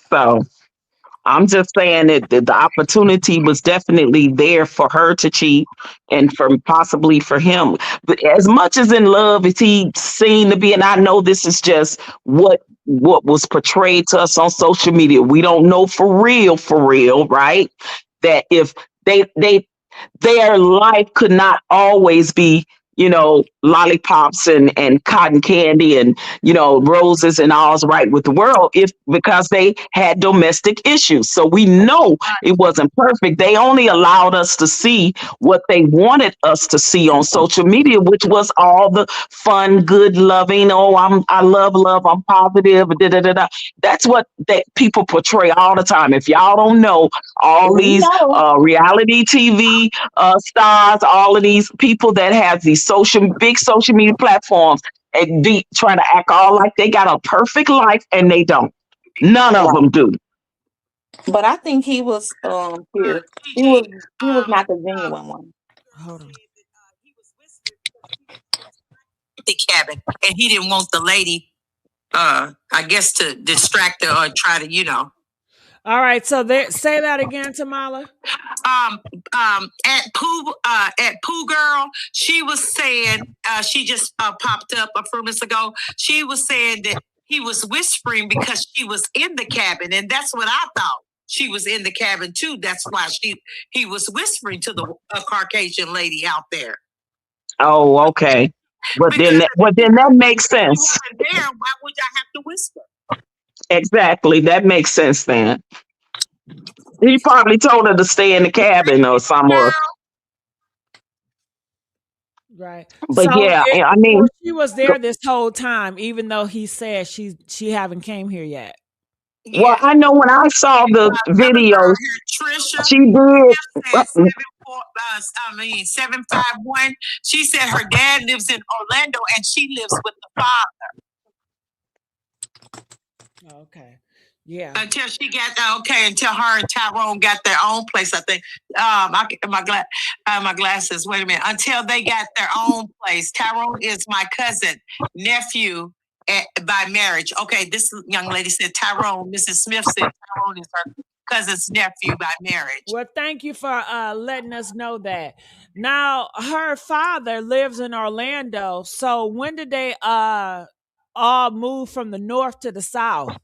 So I'm just saying that the opportunity was definitely there for her to cheat and for possibly for him. But as much as in love as he seemed to be, and I know this is just what was portrayed to us on social media. We don't know for real, right? That if they their life could not always be lollipops and cotton candy and, roses and all's right with the world because they had domestic issues. So we know it wasn't perfect. They only allowed us to see what they wanted us to see on social media, which was all the fun, good, loving. Oh, I love, I'm positive. Da, da, da, da. That's what people portray all the time. If y'all don't know, all We these know. reality TV stars, all of these people that have these big social media platforms and be trying to act all like they got a perfect life and they don't. None of Right. them do. But I think he was here. He TG, was he was not the genuine one. Hold on. he was whispering the cabin, and he didn't want the lady, I guess, to distract her or try to, All right, so say that again, Tamala. At Pooh Girl, she was saying, she just popped up a few minutes ago. She was saying that he was whispering because she was in the cabin, and that's what I thought. She was in the cabin too. That's why he was whispering to the Caucasian lady out there. Oh, okay. But then that makes sense. There, why would I have to whisper? Exactly. That makes sense then. He probably told her to stay in the cabin or somewhere. Right. But yeah, I mean, so she was there this whole time, even though he said she haven't came here yet. well, I know when I saw the videos, Trisha, she did. said 751. She said her dad lives in Orlando and she lives with the father. Okay. Yeah. Until she got until her and Tyrone got their own place, I think. My glasses. Wait a minute. Until they got their own place. Tyrone is my cousin, nephew by marriage. Okay, this young lady said Tyrone. Mrs. Smith said Tyrone is her cousin's nephew by marriage. Well, thank you for letting us know that. Now, her father lives in Orlando. So when did they all move from the north to the south?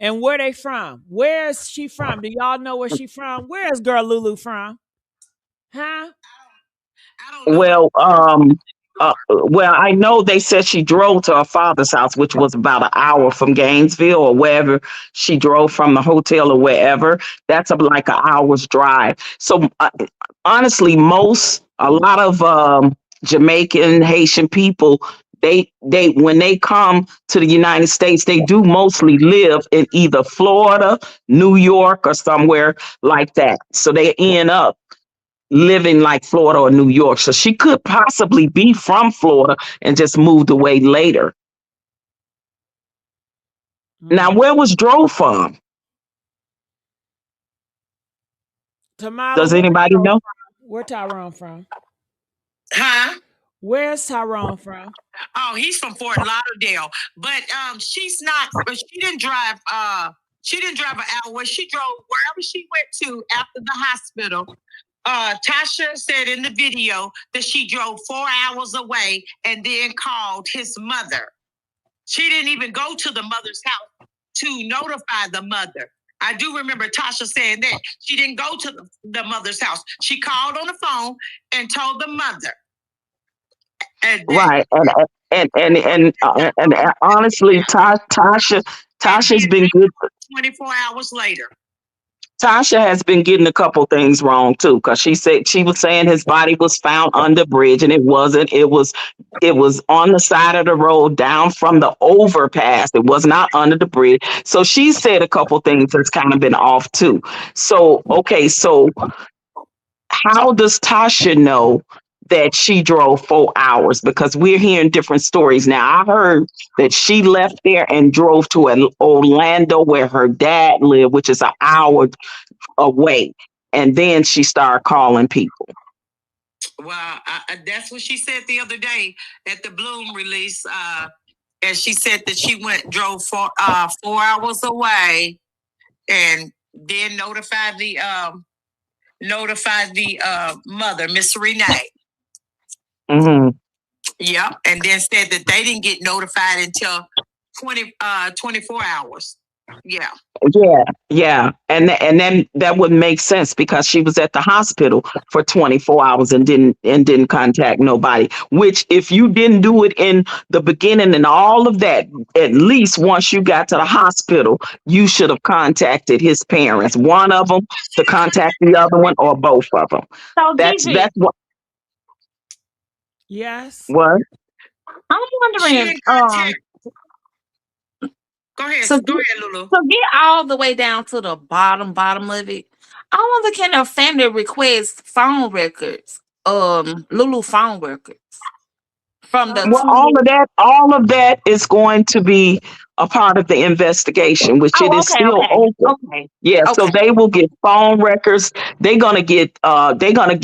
And where they from? Where is she from? Do y'all know where she from? Where is girl Lulu from? Huh? I don't know. Well, I know they said she drove to her father's house, which was about an hour from Gainesville or wherever she drove from the hotel or wherever. That's like an hour's drive. So honestly, a lot of Jamaican, Haitian people, they when they come to the United States, they do mostly live in either Florida, New York, or somewhere like that. So they end up living like Florida or New York. So she could possibly be from Florida and just moved away later. Now, where was Dro from? Tamala, Does anybody know? Where Tyrone from? Huh? Where's Tyrone from? Oh, he's from Fort Lauderdale. But she's not. She didn't drive. She didn't drive an hour. She drove wherever she went to after the hospital. Tasha said in the video that she drove 4 hours away and then called his mother. She didn't even go to the mother's house to notify the mother. I do remember Tasha saying that. She didn't go to the mother's house. She called on the phone and told the mother. Right. And honestly, Tasha's been good. 24 hours later. Tasha has been getting a couple things wrong too, because she was saying his body was found under bridge, and it wasn't. It was on the side of the road down from the overpass. It was not under the bridge. So she said a couple things that's kind of been off too. So okay, so how does Tasha know that she drove 4 hours? Because we're hearing different stories now. I heard that she left there and drove to Orlando, where her dad lived, which is an hour away, and then she started calling people. Well, that's what she said the other day at the Bloom release. And she said that she drove 4 hours away, and then notified the mother, Miss Renee. Mm-hmm. Yep, and then said that they didn't get notified until 24 hours. Yeah. Yeah. And then that would make sense because she was at the hospital for 24 hours and didn't contact nobody. Which if you didn't do it in the beginning and all of that, at least once you got to the hospital, you should have contacted his parents, one of them to contact the other one or both of them. So Gigi, That's Yes. what I'm She wondering, didn't contact. so Go ahead, Lulu. so get all the way down to the bottom of it. I wonder, can a family request phone records, Lulu phone records from the Well, two? all of that is going to be a part of the investigation, which it Oh, is okay, still open. okay, Yeah, so okay, they will get phone records. They're gonna get videos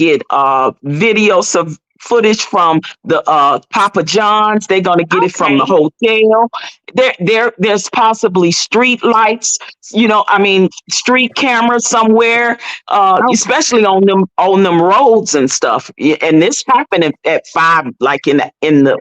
of footage from the Papa John's. They're gonna get it from the okay, hotel. There's possibly street lights, I mean street cameras somewhere, okay. especially on them roads and stuff. Yeah, and this happened at 5, like in the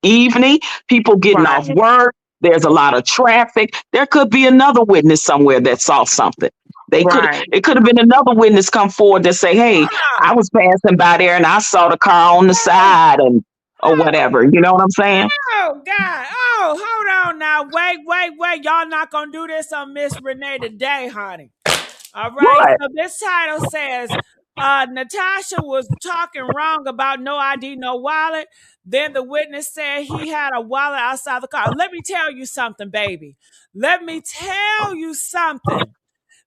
evening, people getting off Right, work. There's a lot of traffic. There could be another witness somewhere that saw something. right, It could have been another witness come forward to say, "Hey, Hold I on. was passing by there and I saw the car on the side and or whatever." You know what I'm saying? Oh God. Oh, hold on now. Wait. Y'all not gonna do this on Miss Renee today, honey. All right. What? So this title says Natasha was talking wrong about no ID, no wallet. Then the witness said he had a wallet outside the car. Let me tell you something, baby. Let me tell you something.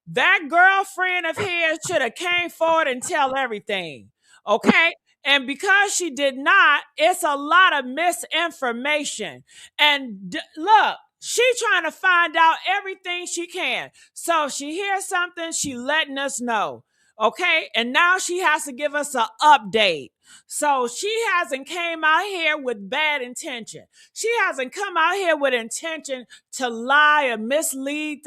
That girlfriend of his should have came forward and tell everything. Okay. And because she did not, it's a lot of misinformation. And look, she trying to find out everything she can. So if she hears something, she letting us know. Okay. And now she has to give us an update. So she hasn't came out here with bad intention. She hasn't come out here with intention to lie or mislead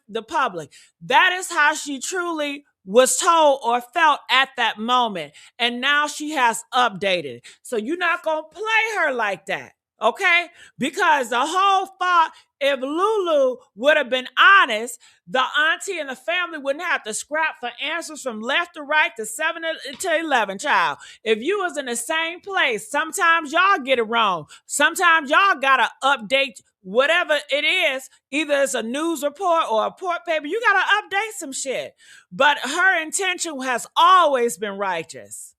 the public. That is how she truly was told or felt at that moment. And now she has updated. So you're not going to play her like that. Okay? Because the whole thought, if Lulu would have been honest, the auntie and the family wouldn't have to scrap for answers from left to right to 7 to 11, child. If you was in the same place, sometimes y'all get it wrong. Sometimes y'all got to update whatever it is. Either it's a news report or a court paper. You got to update some shit. But her intention has always been righteous.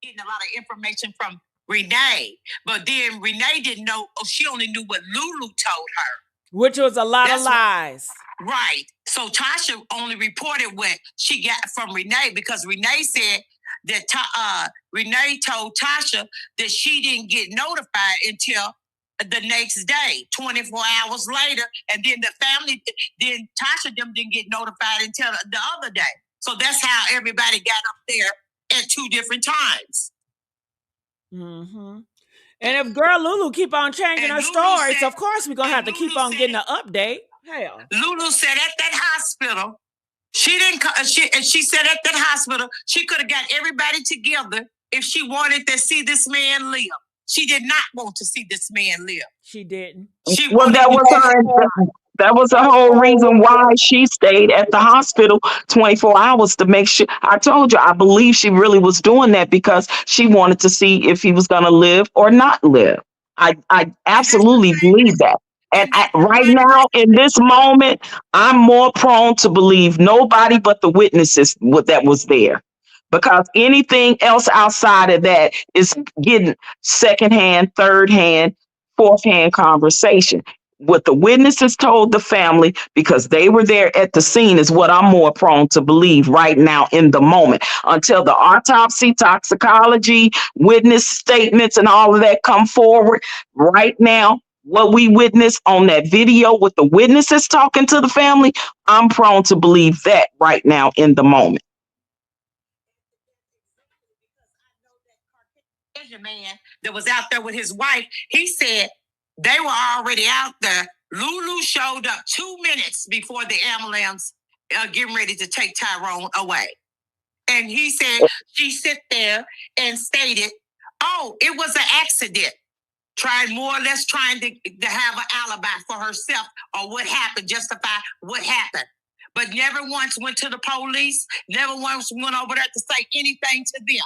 Getting a lot of information from Renee, but then Renee didn't know. She only knew what Lulu told her. Which was a lot of lies. Right. So Tasha only reported what she got from Renee because Renee said that Renee told Tasha that she didn't get notified until the next day, 24 hours later. And then the family, then Tasha them didn't get notified until the other day. So that's how everybody got up there at 2 different times. Mm-hmm. And if girl Lulu keep on changing her stories, of course we're going to have to keep on getting an update. Hell. Lulu said at that hospital, she didn't. She said at that hospital, she could have got everybody together if she wanted to see this man live. She did not want to see this man live. She didn't. Well, that was the whole reason why she stayed at the hospital 24 hours to make sure. I told you, I believe she really was doing that because she wanted to see if he was going to live or not live. I absolutely believe that. And right now, in this moment, I'm more prone to believe nobody but the witnesses that was there. Because anything else outside of that is getting secondhand, third hand, fourth hand conversation. What the witnesses told the family, because they were there at the scene, is what I'm more prone to believe right now in the moment. Until the autopsy, toxicology, witness statements, and all of that come forward, right now, what we witnessed on that video with the witnesses talking to the family, I'm prone to believe that right now in the moment. Man that was out there with his wife, he said they were already out there. Lulu showed up 2 minutes before the ambulance getting ready to take Tyrone away. And he said she sat there and stated, "Oh, it was an accident. more or less trying to have an alibi for herself or what happened, justify what happened. But never once went to the police, never once went over there to say anything to them.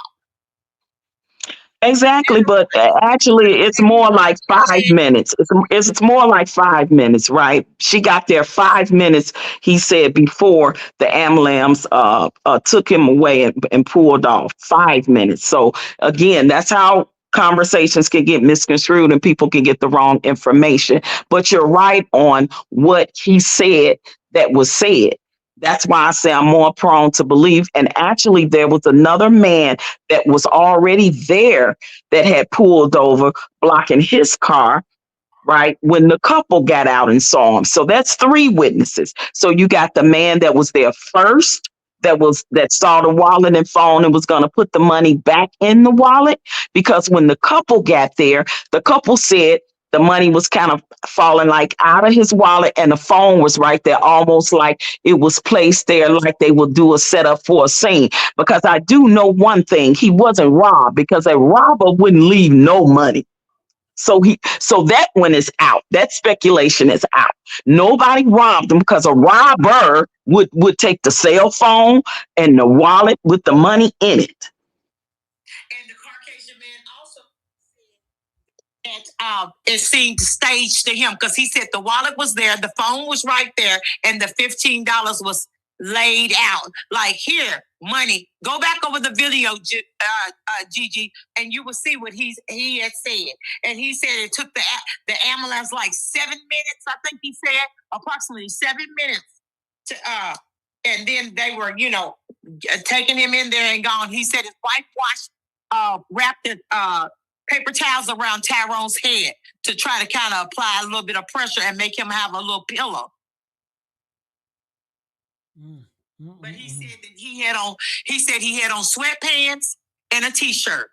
Exactly, but actually, it's more like 5 minutes. It's more like 5 minutes, right? She got there 5 minutes. He said before the ambulance took him away and pulled off. 5 minutes. So again, that's how conversations can get misconstrued and people can get the wrong information. But you're right on what he said that was said. That's why I say I'm more prone to believe. And actually, there was another man that was already there that had pulled over, blocking his car, right? When the couple got out and saw him. So that's 3 witnesses. So you got the man that was there first, that saw the wallet and phone and was going to put the money back in the wallet, because when the couple got there, the couple said the money was kind of falling like out of his wallet and the phone was right there, almost like it was placed there like they would do a setup for a scene. Because I do know one thing, he wasn't robbed, because a robber wouldn't leave no money. So that one is out. That speculation is out. Nobody robbed him, because a robber would take the cell phone and the wallet with the money in it. And the Caucasian man also that it seemed staged to him, because he said the wallet was there, the phone was right there, and the $15 was laid out. Like, here, money. Go back over the video, Gigi, and you will see what he had said. And he said it took the ambulance like 7 minutes. I think he said approximately 7 minutes to and then they were, taking him in there and gone. He said his wife wrapped it paper towels around Tyrone's head to try to kind of apply a little bit of pressure and make him have a little pillow. But he said that he had on sweatpants and a t-shirt.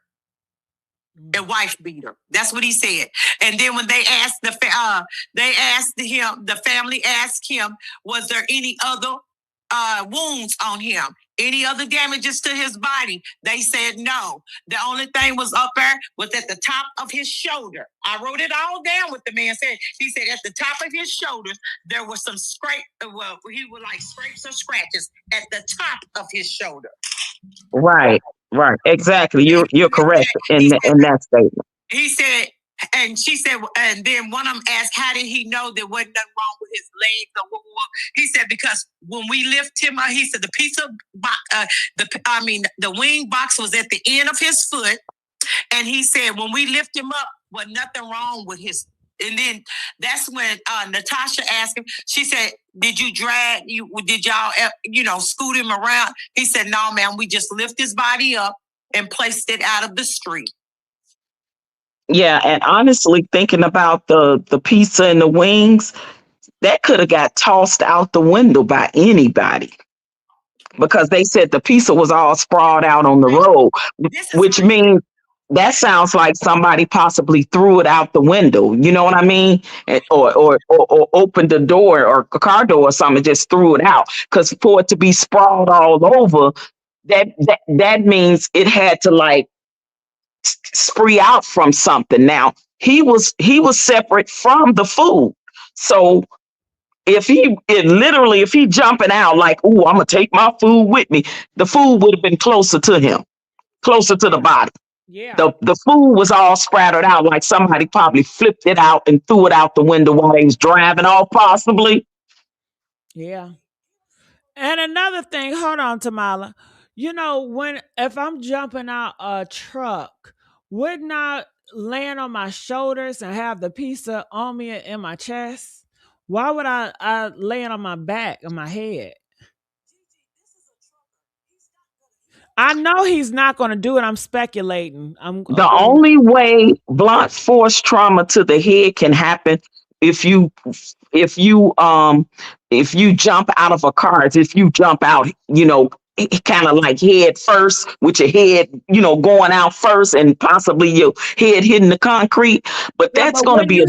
A wife beater. That's what he said. And then when they asked the family asked him, was there any other wounds on him? Any other damages to his body? They said no. The only thing was up there was at the top of his shoulder. I wrote it all down what the man said. He said at the top of his shoulders, there was some he was like scrapes or scratches at the top of his shoulder. Right. Exactly. You're correct in that statement. He said, and she said, and then one of them asked, how did he know there wasn't nothing wrong with his legs or what? He said, because when we lift him up, he said the pizza box, the wing box was at the end of his foot. And he said, when we lift him up, was nothing wrong with his. And then that's when Natasha asked him, she said, did y'all, scoot him around? He said, no, man, we just lift his body up and placed it out of the street. Yeah, and honestly, thinking about the pizza and the wings, that could have got tossed out the window by anybody, because they said the pizza was all sprawled out on the road, which means that sounds like somebody possibly threw it out the window. You know what I mean? Or opened the door or a car door or something, just threw it out. Because for it to be sprawled all over, that means it had to like spree out from something. Now he was separate from the food, so if he jumping out like, "Ooh, I'm gonna take my food with me," the food would have been closer to him, closer to the body. Yeah. The food was all splattered out, like somebody probably flipped it out and threw it out the window while he was driving off, possibly. Yeah. And another thing, hold on, Tamala. If I'm jumping out a truck, wouldn't I land on my shoulders and have the pizza on me in my chest? Why would I land on my back and my head? I know he's not going to do it. I'm speculating. The only way blunt force trauma to the head can happen if you jump out of a car, if you jump out, kind of like head first, with your head, going out first, and possibly your head hitting the concrete. But that's going to be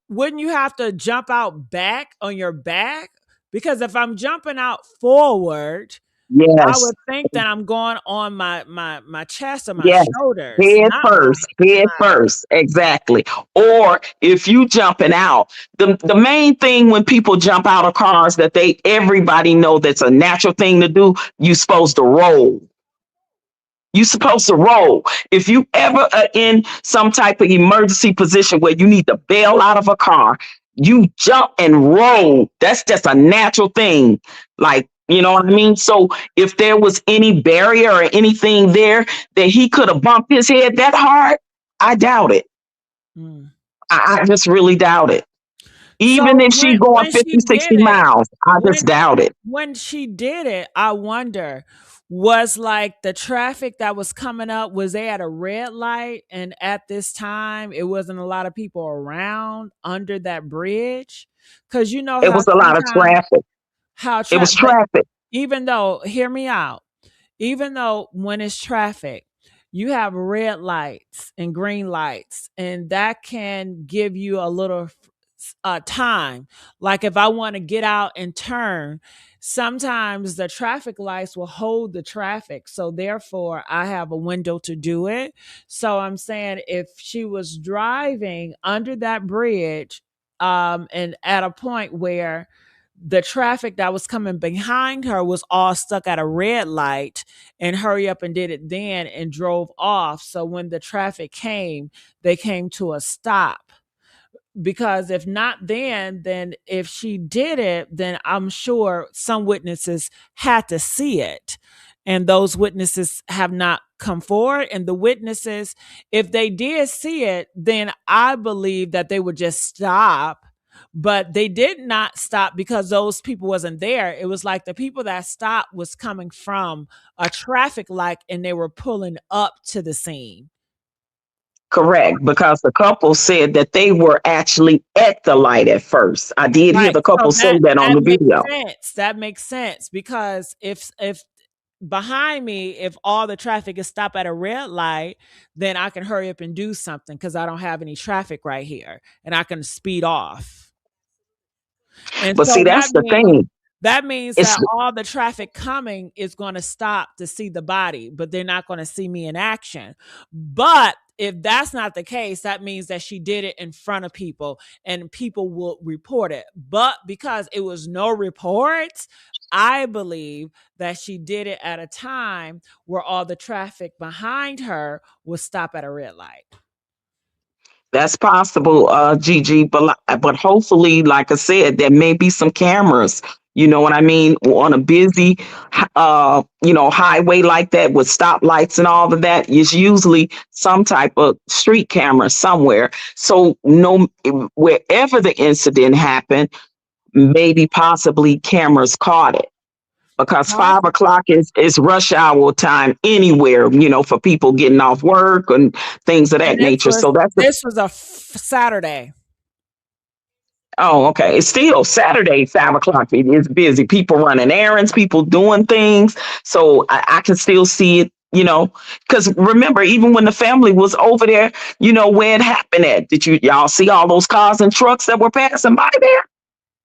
wouldn't you have to jump out back on your back? Because if I'm jumping out forward, I Yes, would think that I'm going on my chest or my yes. shoulders, Head not my first, head first, exactly. Or if you jumping out, the main thing when people jump out of cars that everybody know that's a natural thing to do, you supposed to roll. You supposed to roll. If you ever are in some type of emergency position where you need to bail out of a car, you jump and roll. That's just a natural thing. Like, you know what I mean? So if there was any barrier or anything there that he could have bumped his head that hard, I doubt it. mm. I just really doubt it. Even So if she going when she 50, did 60 it, miles, I just when doubt it. when she did it, I wonder, was like the traffic that was coming up, was they at a red light, and at this time it wasn't a lot of people around under that bridge? Because you know It how was a lot of sometimes traffic. how It was but traffic. even though, hear me out, even though when it's traffic, you have red lights and green lights, and that can give you a little time. Like if I want to get out and turn, sometimes the traffic lights will hold the traffic. So therefore, I have a window to do it. So I'm saying if she was driving under that bridge, and at a point where the traffic that was coming behind her was all stuck at a red light, and hurry up and did it then and drove off. So when the traffic came, they came to a stop. Because if not, then if she did it, then I'm sure some witnesses had to see it, and those witnesses have not come forward. And the witnesses, if they did see it, then I believe that they would just stop. But they did not stop because those people wasn't there. It was like the people that stopped was coming from a traffic light, and they were pulling up to the scene. Correct, because the couple said that they were actually at the light at first. I did hear Right. the So couple say that on that the makes video. sense. That makes sense because if behind me, if all the traffic is stopped at a red light, then I can hurry up and do something because I don't have any traffic right here, and I can speed off. And But see, so that's the thing. that means It's that all the traffic coming is going to stop to see the body, but they're not going to see me in action. But if that's not the case, that means that she did it in front of people and people will report it. But because it was no reports, I believe that she did it at a time where all the traffic behind her would stop at a red light. That's possible, Gigi. But hopefully, like I said, there may be some cameras. You know what I mean? On a busy, highway like that with stoplights and all of that is usually some type of street camera somewhere. So no, wherever the incident happened, maybe possibly cameras caught it because 5 o'clock is rush hour time anywhere, for people getting off work and things of And that nature. So that's this was a Saturday. oh, okay. It's still Saturday, 5 o'clock. It is busy. People running errands, people doing things. So I can still see it, because remember, even when the family was over there, where it happened at, did y'all see all those cars and trucks that were passing by there?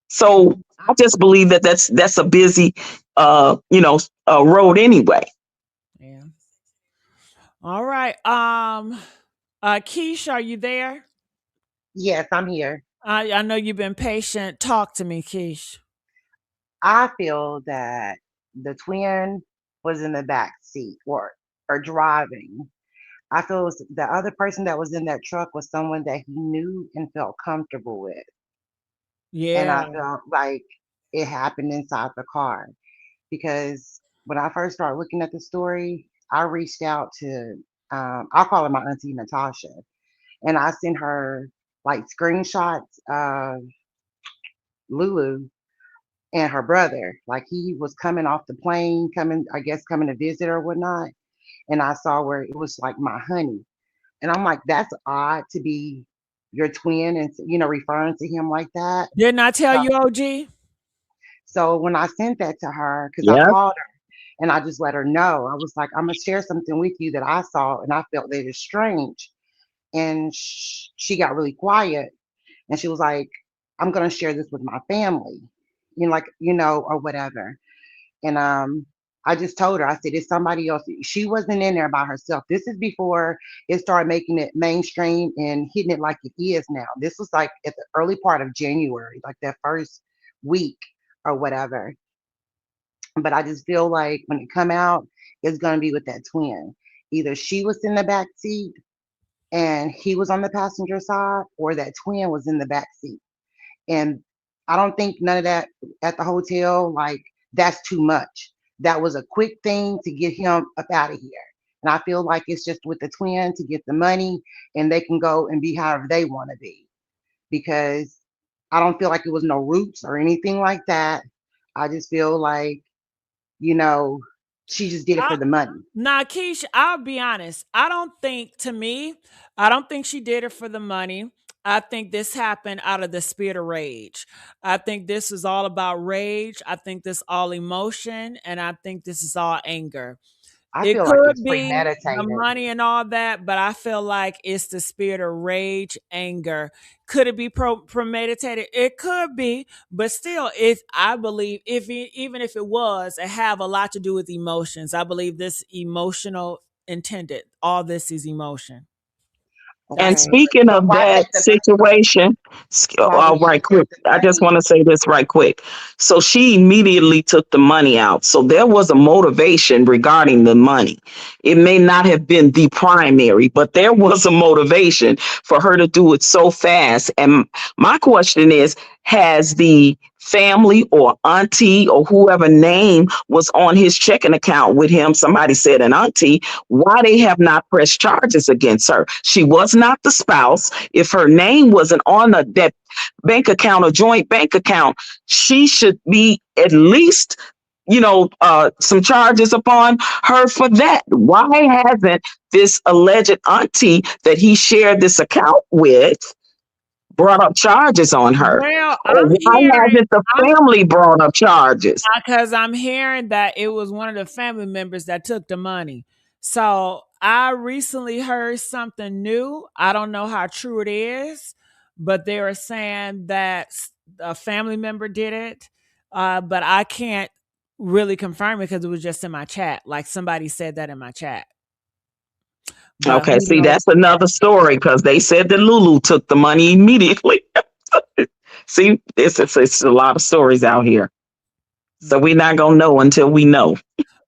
So I just believe that that's a busy, road anyway. Yeah. All right. Keish, are you there? Yes, I'm here. I know you've been patient. Talk to me, Keish. I feel that the twin was in the back seat or driving. I feel it was the other person that was in that truck was someone that he knew and felt comfortable with. And Yeah. I felt like it happened inside the car because when I first started looking at the story, I reached out to, I'll call her my auntie Natasha, and I sent her like screenshots of Lulu and her brother. Like he was coming off the plane, I guess, coming to visit or whatnot. And I saw where it was like my honey. And I'm like, that's odd to be your twin and, referring to him like that. Didn't I tell So, you, OG? so when I sent that to her, because I Yeah. called her and I just let her know, I was like, I'm going to share something with you that I saw and I felt that it's strange. And she got really quiet and she was like, I'm going to share this with my family, or whatever. And I just told her, I said, it's somebody else. She wasn't in there by herself. This is before it started making it mainstream and hitting it like it is now. This was like at the early part of January, like that first week or whatever. But I just feel like when it come out, it's gonna be with that twin. Either she was in the back seat and he was on the passenger side, or that twin was in the back seat. And I don't think none of that at the hotel, like that's too much. That was a quick thing to get him up out of here. And I feel like it's just with the twin to get the money and they can go and be however they want to be. Because I don't feel like it was no roots or anything like that. I just feel like, you know, she just did it for I, the money. Now, Keisha, I'll be honest. I don't think, to me, I don't think she did it for the money. I think this happened out of the spirit of rage. I think this is all about rage. I think this all emotion, and I think this is all anger. I It feel like it's could be the premeditated. money and all that, but I feel like it's the spirit of rage, anger. Could it be premeditated? It could be, but still, it. I believe even if it was, it have a lot to do with emotions. I believe this emotional intended. All this is emotion. And That's Okay. speaking But of why that take the money? situation, Why would she right take quick, the I just money? want to say this right quick. So she immediately took the money out. So there was a motivation regarding the money. It may not have been the primary, but there was a motivation for her to do it so fast. And my question is, has the family or auntie or whoever name was on his checking account with him, somebody said an auntie, why they have not pressed charges against her? She was not the spouse. If her name wasn't on that bank account or joint bank account, she should be at least, some charges upon her for that. Why hasn't this alleged auntie that he shared this account with brought up charges on her? well. Or why hasn't the family brought up charges? Because I'm hearing that it was one of the family members that took the money. So I recently heard something new. I don't know how true it is, but they were saying that a family member did it. But I can't really confirm it because it was just in my chat. Like somebody said that in my chat. But Okay, who see, knows? that's another story because they said that Lulu took the money immediately. See, it's a lot of stories out here. So we're not going to know until we know.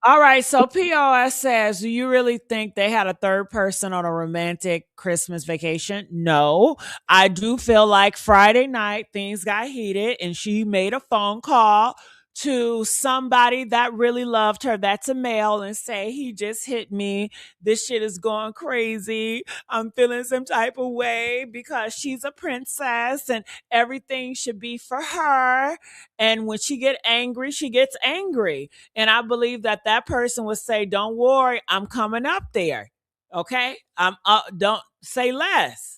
All right, so POS says, do you really think they had a third person on a romantic Christmas vacation? No. I do feel like Friday night things got heated and she made a phone call to somebody that really loved her. That's a male, and say, he just hit me. This shit is going crazy. I'm feeling some type of way because she's a princess and everything should be for her. And when she get angry, she gets angry. And I believe that that person would say, "Don't worry, I'm coming up there. Okay, I'm don't say less."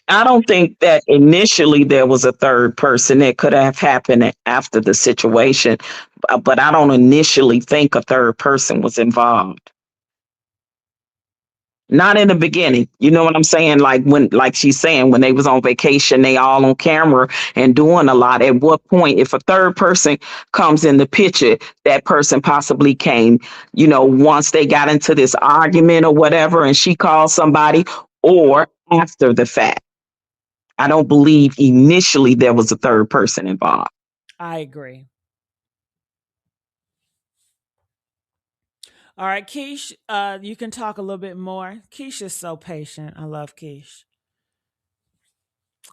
I don't think that initially there was a third person. It could have happened after the situation, but I don't initially think a third person was involved. Not in the beginning. You know what I'm saying? Like she's saying, when they was on vacation, they all on camera and doing a lot. At what point, if a third person comes in the picture, that person possibly came, once they got into this argument or whatever, and she called somebody, or after the fact. I don't believe initially there was a third person involved. I agree. All right, Keish, you can talk a little bit more. Keish is so patient. I love Keish.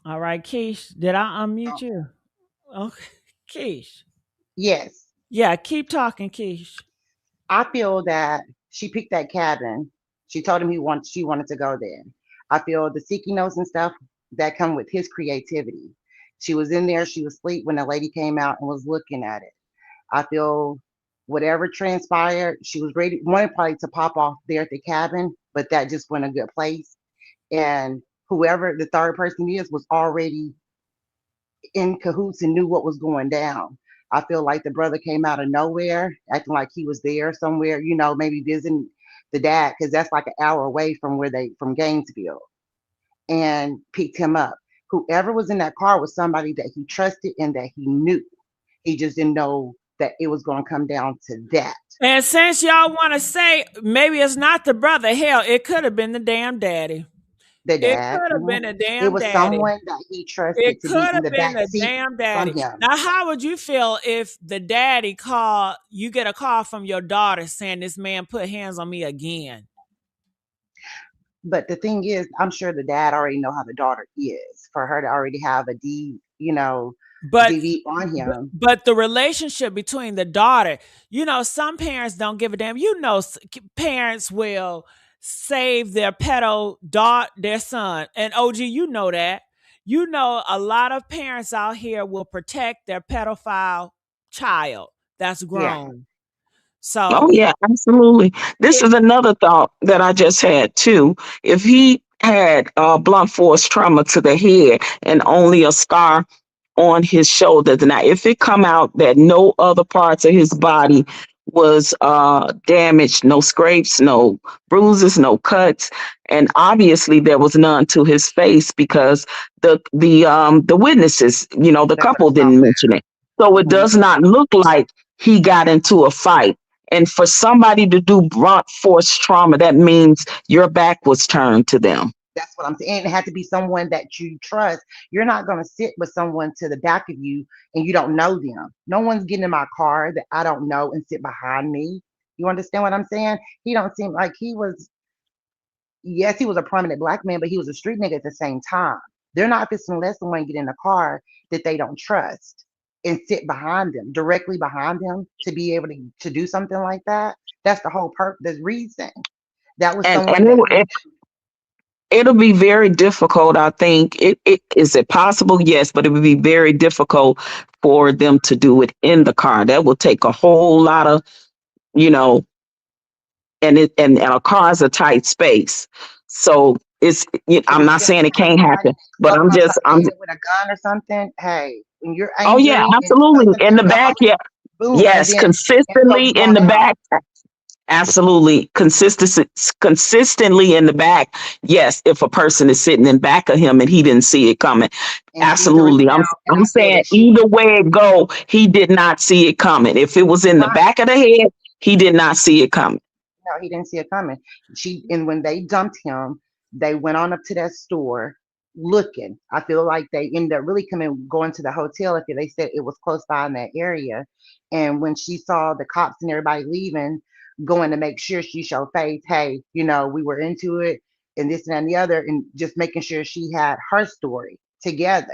All right, Keish, did I unmute Oh, you? Okay, Keish. yes. Yeah, keep talking, Keish. I feel that she picked that cabin. She told him she wanted to go there. I feel the sticky notes and stuff that come with his creativity. She was in there, she was asleep when the lady came out and was looking at it. I feel whatever transpired, she was ready, wanted probably to pop off there at the cabin, but that just wasn't a good place. And whoever the third person is was already in cahoots and knew what was going down. I feel like the brother came out of nowhere, acting like he was there somewhere, maybe visiting the dad, because that's like an hour away from Gainesville, and picked him up. Whoever was in that car was somebody that he trusted and that he knew. He just didn't know that it was going to come down to that. And since y'all want to say maybe it's not the brother, hell, it could have been the damn daddy. The It dad, could have been a it damn was daddy. someone that he It trusted to be could in have the been back a seat damn from daddy. him. Now, how would you feel if the daddy call you get a call from your daughter saying this man put hands on me again? But the thing is, I'm sure the dad already know how the daughter is for her to already have a But DV on him. but the relationship between the daughter, some parents don't give a damn. Parents will save their their son. And OG, you know that. A lot of parents out here will protect their pedophile child that's Yeah, grown. Oh So yeah, absolutely. This it, is another thought that I just had too. If he had blunt force trauma to the head and only a scar on his shoulder, now if it come out that no other parts of his body was damaged, no scrapes, no bruises, no cuts, and obviously there was none to his face because the witnesses, the that's what couple I'm talking didn't mention it. So it about. does not look like he got into a fight. And for somebody to do blunt force trauma, that means your back was turned to them. That's what I'm saying. It had to be someone that you trust. You're not going to sit with someone to the back of you and you don't know them. No one's getting in my car that I don't know and sit behind me. You understand what I'm saying? He don't seem like he was. Yes, he was a prominent black man, but he was a street nigga at the same time. They're not just gonna let someone get in a car that they don't trust and sit behind them, directly behind them, to be able to do something like that. That's the whole the reason. That was And someone that he it'll be very difficult. I think is it possible? Yes, but it would be very difficult for them to do it in the car. That will take a whole lot of you know, and a car is a tight space. So could I'm have not hit him saying it from can't behind, happen, but walking I'm upside just the I'm head with a gun or something. Hey, when you're oh yeah, angry and absolutely cussing in the people back. out, Yeah, boom, and yes, then so consistently you in walk the out back. Absolutely. Consistently in the back. Yes, if a person is sitting in back of him and he didn't see it coming. and sees the Absolutely. I'm result. And I'm I feel saying that she either way it go, he did not see it coming. If it was in the right. back of the head, he did not see it coming. No, he didn't see it coming. And when they dumped him, they went on up to that store looking. I feel like they ended up really going to the hotel if they said it was close by in that area. And when she saw the cops and everybody leaving, going to make sure she showed face, hey, we were into it and this and the other, and just making sure she had her story together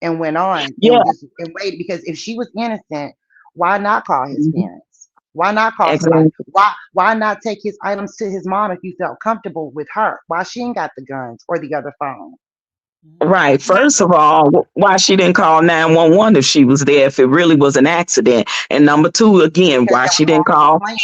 and went on Yeah, and just and waited, because if she was innocent, why not call his mhm, parents? Why not call somebody? exactly. Why not take his items to his mom if you felt comfortable with her? Why she ain't got the guns or the other phone? Right. now, First of all, why she didn't call 911 if she was there, if it really was an accident. And number two, again, Because why that she was didn't already call. planned.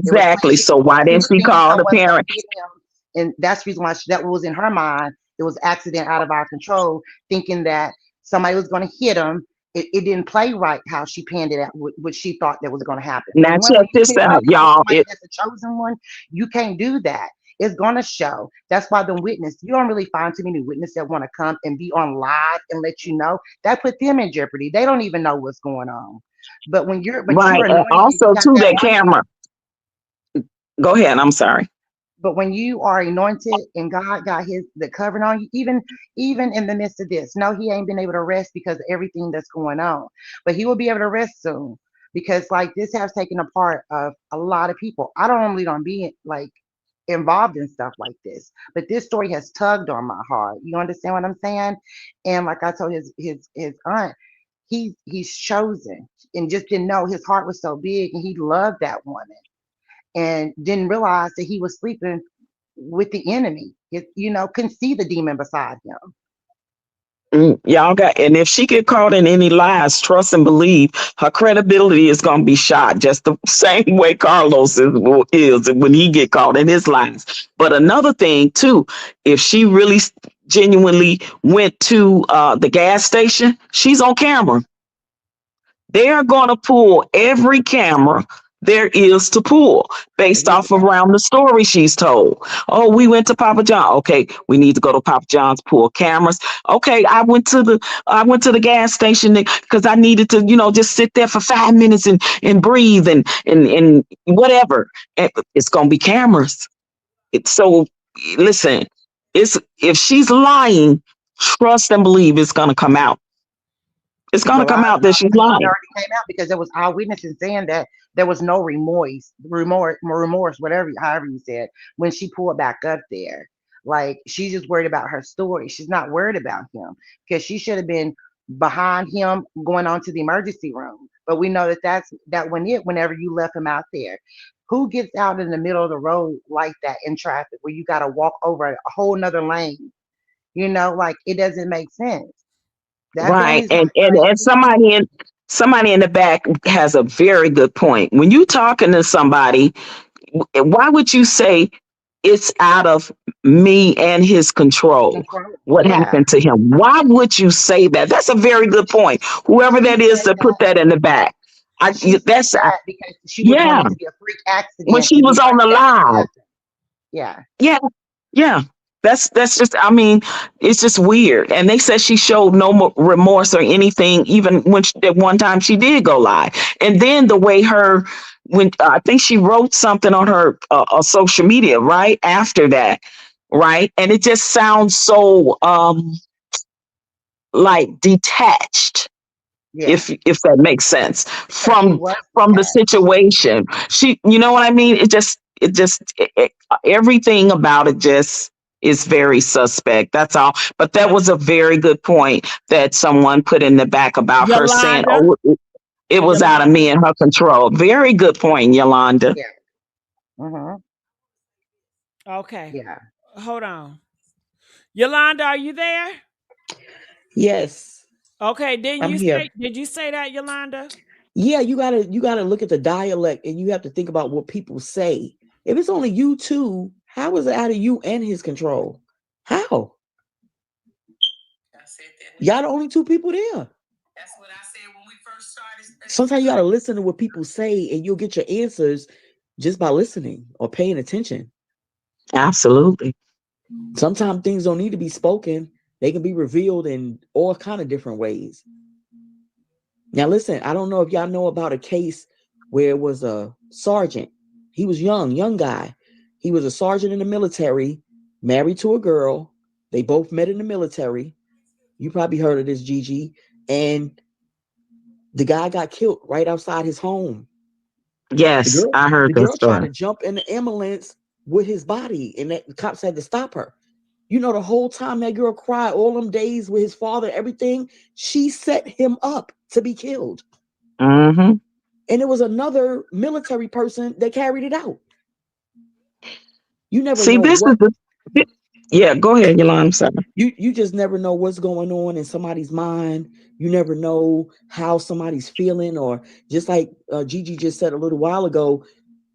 It was planned. Exactly. So why She didn't was she thinking call the someone's gonna parents? hit him, and that's the reason why that was in her mind. It was accident out of our control, thinking that somebody was gonna hit him. It didn't play right how she panned it out, what she thought that was gonna happen. Now When check you this when out, it comes to y'all. somebody that's a chosen one, you can't do that. It's gonna show. That's why the witness. You don't really find too many witnesses that want to come and be on live and let you know. That put them in jeopardy. They don't even know what's going on. But Right. you're And anointed and you also got to that that anointing. camera. Go ahead. I'm sorry. But when you are anointed and God got the covering on you, even in the midst of this, no, he ain't been able to rest because of everything that's going on. But he will be able to rest soon, because like this has taken a part of a lot of people. I don't normally don't be like involved in stuff like this, but this story has tugged on my heart. You understand what I'm saying? And like I told his aunt, he's chosen and just didn't know his heart was so big and he loved that woman and didn't realize that he was sleeping with the enemy. Couldn't see the demon beside him. Y'all got, and if she get caught in any lies, trust and believe her credibility is going to be shot just the same way Carlos is when he get caught in his lies. But another thing too, if she really genuinely went to the gas station, she's on camera. They are going to pull every camera there is to pull based off around the story she's told. Oh, we went to Papa John. Okay, we need to go to Papa John's, pull cameras. Okay, I went to the gas station because I needed to, just sit there for 5 minutes and breathe and whatever. And it's gonna be cameras. So listen, it's if she's lying, trust and believe it's gonna come out. It's gonna Well, come out that she's it lying. already came out because there was eyewitnesses saying that there was no remorse, whatever, however you said, when she pulled back up there. Like she's just worried about her story. She's not worried about him because she should have been behind him going on to the emergency room. But we know that whenever you left him out there. Who gets out in the middle of the road like that in traffic where you got to walk over a whole nother lane? Like it doesn't make sense. That Right. family's not And crazy. somebody in the back has a very good point. When you talking to somebody, why would you say it's out of me and his control? Control. What Yeah. happened to him? Why would you say that? That's a very good point. Whoever She that is said that put that. that in the back. She said That's that because she would want yeah. it to be a freak When accident she to was be on like the that to live. happen. Yeah. Yeah. Yeah. That's just, I mean, it's just weird. And they said she showed no remorse or anything, even when at one time she did go live. And then the way when I think she wrote something on her social media right after that, right? And it just sounds so like detached, Yeah. if that makes sense, Because she from was the detached. situation. You know what I mean? Everything about it just is very suspect. That's all. But that was a very good point that someone put in the back about her saying, Yolanda. "Oh, it was out of Yolanda. me and her control." Very good point, Yolanda. Yeah. Mm-hmm. Okay. Yeah. Hold on. Yolanda, are you there? Yes, Okay, I'm here. did you say that, Yolanda? Yeah, you gotta look at the dialect and you have to think about what people say. If it's only you two, how is it out of you and his control? How? I said that. Y'all the only two people there. That's what I said when we first started. Sometimes you gotta listen to what people say and you'll get your answers just by listening or paying attention. Absolutely. Sometimes things don't need to be spoken. They can be revealed in all kind of different ways. Now listen, I don't know if y'all know about a case where it was a sergeant. He was young guy. He was a sergeant in the military, married to a girl. They both met in the military. You probably heard of this, Gigi. And the guy got killed right outside his home. The Yes, girl, I heard the that girl tried story. to jump in the ambulance with his body, and the cops had to stop her. The whole time that girl cried, all them days with his father, everything, she set him up to be killed. Hmm. And it was another military person that carried it out. You never See, know this is what yeah, go ahead, Yolanda. I'm sorry. you just never know what's going on in somebody's mind. You never know how somebody's feeling, or just like Gigi just said a little while ago,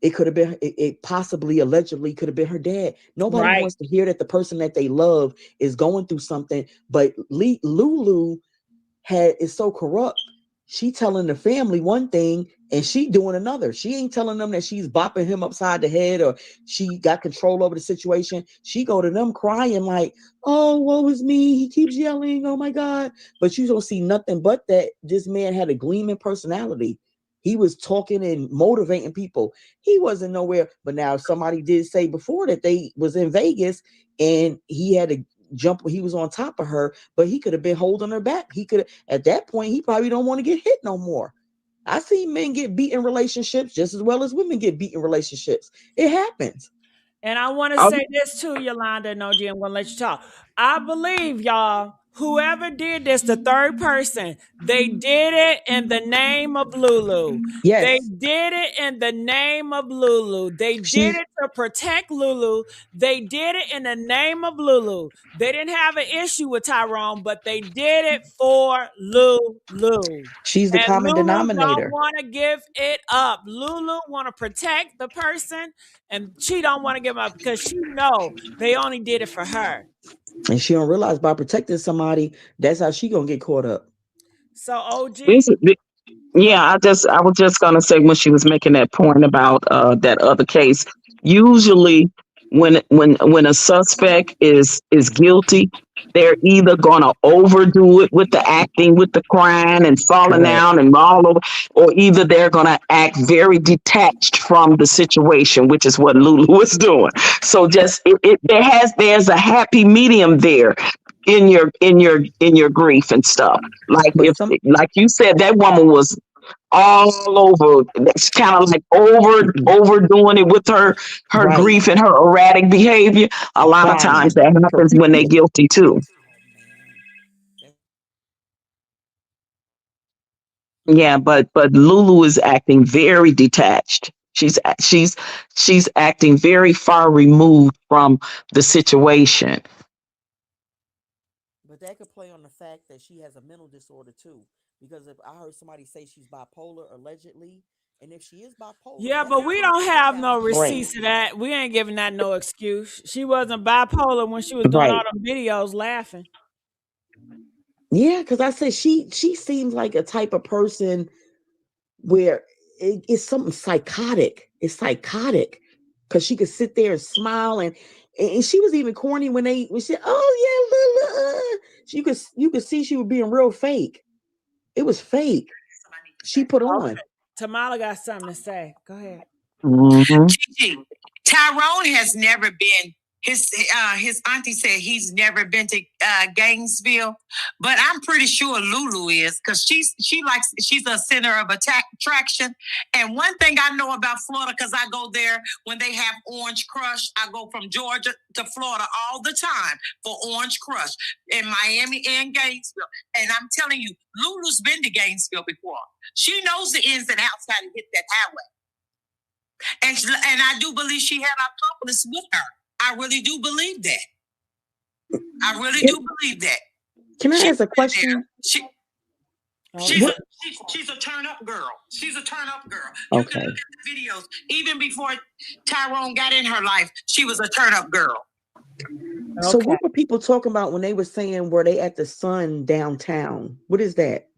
it could have been, it possibly, allegedly could have been her dad. Nobody Right. wants to hear that the person that they love is going through something. But Lulu is so corrupt. She telling the family one thing and she doing another. She ain't telling them that she's bopping him upside the head or she got control over the situation. She go to them crying like, "Oh, woe is me. He keeps yelling. Oh my God." But you don't see nothing but that this man had a gleaming personality. He was talking and motivating people. He wasn't nowhere. But now somebody did say before that they was in Vegas and he had to jump. He was on top of her, but he could have been holding her back. He could, at that point, he probably don't want to get hit no more. I see men get beat in relationships just as well as women get beat in relationships. It happens. And I want to Oh, say this too, Yolanda and OG, I'm going to let you talk. I believe, y'all, whoever did this, the third person, they did it in the name of Lulu. They Yes, did it in the name of Lulu. They did she's it to protect Lulu. They did it in the name of Lulu. They didn't have an issue with Tyrone, but they did it for Lulu. she's the And common Lulu don't denominator, want to give it up. Lulu want to protect the person, and she don't want to give up because she know they only did it for her. and she don't realize by protecting somebody, that's how she gonna get caught up. So OG, this is Yeah, I was just gonna say when she was making that point about that other case. Usually, when a suspect is guilty, they're either gonna overdo it with the acting, with the crying and falling Correct. down and all over, or either they're gonna act very detached from the situation, which is what Lulu was doing. So just there's a happy medium there in your grief and stuff. Like But if some like you said, that woman was all over. That's kind of like overdoing it with her right. grief and her erratic behavior. A lot of times Crying. that happens when they're guilty too. Yeah, but Lulu is acting very detached. She's acting very far removed from the situation. But that could play on the fact that she has a mental disorder too. Because if I heard somebody say she's bipolar allegedly, and if she is bipolar, Yeah, that but could we put her don't foot have no down too. receipts of that. We ain't giving that no excuse. She wasn't bipolar when she was doing all Right. them videos laughing. Yeah, because I said she seems like a type of person where it's something psychotic. It's psychotic because she could sit there and smile and she was even corny when she oh yeah, you could see she was being real fake. It was fake. She put on. Okay. Tamala got something to say. Go ahead. Hmm. Gigi, Tyrone has never been. His auntie said he's never been to Gainesville, but I'm pretty sure Lulu is because she's a center of attraction. And one thing I know about Florida because I go there when they have Orange Crush. I go from Georgia to Florida all the time for Orange Crush in Miami and Gainesville. And I'm telling you, Lulu's been to Gainesville before. She knows the ins and outs how to hit that highway. And I do believe she had an accomplice with her. I really do believe that. I really do believe that. Can I She's ask a been question? there. Okay. She's a turn up girl. She's a turn up girl. You can Okay. look at the videos. Even before Tyrone got in her life, she was a turn up girl. So Okay. what were people talking about when they were saying were they at the Sun downtown? What is that?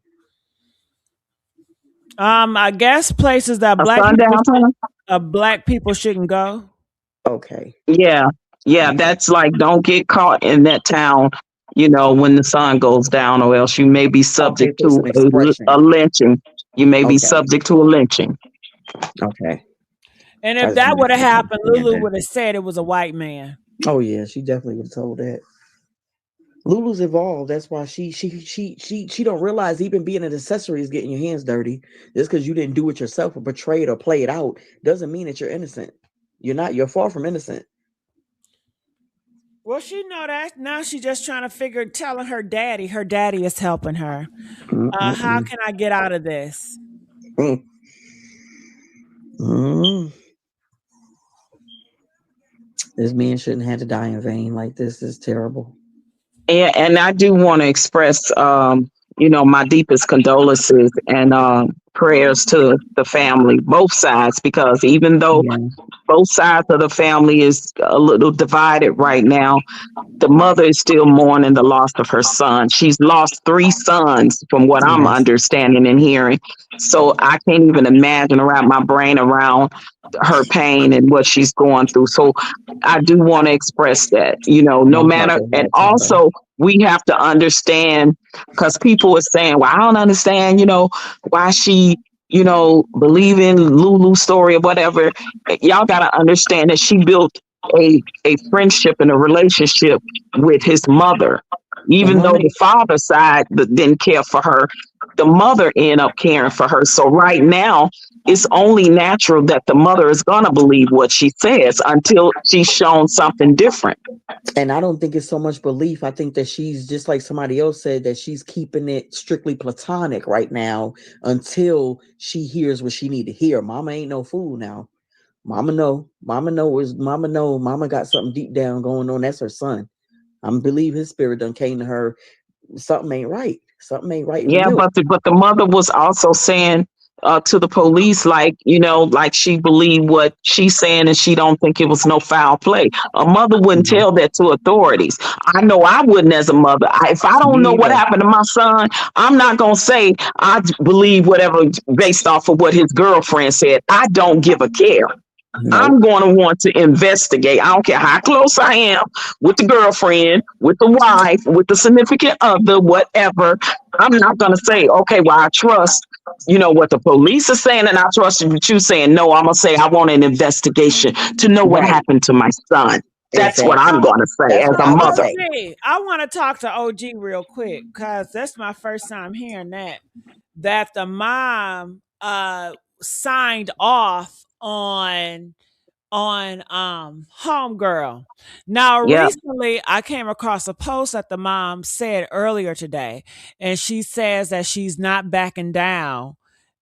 I guess places that A sundown time? black people shouldn't go. Okay. Yeah. Yeah, Okay. that's like don't get caught in that town, when the sun goes down, or else you may be Okay, subject so it's to an a expression. lynching. You may be Okay. subject to a lynching. Okay. And I if just that wanted would have to happened, understand Lulu that. would have said it was a white man. Oh yeah, she definitely would have told that. Lulu's evolved. That's why she don't realize even being an accessory is getting your hands dirty. Just because you didn't do it yourself or betray it or play it out doesn't mean that you're innocent. You're not. You're far from innocent. Well, she know that now. She's just trying to figure, telling her daddy. Her daddy is helping her. How Mm-mm-mm. can I get out of this? Mm. Mm. This man shouldn't have to die in vain like this. Is terrible. And I do want to express, my deepest condolences and prayers to the family, both sides, because even though Yeah. both sides of the family is a little divided right now, the mother is still mourning the loss of her son. She's lost three sons, from what I'm Yes. understanding and hearing. So I can't even imagine or wrap my brain around her pain and what she's going through. So I do want to express that, no My heart matter. goes And out to her. also, we have to understand because people are saying, well, I don't understand, why she, believe in Lulu's story or whatever. Y'all got to understand that she built a friendship and a relationship with his mother. The Even though moment, the father side didn't care for her, the mother ended up caring for her. So right now, it's only natural that the mother is going to believe what she says until she's shown something different. and I don't think it's so much belief. I think that she's just like somebody else said that she's keeping it strictly platonic right now until she hears what she need to hear. Mama ain't no fool now. Mama know. Mama know. Mama got something deep down going on. That's her son. I'm believe his spirit done came to her. Something ain't right. Something ain't right in the Yeah, milk. but the mother was also saying to the police, like, like she believed what she's saying, and she don't think it was no foul play. A mother wouldn't Mhm. tell that to authorities. I know I wouldn't as a mother. If I don't know Me what either. happened to my son, I'm not gonna say I believe whatever based off of what his girlfriend said. I don't give a care. I'm Nope. going to want to investigate. I don't care how close I am with the girlfriend, with the wife, with the significant other, whatever. I'm not going to say, okay, well, I trust, what the police are saying, and I trust what you saying. No, I'm going to say I want an investigation to know what Right. happened to my son. That's what I'm Exactly. going to say That's as what a I would mother. say. OG, I want to talk to OG real quick because that's my first time hearing that the mom signed off on homegirl. Now Yeah. recently I came across a post that the mom said earlier today, and she says that she's not backing down,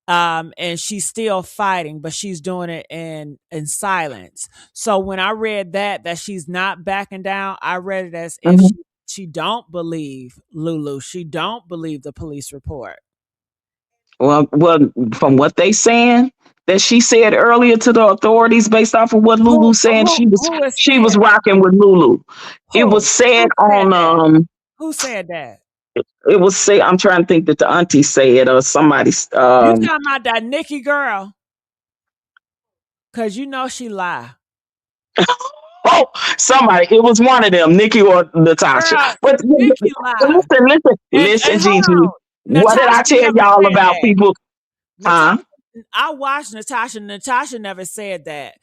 and she's still fighting, but she's doing it in silence. So when I read that she's not backing down, I read it as if Mhm. she don't believe Lulu, she don't believe the police report. Well, from what they saying that she said earlier to the authorities, based off of what Who Lulu said, who she was who is she was saying that? rocking with Lulu. It was said Who said on that? Who said that? it was say I'm trying to think that the auntie said or somebody You talking about that Nikki girl? Cause you know she lie. oh, somebody, it was one of them, Nikki or Natasha. Girl, But Nikki lie. listen, And hold Gigi. on. What did I Natasha tell never y'all said about that. people? Natasha, Huh? I watched Natasha. Natasha never said that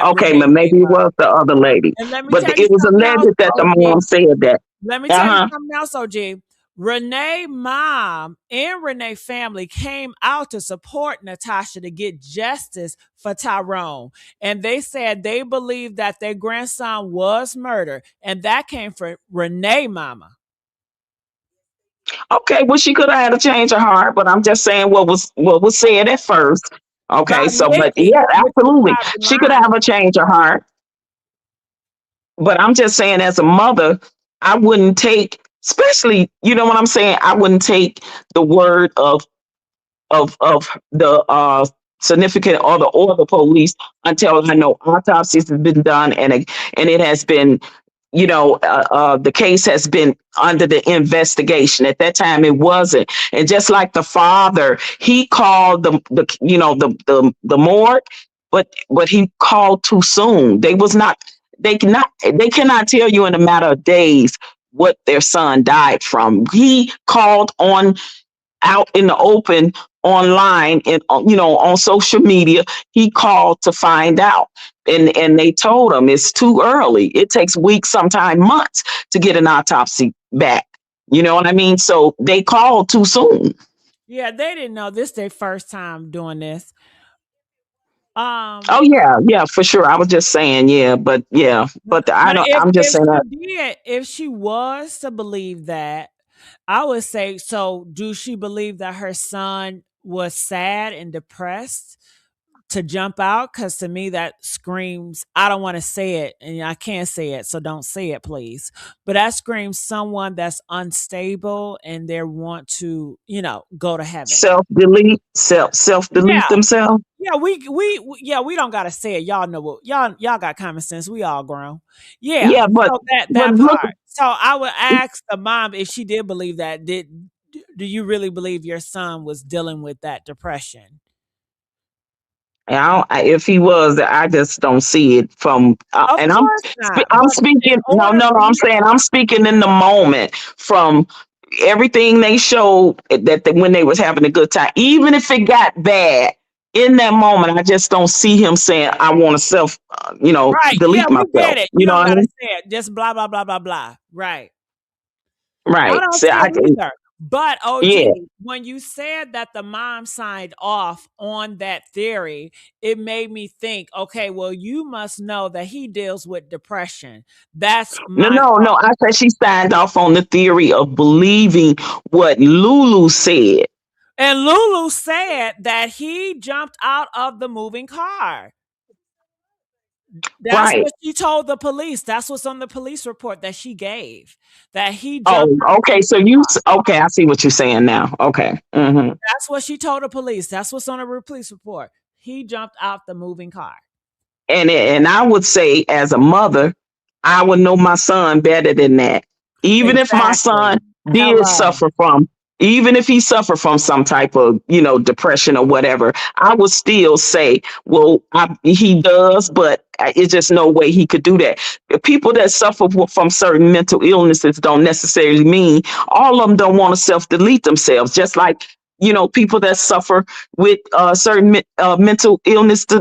Okay, Renee but maybe gave it up. was the other lady. And let me But tell you it was something else, alleged that the OG. mom said that. Let me tell you Uh-huh. something else, OG. Renee mom and Renee family came out to support Natasha to get justice for Tyrone. And they said they believed that their grandson was murdered. And that came from Renee mama. Okay, well, she could have had a change of heart, but I'm just saying what was said at first. By Okay, so but Nikki, yeah, which is absolutely, probably she could lying. have a change of heart. But I'm just saying, as a mother, I wouldn't take, especially, you know what I'm saying. I wouldn't take the word of the significant other or the police until I know autopsies have been done and it has been the case has been under the investigation. At that time, it wasn't. And just like the father, he called the morgue, but he called too soon. They cannot tell you in a matter of days what their son died from. He called on out in the open online and on social media. He called to find out, and they told him it's too early. It takes weeks, sometimes months, to get an autopsy back. You know what I mean? So they called too soon. Yeah, they didn't know this their first time doing this. Oh Um, yeah, yeah, for sure. I was just saying, yeah, but yeah, but I but don't. if I'm just if saying that. she did, if she was to believe that, I would say so. Do she believe that her son was sad and depressed to jump out? Because to me, that screams, I don't want to say it and I can't say it, so don't say it, please. But that screams someone that's unstable and they want to, go to heaven. Self delete Yeah. themselves. Yeah, yeah, we don't gotta say it. Y'all know what y'all got common sense. We all grown. Yeah. Yeah, but So that look. part. So I would ask the mom if she did believe that. Do you really believe your son was dealing with that depression? If he was, I just don't see it from. Of And course not. I'm But in speaking. No, order no, no. for I'm you, saying I'm speaking in the moment from everything they showed when they was having a good time. Even if it got bad in that moment, I just don't see him saying, "I want to right? Yeah, delete we get myself." it. You You know don't what I gotta mean? say it. Just blah blah blah blah blah. Right. I Right. don't So see I it can. either. But Yeah. OG, when you said that the mom signed off on that theory, it made me think, okay, well, you must know that he deals with depression. That's No, my no, no. thought. I said she signed off on the theory of believing what Lulu said. And Lulu said that he jumped out of the moving car. That's Right. what she told the police. That's what's on the police report that she gave. That he jumped Oh, out the okay. So moving car. okay, I see what you're saying now. Okay. Hmm. That's what she told the police. That's what's on the police report. He jumped out the moving car. And I would say, as a mother, I would know my son better than that. Even if my son Exactly. did Hello. suffer from, even if he suffered from some type of, depression or whatever, I would still say, well, he does, but it's just no way he could do that. People that suffer from certain mental illnesses don't necessarily mean all of them don't want to self-delete themselves. Just like, people that suffer with certain mental illness do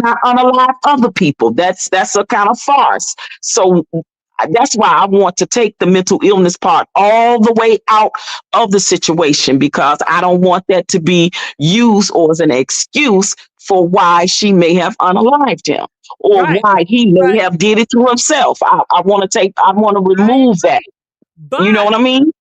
not unalive other people. That's a kind of farce. So that's why I want to take the mental illness part all the way out of the situation, because I don't want that to be used or as an excuse for why she may have unalived him or Right. why he may But have did it to himself. I want to I remove that. agree. You know But what I mean?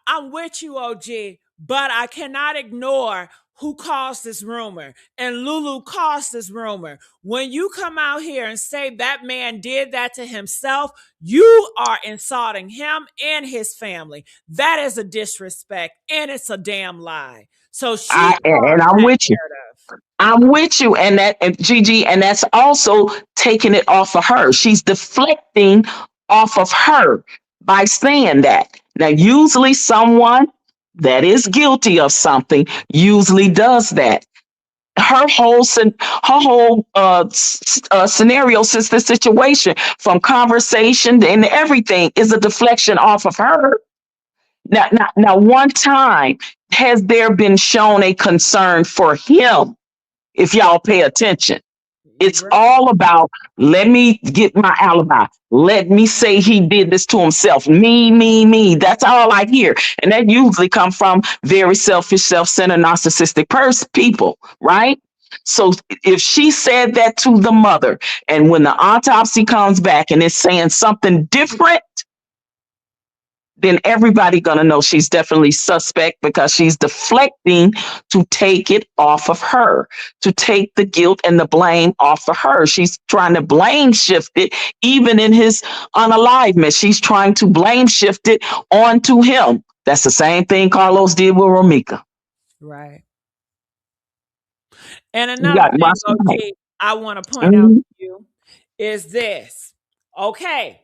I'm with you, OG, but I cannot ignore who caused this rumor. And Lulu caused this rumor. When you come out here and say that man did that to himself, you are insulting him and his family. That is a disrespect and it's a damn lie. So she And caused I'm that with you. narrative. I'm with you, and Gigi, and that's also taking it off of her. She's deflecting off of her by saying that. Now, usually someone that is guilty of something usually does that. Her whole scenario, since the situation, from conversation and everything, is a deflection off of her. Now, one time has there been shown a concern for him? If y'all pay attention, You it's right. all about, let me get my alibi. Let me say he did this to himself. Me. That's all I hear. And that usually comes from very selfish, self-centered, narcissistic people, right? So if she said that to the mother, and when the autopsy comes back and it's saying something different, then everybody gonna know she's definitely suspect, because she's deflecting to take it off of her, to take the guilt and the blame off of her. She's trying to blame shift it, even in his unalivement. She's trying to blame shift it onto him. That's the same thing Carlos did with Romika. Right. And You another got thing, my side. OG, I want to point out Mhm. to you is this. Okay.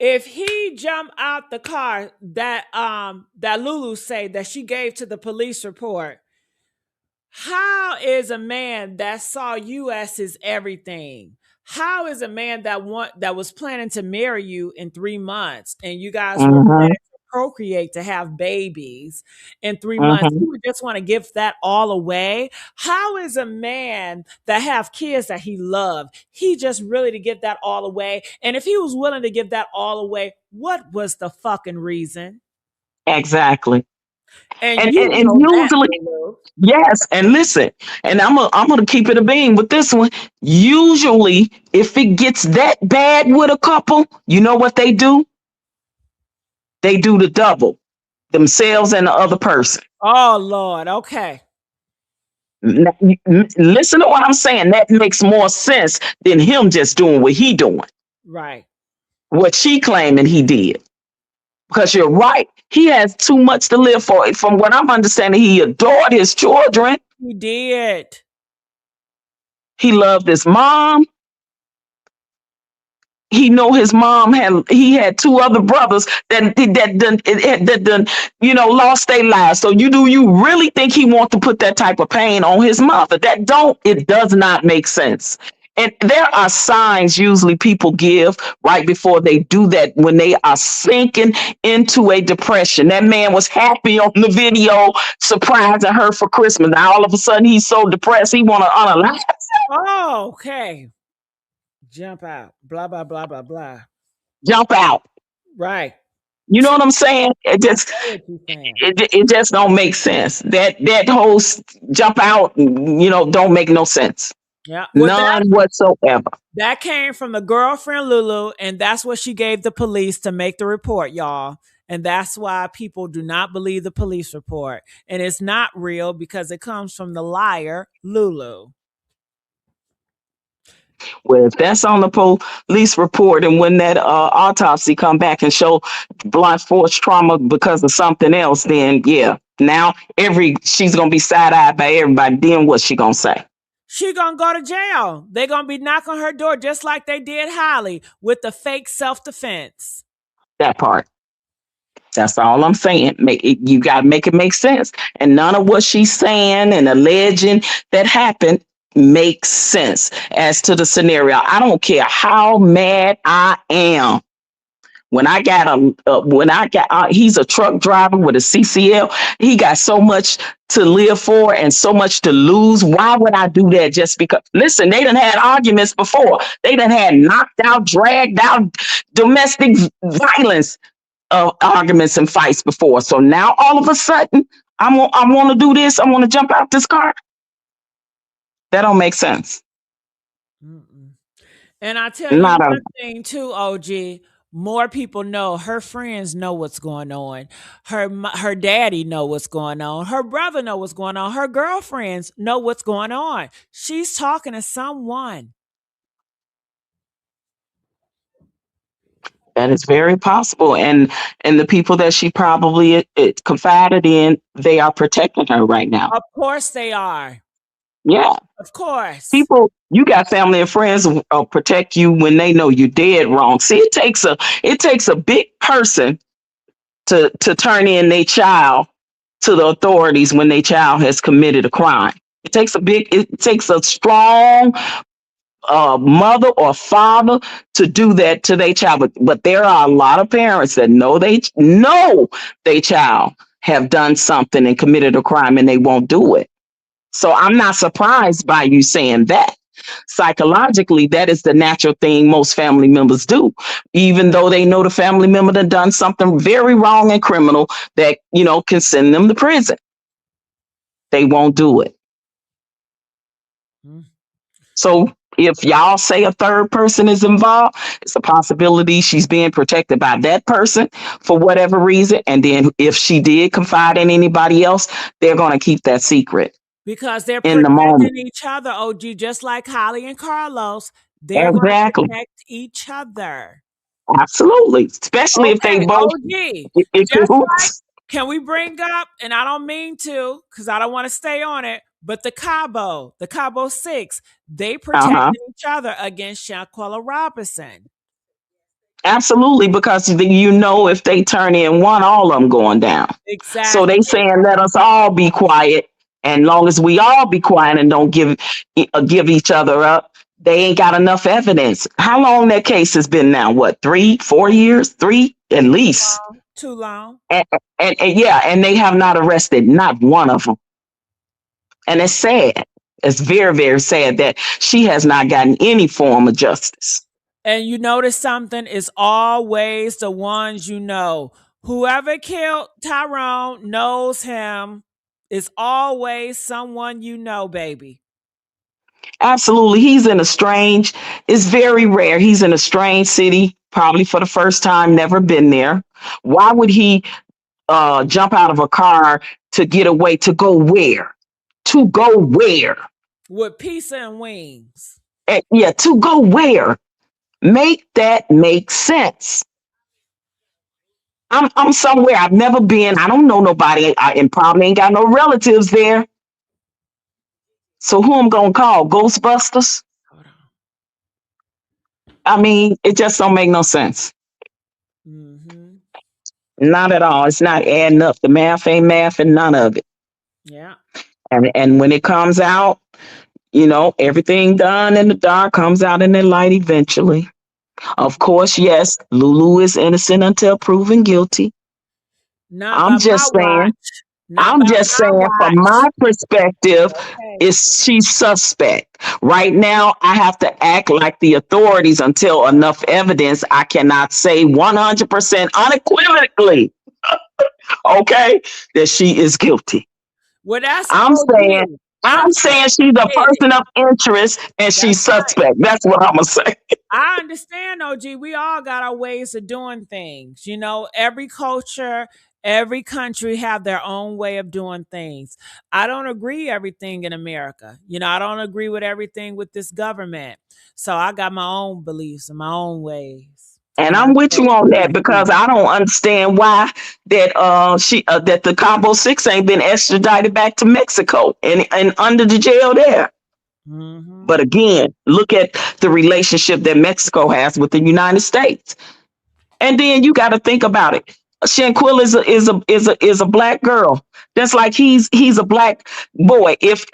If he jumped out the car that Lulu said that she gave to the police report, how is a man that saw you as his everything? How is a man that was planning to marry you in 3 months and you guys were Mhm. planning to procreate to have babies in 3 months? Mhm. You would just want to give that all away. How is a man that have kids that he loved, he just really to give that all away? And if he was willing to give that all away, what was the fucking reason? Exactly. And And, you and and know that, usually, Lulu. yes, and listen, and I'm gonna keep it a bean with this one. Usually, if it gets that bad with a couple, you know what they do? They do the double, themselves and the other person. Oh Lord, okay. Listen to what I'm saying. That makes more sense than him just doing what he doing, Right. what she claiming he did. Because you're right, he has too much to live for. From what I'm understanding, he adored his children. He did. He loved his mom. He know his mom had two other brothers that done lost their lives. So you really think he want to put that type of pain on his mother? It does not make sense. And there are signs usually people give right before they do that, when they are sinking into a depression. That man was happy on the video, surprising her for Christmas. Now all of a sudden he's so depressed he want to unalive. Oh, okay. Jump out. Blah blah blah blah blah. Jump out. Right. You know what I'm saying? It I just know what you're saying. it just don't make sense. That whole jump out, don't make no sense. Yeah. Well, None whatsoever. that came from the girlfriend Lulu, and that's what she gave the police to make the report, y'all. And that's why people do not believe the police report. And it's not real because it comes from the liar, Lulu. Well, if that's on the police report, and when that autopsy come back and show blunt force trauma because of something else, then yeah, now she's gonna be side eyed by everybody. Then what's she gonna say? She gonna go to jail. They gonna be knocking on her door just like they did Holly with the fake self-defense. That part. That's all I'm saying. You gotta make it make sense. And none of what she's saying and alleging that happened makes sense as to the scenario. I don't care how mad I am. When I got he's a truck driver with a CCL. He got so much to live for and so much to lose. Why would I do that just because? Listen, they done had arguments before. They done had knocked out, dragged out, domestic violence arguments and fights before. So now all of a sudden, I want to do this. I want to jump out this car. That don't make sense. Mm-mm. And I tell you one thing too, OG. More people know. Her friends know what's going on. Her daddy know what's going on. Her brother know what's going on. Her girlfriends know what's going on. She's talking to someone. That is very possible. And the people that she probably confided in, they are protecting her right now. Of course they are. Yeah. Of course. People, you got family and friends who protect you when they know you're dead wrong. See, it takes a big person to turn in their child to the authorities when their child has committed a crime. It takes a strong mother or father to do that to their child. But there are a lot of parents that know their child have done something and committed a crime and they won't do it. So I'm not surprised by you saying that. Psychologically, that is the natural thing most family members do, even though they know the family member that done something very wrong and criminal that, can send them to prison. They won't do it. So if y'all say a third person is involved, it's a possibility she's being protected by that person for whatever reason. And then if she did confide in anybody else, they're going to keep that secret. Because they're protecting each other, OG, just like Holly and Carlos. They're going to protect each other. Absolutely. Especially if they both. OG, can we bring up, and I don't mean to, because I don't want to stay on it, but the Cabo 6, they protected each other against Shanquella Robinson. Absolutely, because if they turn in one, all of them going down. Exactly. So they saying let us all be quiet, and long as we all be quiet and don't give each other up, they ain't got enough evidence. How long that case has been now? What, 3-4 years? 3 at least. Too long. And they have not arrested not one of them. And it's sad. It's very, very sad that she has not gotten any form of justice. And you notice something, is always the ones you know. Whoever killed Tyrone knows him. It's always someone you know, baby. Absolutely. It's very rare. He's in a strange city, probably for the first time, never been there. Why would he jump out of a car to get away? To go where? To go where? With pizza and wings. To go where? Make that make sense. I'm somewhere I've never been. I don't know nobody, and probably ain't got no relatives there. So who I'm gonna call? Ghostbusters? I mean, it just don't make no sense. Mm-hmm. Not at all. It's not adding up. The math ain't math and none of it. Yeah. And when it comes out, everything done in the dark comes out in the light eventually. Of course, yes, Lulu is innocent until proven guilty. I'm just saying from my perspective, she's suspect. Right now, I have to act like the authorities until enough evidence. I cannot say 100% unequivocally, okay, that she is guilty. Well, I'm saying she's a person of interest and she's suspect. That's what I'm gonna say. I understand, OG. We all got our ways of doing things. Every culture, Every country have their own way of doing things. I don't agree everything in America. I don't agree with everything with this government. So I got my own beliefs and my own ways. And And I I'm with say you on peace, that because peace. I don't understand why that the Combo Six ain't been extradited back to Mexico and under the jail there. Mhm. But again, look at the relationship that Mexico has with the United States. And then you got to think about it. Shanquilla is a black girl. That's like he's a black boy. If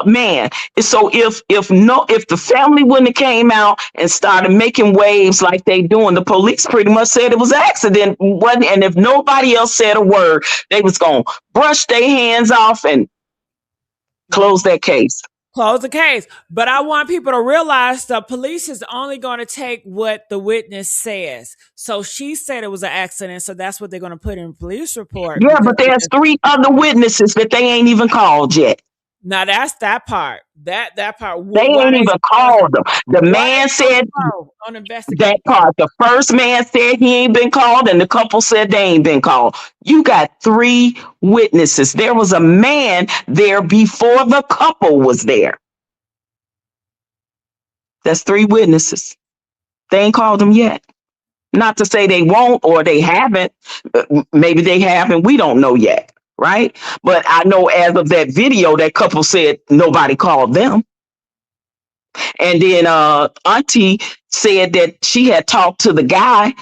man, so if the family wouldn't have came out and started making waves like they doing, the police pretty much said it was an accident. Wasn't, and if nobody else said a word, they was gonna brush their hands off and close that case. Close the case. But I want people to realize the police is only going to take what the witness says. So she said it was an accident, so that's what they're going to put in police report. Yeah, Because but there's three other witnesses that they ain't even called yet. now that's that part. That part. They Why ain't they even called them. The why they man so said slow on that investigating? part. The first man said he ain't been called, and the couple said they ain't been called. You got three witnesses. There was a man there before the couple was there. That's three witnesses. They ain't called them yet. Not to say they won't or they haven't. Maybe they haven't. We don't know yet, right? But I know as of that video, that couple said nobody called them. And then Auntie said that she had talked to the guy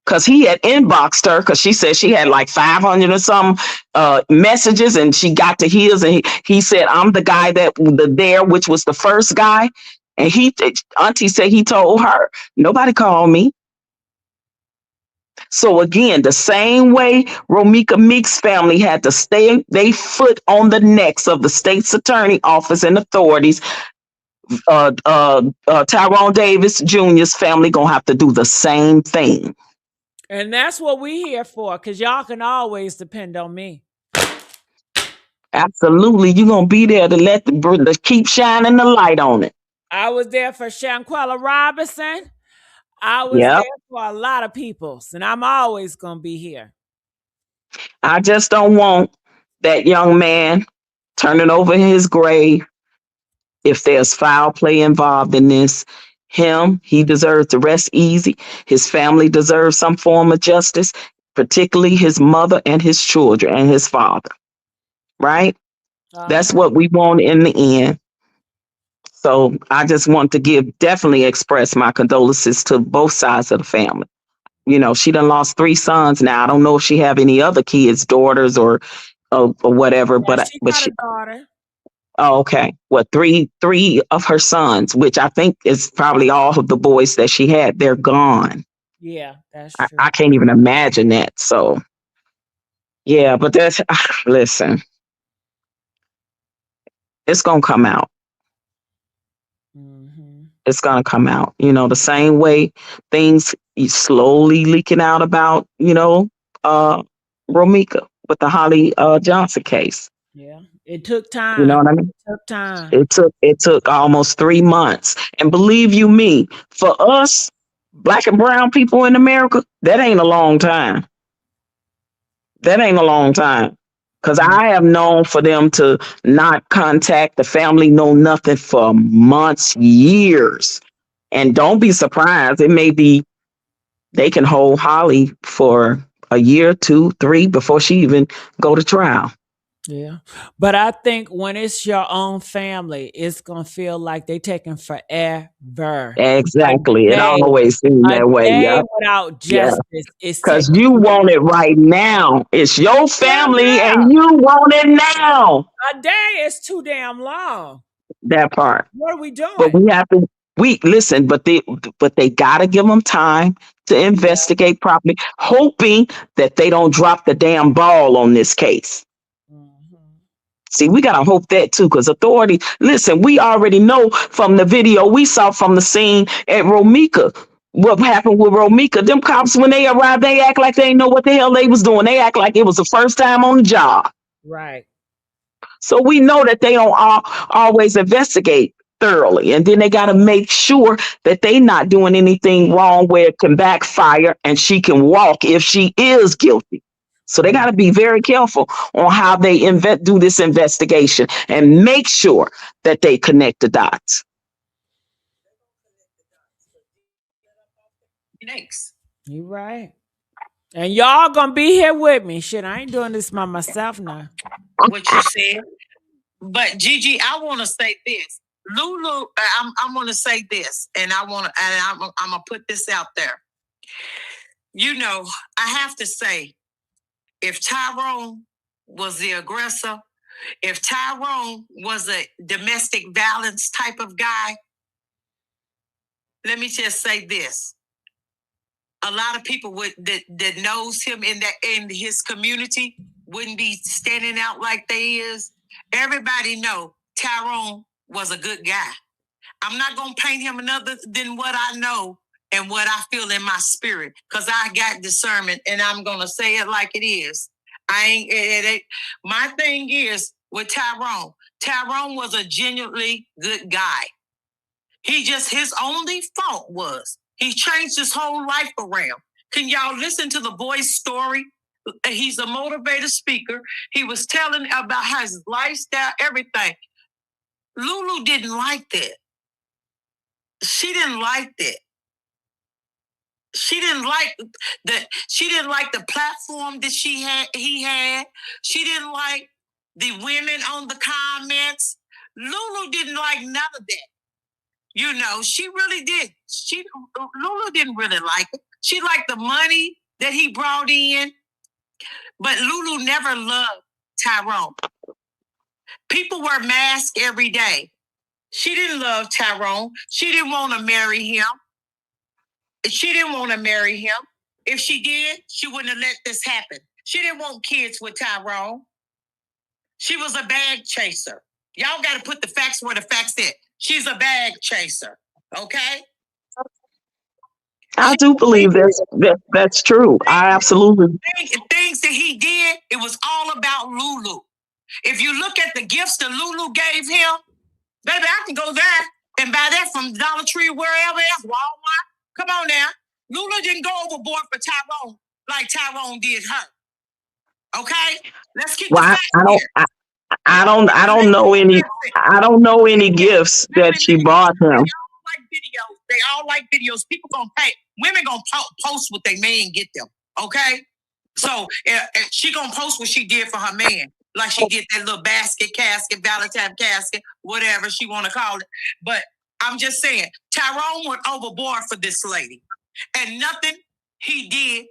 because he had inboxed her because she said she had like 500 or some messages, and she got to his, and he said, I'm the guy that there, which was the first guy. And Auntie said he told her, nobody called me. So again, the same way Romika Meeks family had to stay they foot on the necks of the state's attorney office and authorities, Tyrone Davis Jr.'s family gonna have to do the same thing. And that's what we here for, because y'all can always depend on me. Absolutely, you're gonna be there to let to keep shining the light on it. I was there for Shanquella Robinson. I was there Yep. for a lot of peoples, and I'm always gonna be here. I just don't want that young man turning over in his grave if there's foul play involved in this. He deserves to rest easy. His family deserves some form of justice, particularly his mother and his children and his father. Right? That's what we want in the end. So I just want to definitely express my condolences to both sides of the family. She done lost 3 sons now. I don't know if she have any other kids, daughters or whatever, Yeah, but she but got a she. daughter. Oh, okay. Well, three of her sons, which I think is probably all of the boys that she had, they're gone. Yeah, that's I true. can't even imagine that. So yeah, but that's listen, it's gonna come out. Mm-hmm. It's gonna come out. The same way things slowly leaking out about, Romika with the Holly Johnson case. Yeah, it took You know time. what I mean? It took time. It took almost 3 months. And believe you me, for us, black and brown people in America, that ain't a long time. That ain't a long time. Because Mm. I have known for them to not contact the family, know nothing for months, years. And don't be surprised. It may be they can hold Holly for a year, 2, 3 before she even go to trial. Yeah, but I think when it's your own family, it's gonna feel like they taking forever. A Exactly. It day, always seemed a that way. day Yep. without Yeah. justice is Because taking you too want it long. right now. It's your Damn family yeah, and you want it now. a day is too damn long. That part. What are we But doing? we have to we listen, but they gotta give them time to Yeah. investigate properly, hoping that they don't drop the damn ball on this case. Mhm. See, we gotta hope that too, because authority, listen, we already know from the video we saw from the scene at Romika. What happened with Romika? Them cops, when they arrived, they act like they didn't know what the hell they was doing. They act like it was the first time on the job. Right. So we know that they don't always investigate thoroughly. And then they got to make sure that they not doing anything wrong where it can backfire and she can walk if she is guilty. So they got to be very careful on how they do this investigation and make sure that they connect the dots. Next. You right. And y'all gonna be here with me. Shit, I ain't doing this by myself now. What you said. But Gigi, I want to say this. Lulu, I'm going to say this, and I'm going to put this out there. You know, I have to say, if Tyrone was the aggressor, if Tyrone was a domestic violence type of guy, let me just say this. A lot of people that knows him in his community wouldn't be standing out like they is. Everybody know Tyrone was a good guy. I'm not going to paint him another than what I know and what I feel in my spirit, because I got discernment, and I'm going to say it like it is. My thing is with Tyrone. Tyrone was a genuinely good guy. His only fault was he changed his whole life around. Can y'all listen to the boy's story? He's a motivator speaker. He was telling about his lifestyle, everything. Lulu didn't like that. She didn't like that. She didn't like the platform that he had. She didn't like the women on the comments. Lulu didn't like none of that. You know, she really did. Lulu didn't really like it. She liked the money that he brought in, but Lulu never loved Tyrone. People wear masks every day. She didn't love Tyrone. She didn't want to marry him. If she did, she wouldn't have let this happen. She didn't want kids with Tyrone. She was a bag chaser. Y'all got to put the facts where the facts is. She's a bag chaser. Okay? I do believe that's true. I absolutely. Things that he did, it was all about Lulu. If you look at the gifts that Lulu gave him, baby, I can go there and buy that from Dollar Tree, wherever else, Walmart. Come on now. Lulu didn't go overboard for Tyrone like Tyrone did her. Okay? Let's keep the facts here. I don't know any gifts that she bought him. They all like videos. People gonna pay. Women gonna post what they man get them. Okay, so she gonna post what she did for her man, like she did that little casket, Valentine casket, whatever she want to call it. But I'm just saying, Tyrone went overboard for this lady, and nothing he did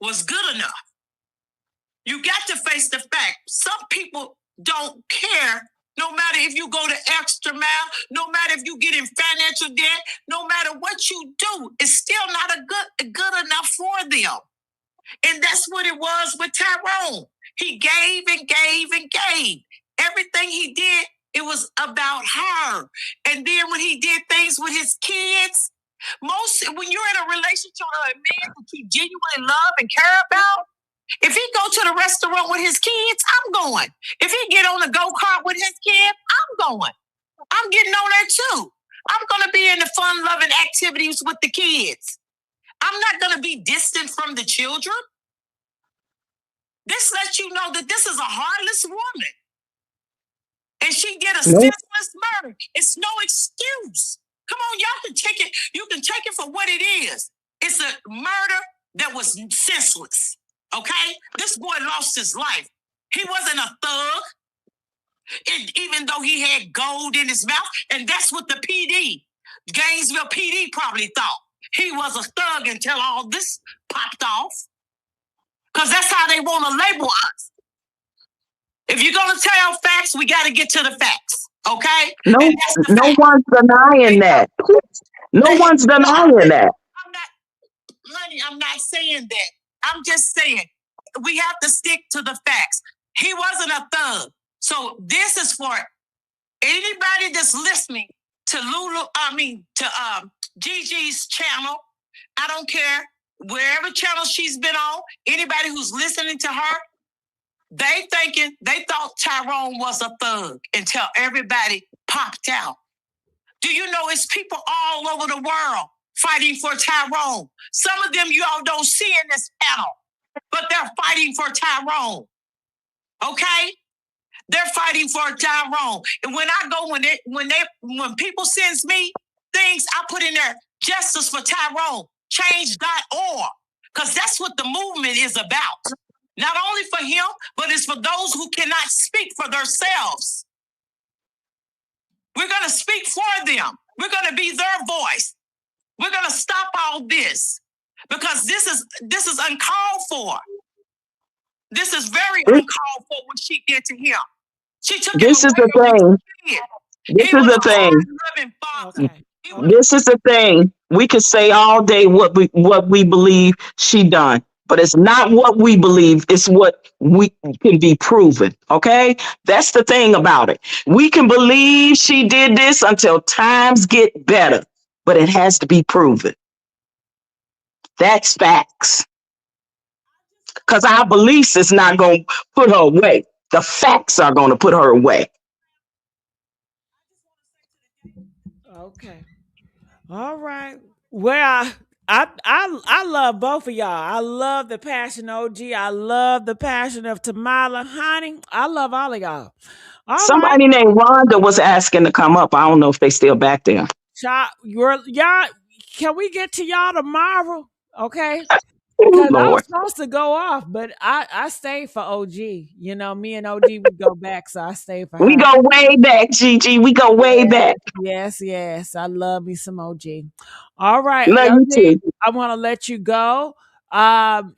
was good enough. You got to face the fact. Some people don't care. No matter if you go the extra mile, no matter if you get in financial debt, no matter what you do, it's still not good enough for them. And that's what it was with Tyrone. He gave and gave and gave. Everything he did, it was about her. And then when he did things with his kids, when you're in a relationship with a man that you genuinely love and care about, if he go to the restaurant with his kids, I'm going. If he get on the go-kart with his kid, I'm going. I'm getting on there too. I'm going to be in the fun-loving activities with the kids. I'm not going to be distant from the children. This lets you know that this is a heartless woman. And she did a senseless murder. It's no excuse. Come on, y'all can take it. You can take it for what it is. It's a murder that was senseless. Okay? This boy lost his life. He wasn't a thug, even though he had gold in his mouth. And that's what the Gainesville PD probably thought. He was a thug until all this popped off. Because that's how they want to label us. If you're going to tell facts, we got to get to the facts. Okay? No one's denying that. No one's denying that. I'm not saying that. I'm just saying we have to stick to the facts. He wasn't a thug. So this is for anybody that's listening to Gigi's channel. I don't care wherever channel she's been on. Anybody who's listening to her, they thought Tyrone was a thug until everybody popped out. Do you know it's people all over the world fighting for Tyrone? Some of them you all don't see in this panel. but they're fighting for Tyrone. Okay? They're fighting for Tyrone. And when I go, when people sends me things, I put in there justice for Tyrone, change.org. Because that's what the movement is about. Not only for him, but it's for those who cannot speak for themselves. We're going to speak for them. We're going to be their voice. We're going to stop all this because this is uncalled for. This is very uncalled for what she did to him. She took him This is away the from his thing. kid. This He is was the a thing. hard-loving father. Okay. This is the thing. We could say all day what we believe she done, but it's not what we believe. It's what we can be proven. Okay, that's the thing about it. We can believe she did this until times get better, but it has to be proven. That's facts. Because our beliefs is not going to put her away. The facts are going to put her away. Okay. All right. Well, I love both of y'all. I love the passion OG. I love the passion of Tamala. Honey, I love all of y'all. All right. Somebody named Rhonda was asking to come up. I don't know if they still back there. Y'all, can we get to y'all tomorrow? Okay. Oh, Because I was Lord. supposed to go off, but I stayed for OG. You know, me and OG we go back, so I stayed for We her. go way back, Gigi. We go way Yes, back. yes. I love me some OG. All right, Love you OG, too. I want to let you go.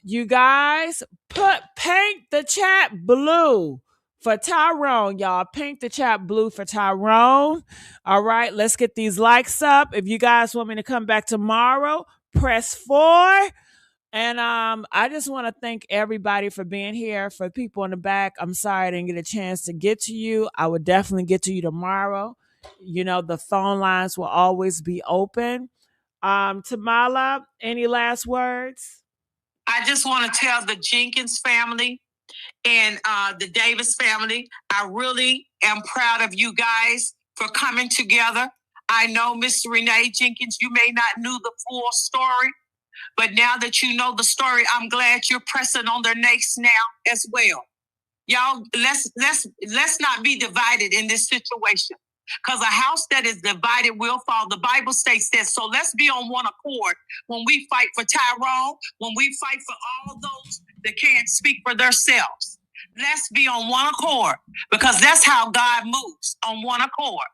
You guys paint the chat blue for Tyrone, y'all. Paint the chat blue for Tyrone. All right, let's get these likes up. If you guys want me to come back tomorrow, press 4. And I just want to thank everybody for being here. For people in the back, I'm sorry I didn't get a chance to get to you. I would definitely get to you tomorrow. You know, the phone lines will always be open. Tamala, any last words? I just want to tell the Jenkins family and the Davis family, I really am proud of you guys for coming together. I know, Mr. Renee Jenkins, you may not know the full story, but now that you know the story, I'm glad you're pressing on their necks now as well. Y'all, let's not be divided in this situation. Because a house that is divided will fall. The Bible states that. So let's be on one accord when we fight for Tyrone, when we fight for all those that can't speak for themselves. Let's be on one accord because that's how God moves, on one accord.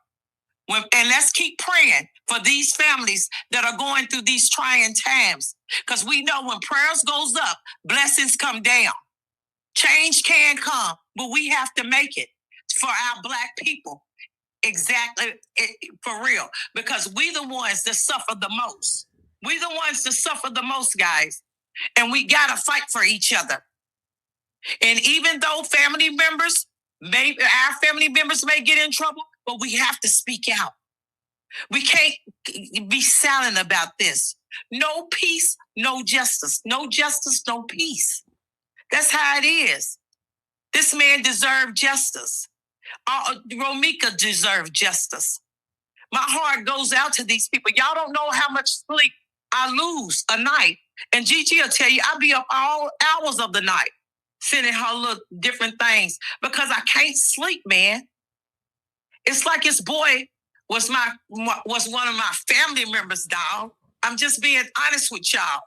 And let's keep praying for these families that are going through these trying times. Because we know when prayers goes up, blessings come down. Change can come, but we have to make it for our Black people. Exactly, for real. Because we the ones that suffer the most. We the ones that suffer the most, guys. And we got to fight for each other. And even though our family members may get in trouble, but we have to speak out. We can't be silent about this. No peace, no justice. No justice, no peace. That's how it is. This man deserved justice. Romika deserved justice. My heart goes out to these people. Y'all don't know how much sleep I lose a night. And Gigi will tell you, I'll be up all hours of the night sending her little different things because I can't sleep, man. It's like his boy was one of my family members, dog. I'm just being honest with y'all.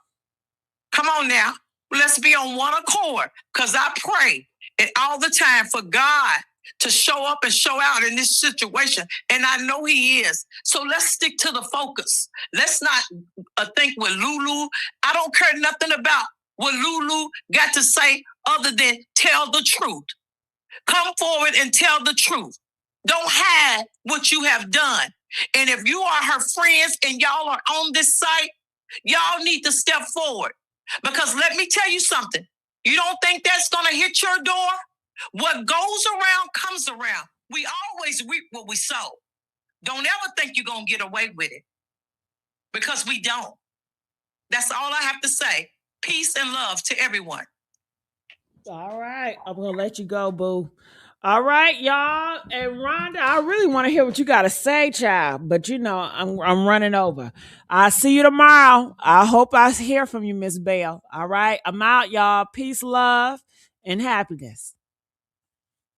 Come on now. Let's be on one accord because I pray and all the time for God to show up and show out in this situation. And I know he is. So let's stick to the focus. Let's not think with Lulu. I don't care nothing about what Lulu got to say other than tell the truth. Come forward and tell the truth. Don't hide what you have done. And if you are her friends and y'all are on this site, y'all need to step forward. Because let me tell you something. You don't think that's going to hit your door? What goes around comes around. We always reap what we sow. Don't ever think you're going to get away with it. Because we don't. That's all I have to say. Peace and love to everyone. All right. I'm going to let you go, boo. All right, y'all. And Rhonda, I really want to hear what you got to say, child. But you know, I'm running over. I'll see you tomorrow. I hope I hear from you, Miss Bell. All right. I'm out, y'all. Peace, love, and happiness.